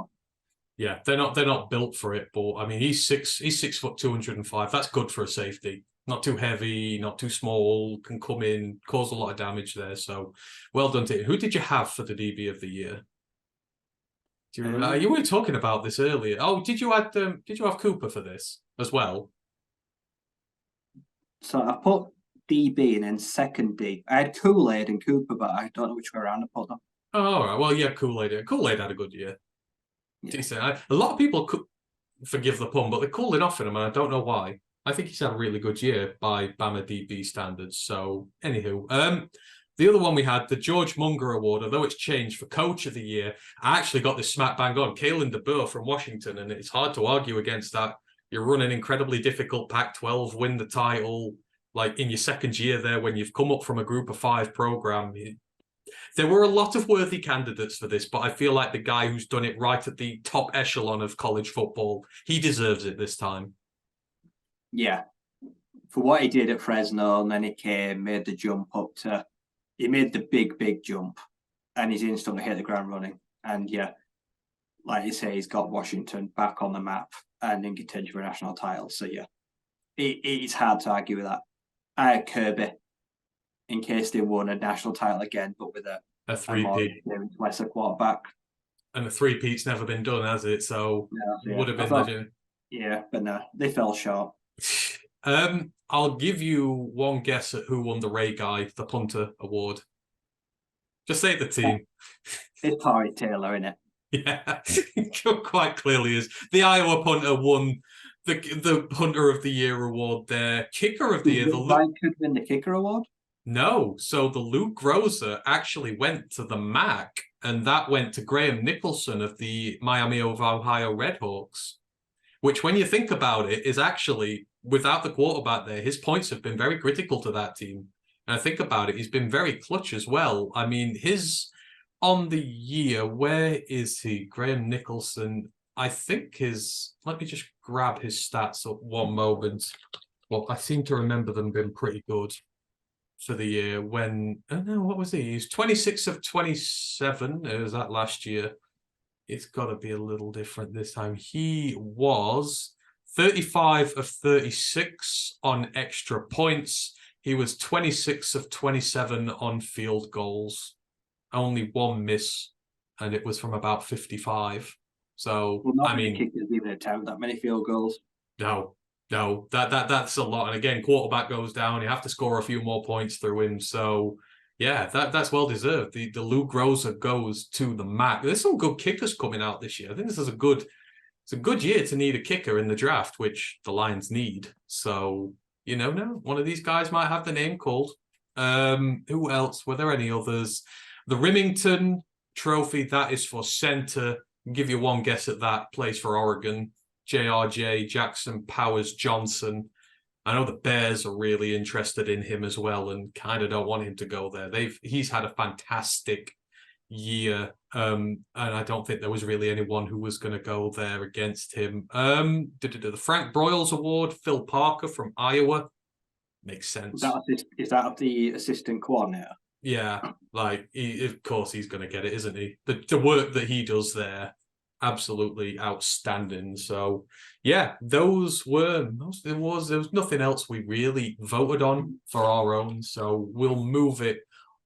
Yeah, they're not built for it, but I mean he's 6 foot 205. That's good for a safety. Not too heavy, not too small, can come in, cause a lot of damage there. So well done to him. Who did you have for the DB of the year? Do you remember? You were talking about this earlier. Oh, did you have Cooper for this as well? So I put DB and then second D. I had Kool-Aid and Cooper, but I don't know which way around I put them. Oh, all right. Well, yeah, Kool-Aid. Kool-Aid had a good year. Yeah. Decent. A lot of people could forgive the pun, but they're cooling off in him, and I don't know why. I think he's had a really good year by Bama DB standards. So, anywho, the other one we had, the George Munger Award, although it's changed for Coach of the Year, I actually got this smack bang on. Kalen DeBoer from Washington, and it's hard to argue against that. You run an incredibly difficult Pac-12, win the title, like in your second year there when you've come up from a Group of 5 program. There were a lot of worthy candidates for this, but I feel like the guy who's done it right at the top echelon of college football, he deserves it this time. Yeah. For what he did at Fresno, and then he made the jump up to... He made the big jump, and he's instantly hit the ground running. And yeah, like you say, he's got Washington back on the map and in contention for a national title. So yeah, it's hard to argue with that. I had Kirby in case they won a national title again, but with a three-peat, lesser quarterback. And a three-peat's never been done, has it? So it would have been legend. Yeah, but no, they fell short. I'll give you one guess at who won the Ray Guy, the punter award. Just say the team. It's Corey Taylor, isn't it? Yeah, quite clearly is. The Iowa punter won the punter of the year award there. Kicker of the year. Ryan could win the kicker award? No. So the Luke Groza actually went to the MAC, and that went to Graham Nicholson of the Miami of Ohio Redhawks, which when you think about it is actually, without the quarterback there, his points have been very critical to that team. And I think about it, he's been very clutch as well. I mean, on the year, where is he? Graham Nicholson, I think let me just grab his stats at one moment. Well, I seem to remember them being pretty good for the year what was he? He's 26 of 27. It was that last year. It's got to be a little different this time. He was 35 of 36 on extra points. He was 26 of 27 on field goals. Only one miss, and it was from about 55. So, I mean, kickers even attempt that many field goals. No, that's a lot. And again, quarterback goes down. You have to score a few more points through him. So, yeah, that's well deserved. The Luke Groza goes to the MAC. There's some good kickers coming out this year. I think this is a good year to need a kicker in the draft, which the Lions need. So, now one of these guys might have the name called. Who else? Were there any others? The Remington Trophy, that is for center. give you one guess at that. Plays for Oregon. JRJ, Jackson Powers Johnson. I know the Bears are really interested in him as well and kind of don't want him to go there. He's had a fantastic year, and I don't think there was really anyone who was going to go there against him. The Frank Broyles Award, Phil Parker from Iowa. Makes sense. Is that the assistant coordinator? Yeah, like of course he's going to get it, isn't he? The work that he does there, absolutely outstanding. So yeah, there was nothing else we really voted on for our own. So we'll move it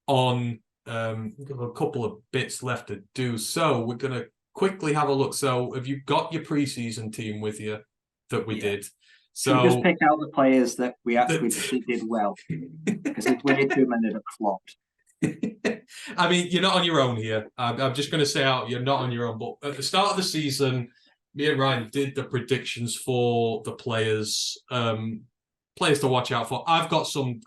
on. We've got a couple of bits left to do. So we're going to quickly have a look. So have you got your preseason team with you that we did? So just pick out the players that we actually did well, because there's way too many that flopped. I mean, you're not on your own here. I'm just going to say out, you're not on your own. But at the start of the season, me and Ryan did the predictions for the players to watch out for. I've got some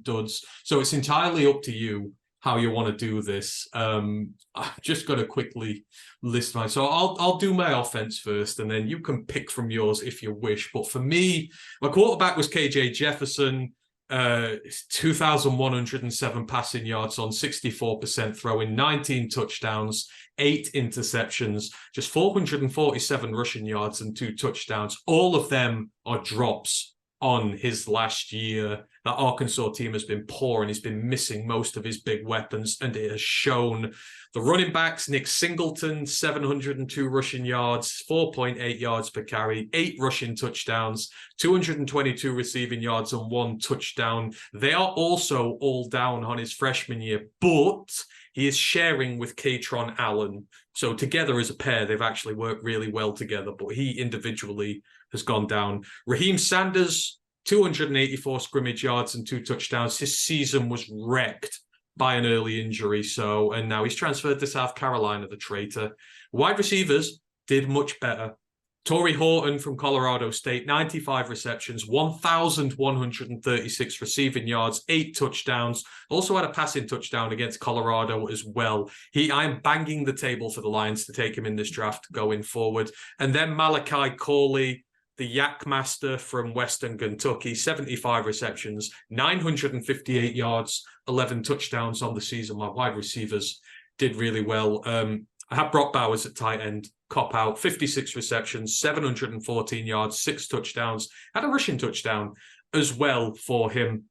duds, so it's entirely up to you how you want to do this. I'm just going to quickly list mine. So I'll do my offense first, and then you can pick from yours if you wish. But for me, my quarterback was KJ Jefferson. 2,107 passing yards on 64% throwing, 19 touchdowns, 8 interceptions, just 447 rushing yards and 2 touchdowns. All of them are drops on his last year. That Arkansas team has been poor and he's been missing most of his big weapons, and it has shown. The running backs, Nick Singleton, 702 rushing yards, 4.8 yards per carry, 8 rushing touchdowns, 222 receiving yards and 1 touchdown. They are also all down on his freshman year, but he is sharing with Katron Allen. So together as a pair, they've actually worked really well together, but he individually has gone down. Raheem Sanders, 284 scrimmage yards and 2 touchdowns. His season was wrecked by an early injury, and now he's transferred to South Carolina, the traitor. Wide receivers did much better. Torrey Horton from Colorado State, 95 receptions, 1,136 receiving yards, 8 touchdowns. Also had a passing touchdown against Colorado as well. I'm banging the table for the Lions to take him in this draft going forward. And then Malachi Corley, the Yak Master from Western Kentucky, 75 receptions, 958 yards, 11 touchdowns on the season. My wide receivers did really well. I had Brock Bowers at tight end, cop out, 56 receptions, 714 yards, 6 touchdowns, had a rushing touchdown as well for him.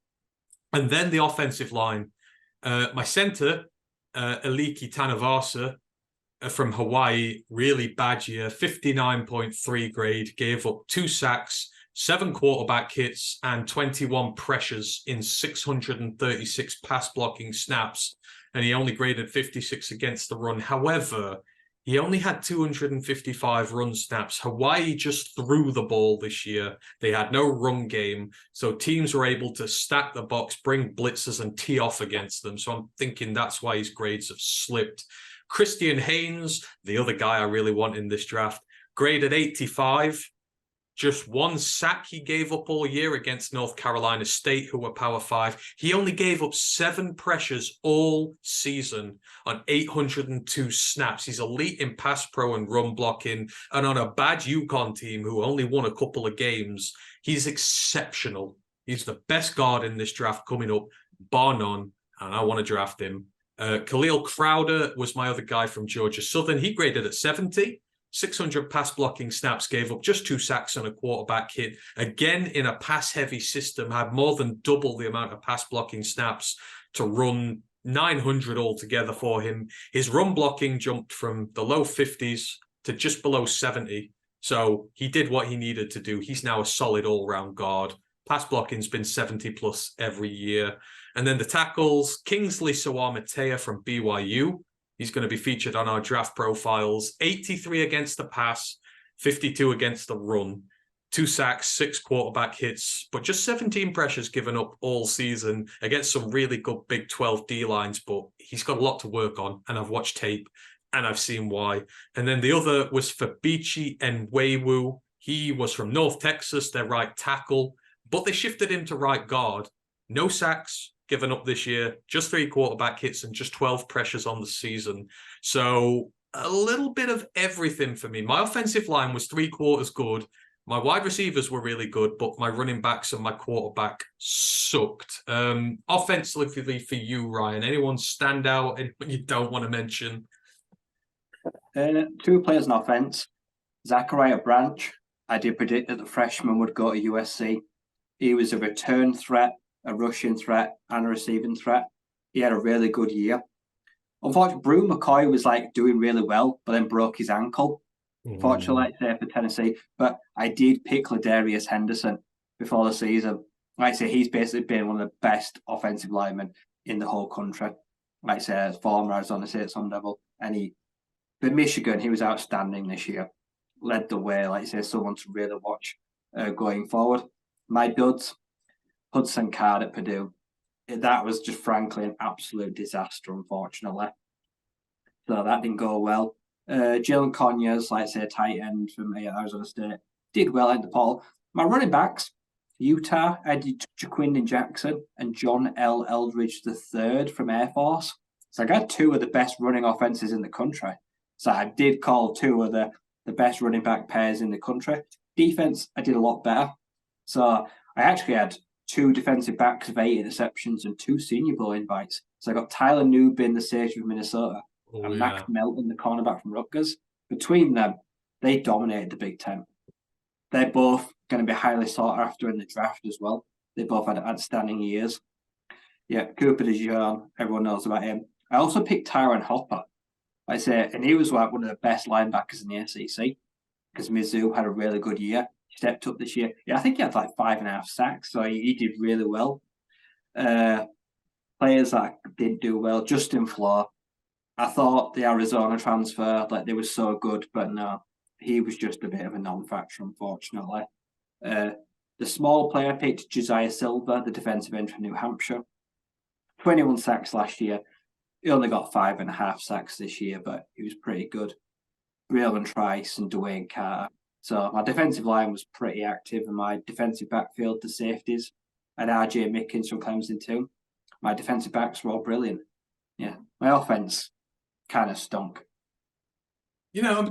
And then the offensive line. My center, Aliki Tanavasa, from Hawaii, really bad year, 59.3 grade, gave up 2 sacks, 7 quarterback hits, and 21 pressures in 636 pass blocking snaps. And he only graded 56 against the run. However, he only had 255 run snaps. Hawaii just threw the ball this year. They had no run game. So teams were able to stack the box, bring blitzers, and tee off against them. So I'm thinking that's why his grades have slipped. Christian Haynes, the other guy I really want in this draft, graded 85. Just 1 sack he gave up all year against North Carolina State, who were Power 5. He only gave up 7 pressures all season on 802 snaps. He's elite in pass pro and run blocking. And on a bad UConn team who only won a couple of games, he's exceptional. He's the best guard in this draft coming up, bar none, and I want to draft him. Khalil Crowder was my other guy from Georgia Southern. He graded at 70. 600 pass blocking snaps, gave up just 2 sacks and a quarterback hit. Again, in a pass-heavy system, had more than double the amount of pass blocking snaps to run, 900 altogether for him. His run blocking jumped from the low 50s to just below 70. So he did what he needed to do. He's now a solid all-round guard. Pass blocking's been 70 plus every year. And then the tackles, Kingsley Sawamatea from BYU. He's going to be featured on our draft profiles. 83 against the pass, 52 against the run. 2 sacks, 6 quarterback hits, but just 17 pressures given up all season against some really good Big 12 D-lines, but he's got a lot to work on, and I've watched tape, and I've seen why. And then the other was Fabichi Nwewu. He was from North Texas, their right tackle, but they shifted him to right guard. No sacks given up this year, just 3 quarterback hits and just 12 pressures on the season. So a little bit of everything for me. My offensive line was 3/4 good. My wide receivers were really good, but my running backs and my quarterback sucked. Offensively for you, Ryan, anyone stand out? Anyone you don't want to mention? Two players on offense. Zachariah Branch. I did predict that the freshman would go to USC. He was a return threat, a rushing threat, and a receiving threat. He had a really good year. Unfortunately, Brew McCoy was like doing really well, but then broke his ankle. Fortunately, like say for Tennessee, but I did pick Ladarius Henderson before the season. Like I say, he's basically been one of the best offensive linemen in the whole country. Like I say, as former Arizona State at some level, and for Michigan, he was outstanding this year. Led the way, like I say, someone to really watch going forward. My duds, Hudson Card at Purdue. That was just frankly an absolute disaster, unfortunately. So that didn't go well. Jalen Conyers, like I say, tight end from Arizona State, did well in the poll. My running backs, Utah, I did Jaquindon Jackson and John L. Eldridge III from Air Force. So I got two of the best running offenses in the country. So I did call two of the best running back pairs in the country. Defense, I did a lot better. So I actually had two defensive backs of 8 interceptions and 2 Senior Bowl invites. So I got Tyler Nubin, the safety of Minnesota, and Max Melton, the cornerback from Rutgers. Between them, they dominated the Big Ten. They're both going to be highly sought after in the draft as well. They both had outstanding years. Yeah, Cooper DeJean, everyone knows about him. I also picked Tyron Hopper. I say, and he was like one of the best linebackers in the SEC because Mizzou had a really good year. He stepped up this year. Yeah, I think he had like 5.5 sacks, so he did really well. Players that didn't do well, Justin Floor. I thought the Arizona transfer, like they were so good, but no, he was just a bit of a non-factor, unfortunately. The small player picked Josiah Silver, the defensive end from New Hampshire. 21 sacks last year. He only got 5.5 sacks this year, but he was pretty good. Braylon Trice and Dwayne Carter. So my defensive line was pretty active, and my defensive backfield, the safeties, and RJ Mickens from Clemson too. My defensive backs were all brilliant. Yeah, my offense kind of stunk. You know,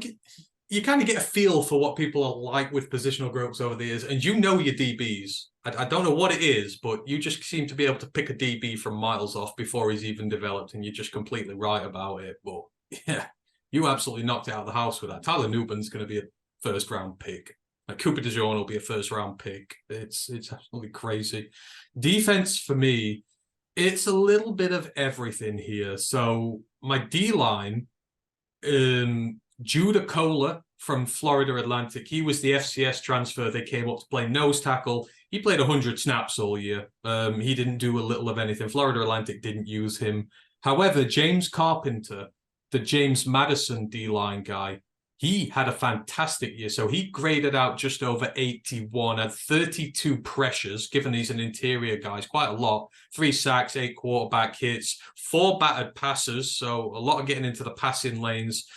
you kind of get a feel for what people are like with positional groups over the years, and you know your DBs. I don't know what it is, but you just seem to be able to pick a DB from miles off before he's even developed, and you're just completely right about it. But yeah, you absolutely knocked it out of the house with that. Tyler Nubin's going to be a first-round pick. Like Cooper DeJean will be a first-round pick. It's absolutely crazy. Defense for me, it's a little bit of everything here. So my D-line, Judah Kohler from Florida Atlantic. He was the FCS transfer. They came up to play nose tackle. He played 100 snaps all year. He didn't do a little of anything. Florida Atlantic didn't use him. However, James Carpenter, the James Madison D-line guy, he had a fantastic year. So he graded out just over 81, had 32 pressures, given he's an interior guy. It's quite a lot. 3 sacks, 8 quarterback hits, 4 battered passes. So a lot of getting into the passing lanes.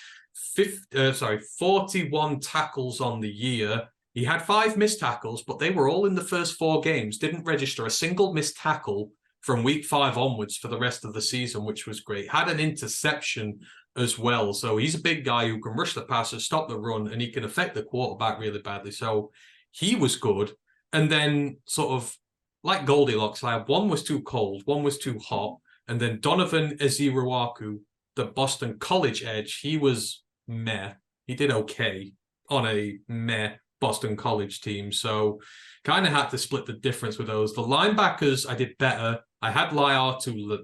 41 tackles on the year. He had 5 missed tackles, but they were all in the first 4 games. Didn't register a single missed tackle from week 5 onwards for the rest of the season, which was great. Had an interception as well. So he's a big guy who can rush the passer, stop the run, and he can affect the quarterback really badly. So he was good. And then sort of like Goldilocks, one was too cold, one was too hot. And then Donovan Eziruaku, the Boston College edge, he was meh. He did okay on a meh Boston College team. So kind of had to split the difference with those. The linebackers, I did better. I had Laiatu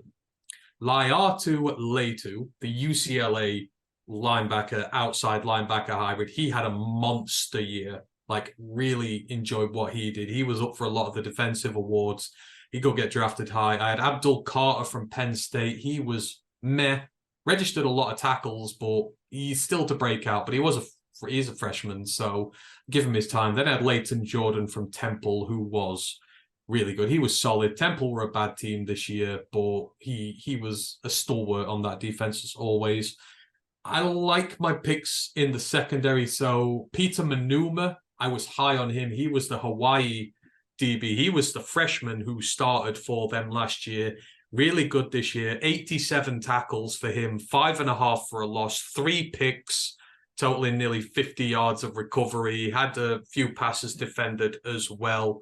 Leitu, the UCLA linebacker, outside linebacker hybrid. He had a monster year. Like, really enjoyed what he did. He was up for a lot of the defensive awards. He could get drafted high. I had Abdul Carter from Penn State. He was meh. Registered a lot of tackles, but he's still to break out. But he's a freshman, so give him his time. Then I had Leighton Jordan from Temple, who was really good. He was solid. Temple were a bad team this year, but he was a stalwart on that defense as always. I like my picks in the secondary. So Peter Manuma, I was high on him. He was the Hawaii DB. He was the freshman who started for them last year. Really good this year. 87 tackles for him, 5.5 for a loss, 3 picks, totaling nearly 50 yards of recovery. He had a few passes defended as well.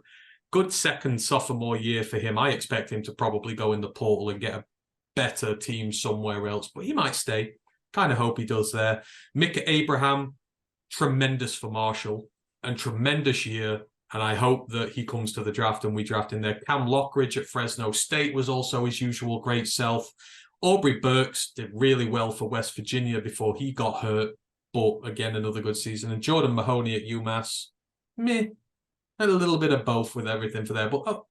Good second sophomore year for him. I expect him to probably go in the portal and get a better team somewhere else, but he might stay. Kind of hope he does there. Micah Abraham, tremendous for Marshall and tremendous year. And I hope that he comes to the draft and we draft in there. Cam Lockridge at Fresno State was also his usual great self. Aubrey Burks did really well for West Virginia before he got hurt. But again, another good season. And Jordan Mahoney at UMass, meh. Had a little bit of both with everything for there. But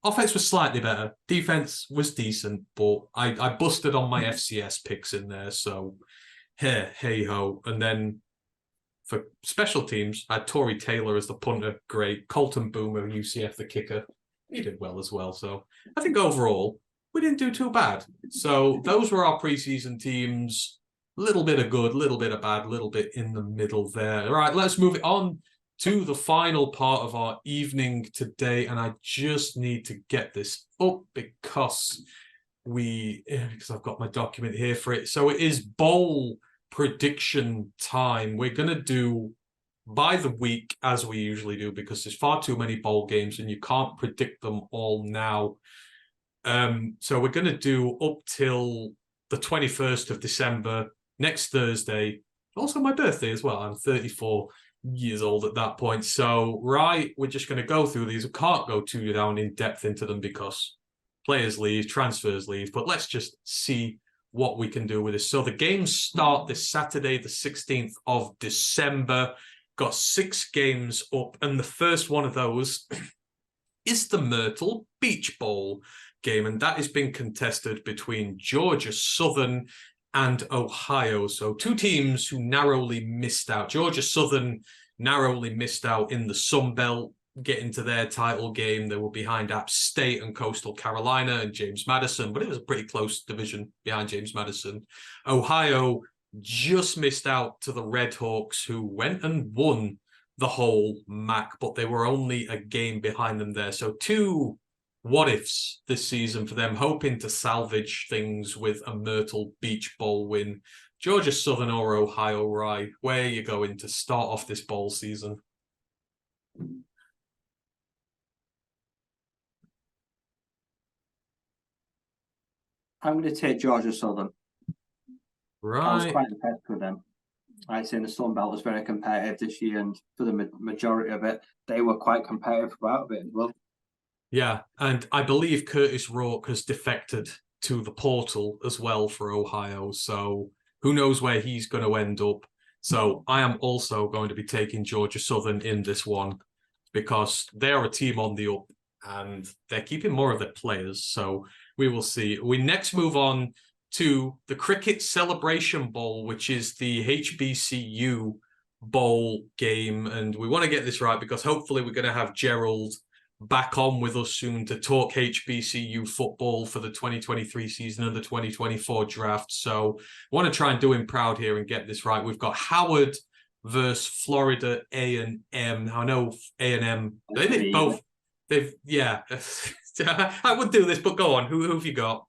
offense was slightly better. Defense was decent. But I busted on my FCS picks in there. So, hey ho. And then for special teams, I had Torrey Taylor as the punter, great. Colton Boomer, UCF, the kicker. He did well as well. So I think overall, we didn't do too bad. So those were our preseason teams. A little bit of good, a little bit of bad, a little bit in the middle there. All right, let's move it on to the final part of our evening today. And I just need to get this up because I've got my document here for it. So it is bowl prediction time. We're going to do by the week as we usually do because there's far too many bowl games and you can't predict them all now. So we're going to do up till the 21st of December, next Thursday. Also my birthday as well. I'm 34 years old at that point. So, we're just going to go through these. We can't go too down in depth into them because players leave, transfers leave, but let's just see what we can do with this. So the games start this Saturday, the 16th of December. Got 6 games up, and the first one of those is the Myrtle Beach Bowl game, and that is being contested between Georgia Southern and Ohio. So 2 teams who narrowly missed out. Georgia Southern narrowly missed out in the Sun Belt, getting to their title game. They were behind App State and Coastal Carolina and James Madison, but it was a pretty close division behind James Madison. Ohio just missed out to the Red Hawks, who went and won the whole MAC, but they were only a game behind them there. So 2 what-ifs this season for them, hoping to salvage things with a Myrtle Beach Bowl win. Georgia Southern or Ohio, Rye, where are you going to start off this bowl season? I'm going to take Georgia Southern. Right. I was quite impressed with them. I'd say the Sun Belt was very competitive this year, and for the majority of it, they were quite competitive throughout it as well. Yeah, and I believe Curtis Rourke has defected to the portal as well for Ohio, so who knows where he's going to end up. So I am also going to be taking Georgia Southern in this one because they are a team on the up and they're keeping more of their players, so we will see. We next move on to the Cricket Celebration Bowl, which is the HBCU bowl game, and we want to get this right because hopefully we're going to have Gerald back on with us soon to talk HBCU football for the 2023 season and the 2024 draft. So I want to try and do him proud here and get this right. We've got Howard versus Florida A&M. I know A&M, yeah. I would do this, but go on. Who have you got?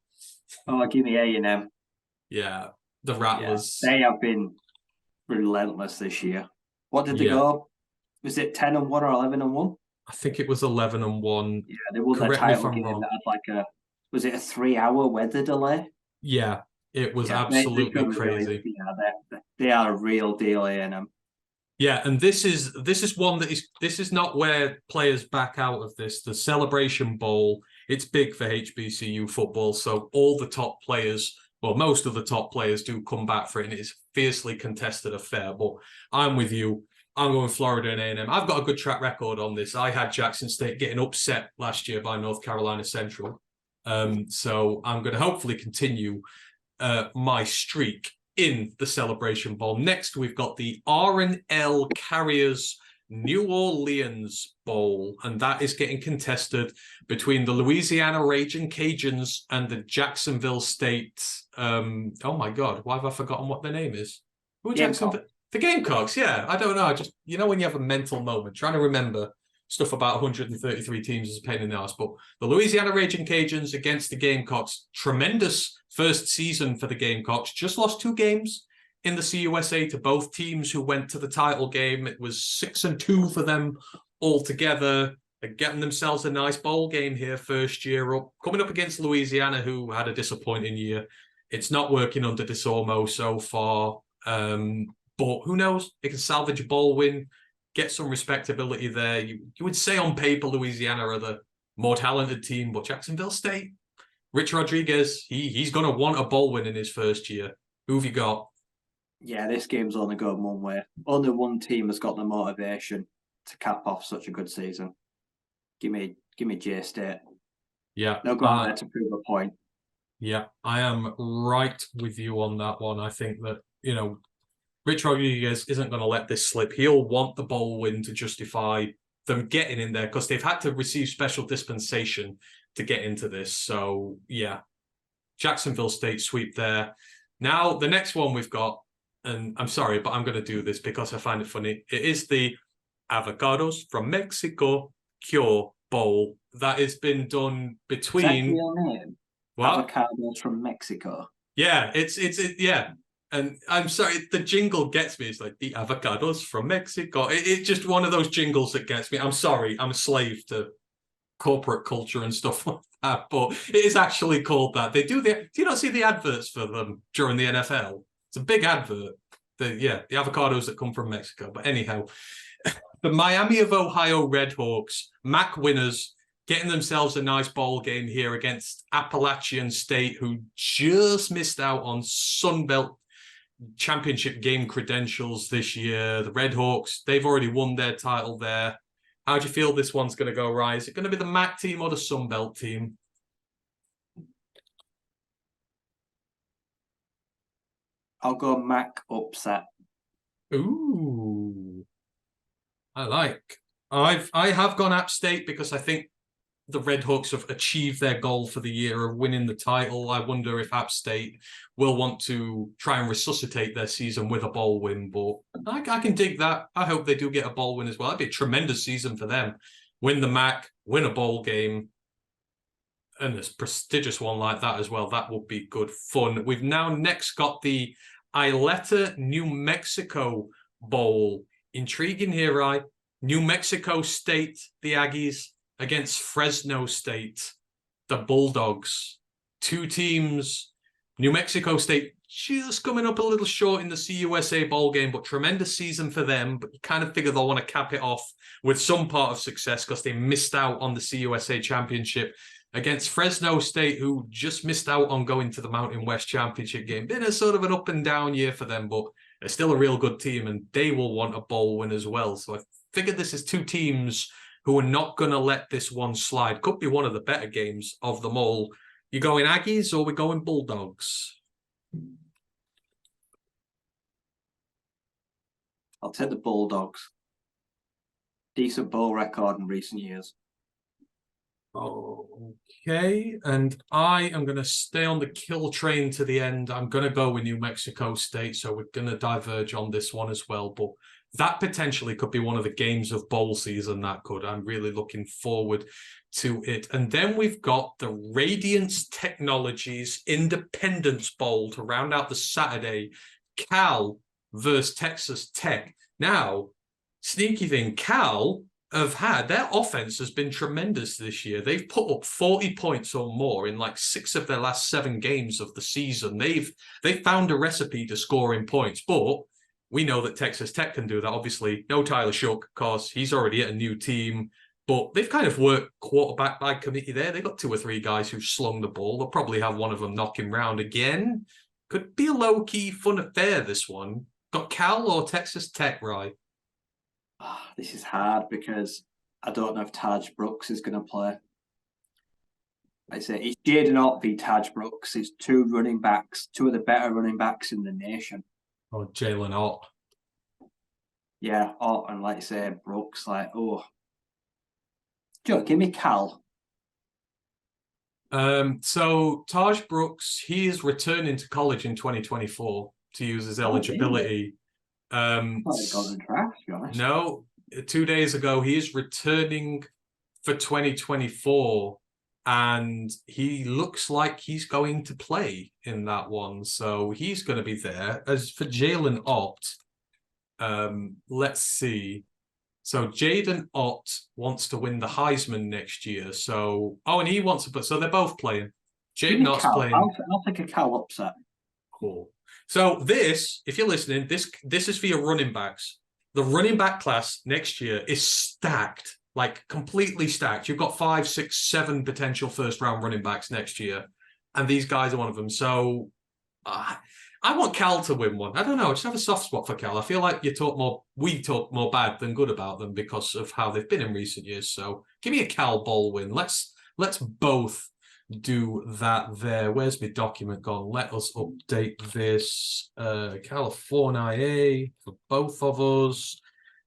Oh, give me A&M. Yeah, the Rattlers. Yeah, they have been relentless this year. What did they go? Was it 10-1 or 11-1? I think it was 11-1. Yeah, they won their title game that had was it a 3-hour weather delay? Yeah, it was absolutely crazy. They are a real deal, A&M. Yeah, and this is one that is not where players back out of this. The Celebration Bowl, it's big for HBCU football, so all the top players, well, most of the top players do come back for it, and it's a fiercely contested affair. But I'm with you. I'm going Florida and A&M. I've got a good track record on this. I had Jackson State getting upset last year by North Carolina Central. So I'm going to hopefully continue my streak in the Celebration Bowl. Next, we've got the R&L Carriers New Orleans Bowl, and that is getting contested between the Louisiana Raging Cajuns and the Jacksonville State. Oh my God, why have I forgotten what their name is? Who are Jacksonville? The Gamecocks, yeah. I don't know. When you have a mental moment, trying to remember stuff about 133 teams is a pain in the ass. But the Louisiana Raging Cajuns against the Gamecocks, tremendous first season for the Gamecocks. Just lost 2 games in the CUSA to both teams who went to the title game. It was 6-2 for them altogether. They're getting themselves a nice bowl game here first year up. Coming up against Louisiana, who had a disappointing year. It's not working under DeSormo so far. But who knows? They can salvage a bowl win, get some respectability there. You would say on paper Louisiana are the more talented team, but Jacksonville State, Rich Rodriguez, he's going to want a bowl win in his first year. Who have you got? Yeah, this game's only going one way. Only one team has got the motivation to cap off such a good season. Give me J State. Yeah. They'll go out there to prove a point. Yeah, I am right with you on that one. I think that, Rich Rodriguez isn't going to let this slip. He'll want the bowl win to justify them getting in there because they've had to receive special dispensation to get into this. So, yeah, Jacksonville State sweep there. Now, the next one we've got, and I'm sorry, but I'm going to do this because I find it funny. It is the Avocados from Mexico Cure Bowl that has been done between... Is that real name? What? Avocados from Mexico. Yeah, yeah. And I'm sorry, the jingle gets me. It's like the avocados from Mexico. It's just one of those jingles that gets me. I'm sorry, I'm a slave to corporate culture and stuff like that, but it is actually called that. Do you not see the adverts for them during the NFL? It's a big advert. The avocados that come from Mexico. But anyhow, the Miami of Ohio Redhawks, MAC winners, getting themselves a nice bowl game here against Appalachian State, who just missed out on Sunbelt championship game credentials this year. The Redhawks, they've already won their title there. How do you feel this one's going to go, Ryan? Is it going to be the MAC team or the Sunbelt team? I'll go MAC upset. Ooh. I have gone App State because I think the Redhawks have achieved their goal for the year of winning the title. I wonder if App State will want to try and resuscitate their season with a bowl win, but I can dig that. I hope they do get a bowl win as well. That'd be a tremendous season for them. Win the MAC, win a bowl game, and a prestigious one like that as well. That would be good fun. We've now next got the Isleta, New Mexico Bowl. Intriguing here, right? New Mexico State, the Aggies, against Fresno State, the Bulldogs. 2 teams. New Mexico State just coming up a little short in the CUSA bowl game, but tremendous season for them. But you kind of figure they'll want to cap it off with some part of success because they missed out on the CUSA championship against Fresno State, who just missed out on going to the Mountain West championship game. Been a sort of an up and down year for them, but they're still a real good team and they will want a bowl win as well. So I figured this is 2 teams who are not going to let this one slide. Could be one of the better games of them all. You going Aggies or we going Bulldogs? I'll take the Bulldogs. Decent bowl record in recent years. Okay, and I am going to stay on the kill train to the end. I'm going to go with New Mexico State, so we're going to diverge on this one as well. But that potentially could be one of the games of bowl season that could. I'm really looking forward to it. And then we've got the Radiance Technologies Independence Bowl to round out the Saturday. Cal versus Texas Tech. Now, sneaky thing, Cal have had, their offense has been tremendous this year. They've put up 40 points or more in like 6 of their last 7 games of the season. They've found a recipe to score in points, but we know that Texas Tech can do that. Obviously, no Tyler Shook, because he's already at a new team, but they've kind of worked quarterback by committee there. They've got 2 or 3 guys who've slung the ball. They'll probably have one of them knock him round again. Could be a low-key fun affair, this one. Got Cal or Texas Tech, right? This is hard because I don't know if Taj Brooks is going to play. I say it's Jaden Ott v. Taj Brooks. It's 2 running backs, 2 of the better running backs in the nation. Oh, Jalen Ott. Yeah, Ott and like you say, Brooks. Joe, give me Cal. So Taj Brooks, he is returning to college in 2024 to use his eligibility. Got the draft, to be honest. No, 2 days ago. He is returning for 2024, and he looks like he's going to play in that one. So he's going to be there. As for Jalen Ott, let's see. So Jaden Ott wants to win the Heisman next year. So, and he wants to put, so they're both playing. Jaden Ott's playing. I'll take a Cal upset. Cool. So this, if you're listening, this is for your running backs. The running back class next year is stacked, like completely stacked. You've got 5, 6, 7 potential first-round running backs next year, and these guys are one of them. So I want Cal to win one. I don't know. I just have a soft spot for Cal. I feel like we talk more bad than good about them because of how they've been in recent years. So give me a Cal bowl win. Let's both do that there. Where's my document gone? Let us update this. California for both of us.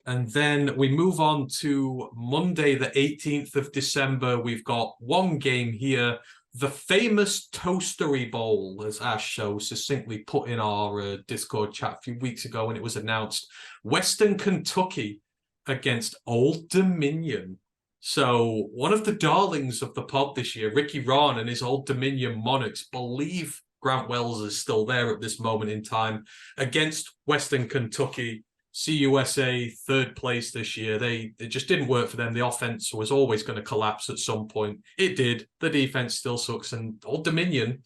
And then we move on to Monday, the 18th of December. We've got one game here. The famous Toastery Bowl, as Ash so succinctly put in our Discord chat a few weeks ago when it was announced. Western Kentucky against Old Dominion. So one of the darlings of the pod this year, Ricky Rahn and his Old Dominion Monarchs, believe Grant Wells is still there at this moment in time, against Western Kentucky. CUSA, 3rd place this year. It just didn't work for them. The offense was always going to collapse at some point. It did. The defense still sucks. And Old Dominion,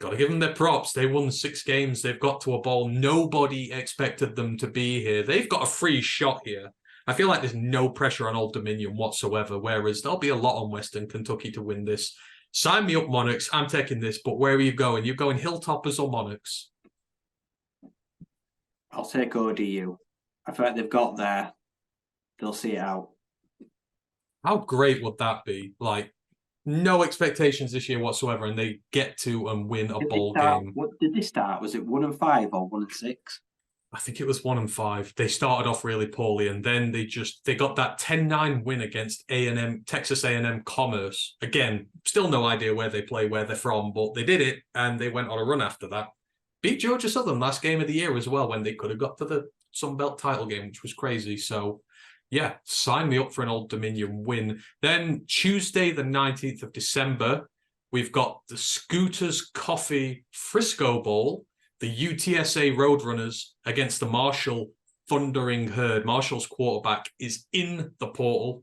got to give them their props. They won 6 games. They've got to a bowl. Nobody expected them to be here. They've got a free shot here. I feel like there's no pressure on Old Dominion whatsoever, whereas there'll be a lot on Western Kentucky to win this. Sign me up, Monarchs. I'm taking this, but where are you going? You going Hilltoppers or Monarchs? I'll take ODU. I feel like they've got there. They'll see it out. How great would that be? Like, no expectations this year whatsoever, and they get to and win a bowl game. What did they start? Was it 1-5 or 1-6? I think it was 1-5. They started off really poorly, and then they got that 10-9 win against Texas A&M Commerce. Again, still no idea where they play, where they're from, but they did it, and they went on a run after that. Beat Georgia Southern last game of the year as well, when they could have got to the Sun Belt title game, which was crazy. So, yeah, sign me up for an Old Dominion win. Then Tuesday, the 19th of December, we've got the Scooters Coffee Frisco Bowl, the UTSA Roadrunners against the Marshall Thundering Herd. Marshall's quarterback is in the portal.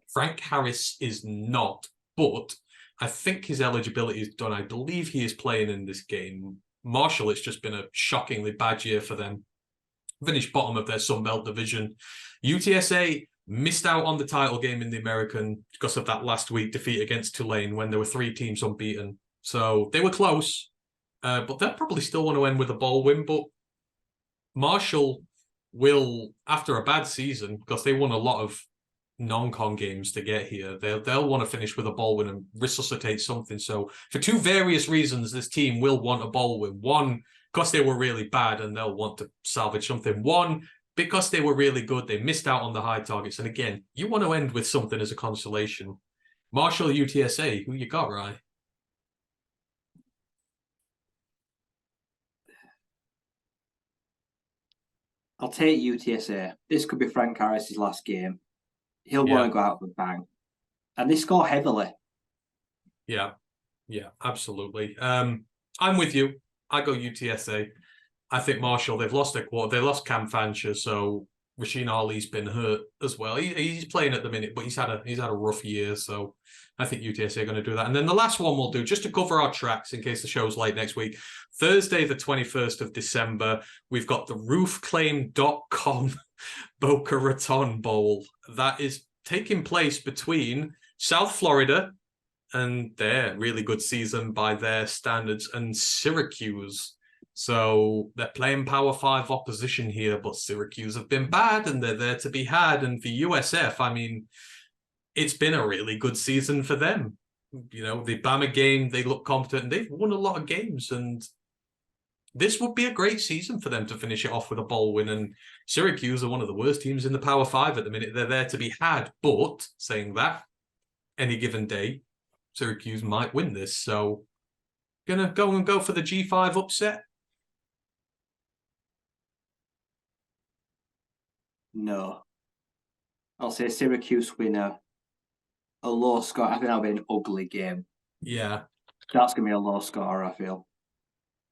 Frank Harris is not, but I think his eligibility is done. I believe he is playing in this game. Marshall, it's just been a shockingly bad year for them. Finished bottom of their Sun Belt division. UTSA missed out on the title game in the American because of that last week defeat against Tulane when there were 3 teams unbeaten. So they were close, but they'll probably still want to end with a bowl win. But Marshall will, after a bad season, because they won a lot of non-con games to get here, they'll want to finish with a bowl win and resuscitate something. So for 2 various reasons, this team will want a bowl win. One, because they were really bad and they'll want to salvage something. One, because they were really good, they missed out on the high targets. And again, you want to end with something as a consolation. Marshall, UTSA, who you got, Ryan? I'll take UTSA. This could be Frank Harris's last game. He'll want to go out with a bang. And they score heavily. Yeah, absolutely. I'm with you. I go UTSA. I think Marshall, they've lost their quarter. They lost Cam Fancher, so Rasheen Ali's been hurt as well. He's playing at the minute, but he's had a rough year, so I think UTSA are going to do that. And then the last one we'll do, just to cover our tracks in case the show's late next week, Thursday, the 21st of December, we've got the roofclaim.com Boca Raton Bowl. That is taking place between South Florida and their really good season by their standards, and Syracuse. So they're playing Power 5 opposition here, but Syracuse have been bad and they're there to be had. And for USF, I mean, it's been a really good season for them. You know, the Bama game, they look competent and they've won a lot of games. And this would be a great season for them to finish it off with a bowl win. And Syracuse are one of the worst teams in the Power 5 at the minute. They're there to be had. But saying that, any given day, Syracuse might win this. So gonna go for the G5 upset. No. I'll say Syracuse win a low score. I think that'll be an ugly game. Yeah. That's going to be a low score, I feel.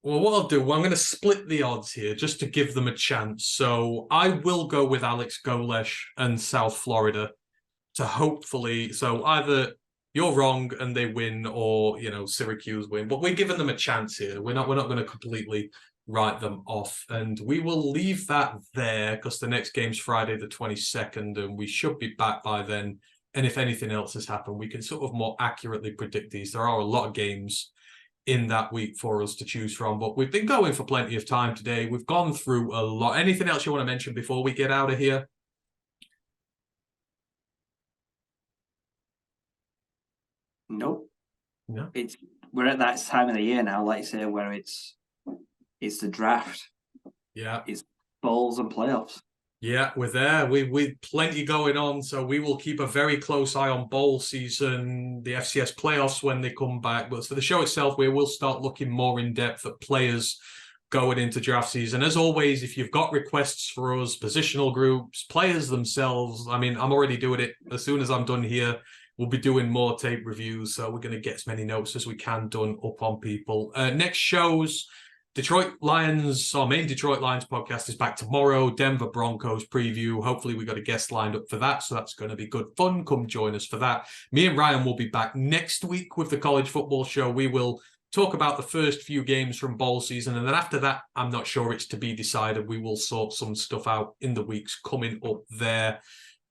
Well, what I'll do, I'm going to split the odds here just to give them a chance. So I will go with Alex Golesh and South Florida to hopefully, so either you're wrong and they win, or Syracuse win. But we're giving them a chance here. We're not going to completely write them off, and we will leave that there because the next game's Friday the 22nd, and we should be back by then. And if anything else has happened, we can sort of more accurately predict these. There are a lot of games in that week for us to choose from, but we've been going for plenty of time today. We've gone through a lot. Anything else you want to mention before we get out of here? Nope. No. We're at that time of the year now, like you say, where it's the draft. Yeah. It's bowls and playoffs. Yeah, we're there. We've plenty going on, so we will keep a very close eye on bowl season, the FCS playoffs when they come back. But for the show itself, we will start looking more in depth at players going into draft season. As always, if you've got requests for us, positional groups, players themselves, I mean, I'm already doing it. As soon as I'm done here, we'll be doing more tape reviews, so we're going to get as many notes as we can done up on people. Next shows, Detroit Lions, our main Detroit Lions podcast is back tomorrow. Denver Broncos preview. Hopefully we got a guest lined up for that, so that's going to be good fun. Come join us for that. Me and Ryan will be back next week with the college football show. We will talk about the first few games from bowl season, and then after that, I'm not sure, it's to be decided. We will sort some stuff out in the weeks coming up there.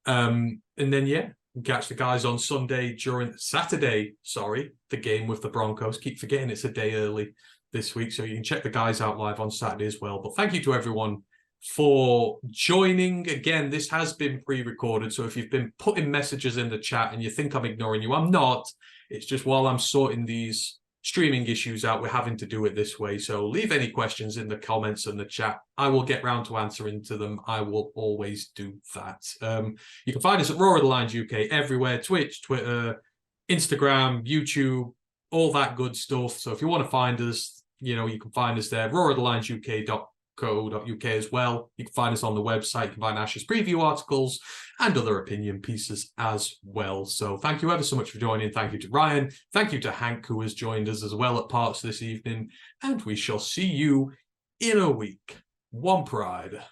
And then, yeah, catch the guys on Saturday, the game with the Broncos. Keep forgetting it's a day early this week, so you can check the guys out live on Saturday as well. But thank you to everyone for joining. Again, this has been pre-recorded, so if you've been putting messages in the chat and you think I'm ignoring you, I'm not. It's just while I'm sorting these streaming issues out, we're having to do it this way. So leave any questions in the comments and the chat. I will get round to answering to them. I will always do that. You can find us at Roar of the Lions UK everywhere: Twitch, Twitter, Instagram, YouTube, all that good stuff. So if you want to find us, you can find us there. roarofthelionsuk.co.uk as well. You can find us on the website. You can find Ash's preview articles and other opinion pieces as well. So thank you ever so much for joining. Thank you to Ryan. Thank you to Hank, who has joined us as well at parts this evening. And we shall see you in a week. One Pride.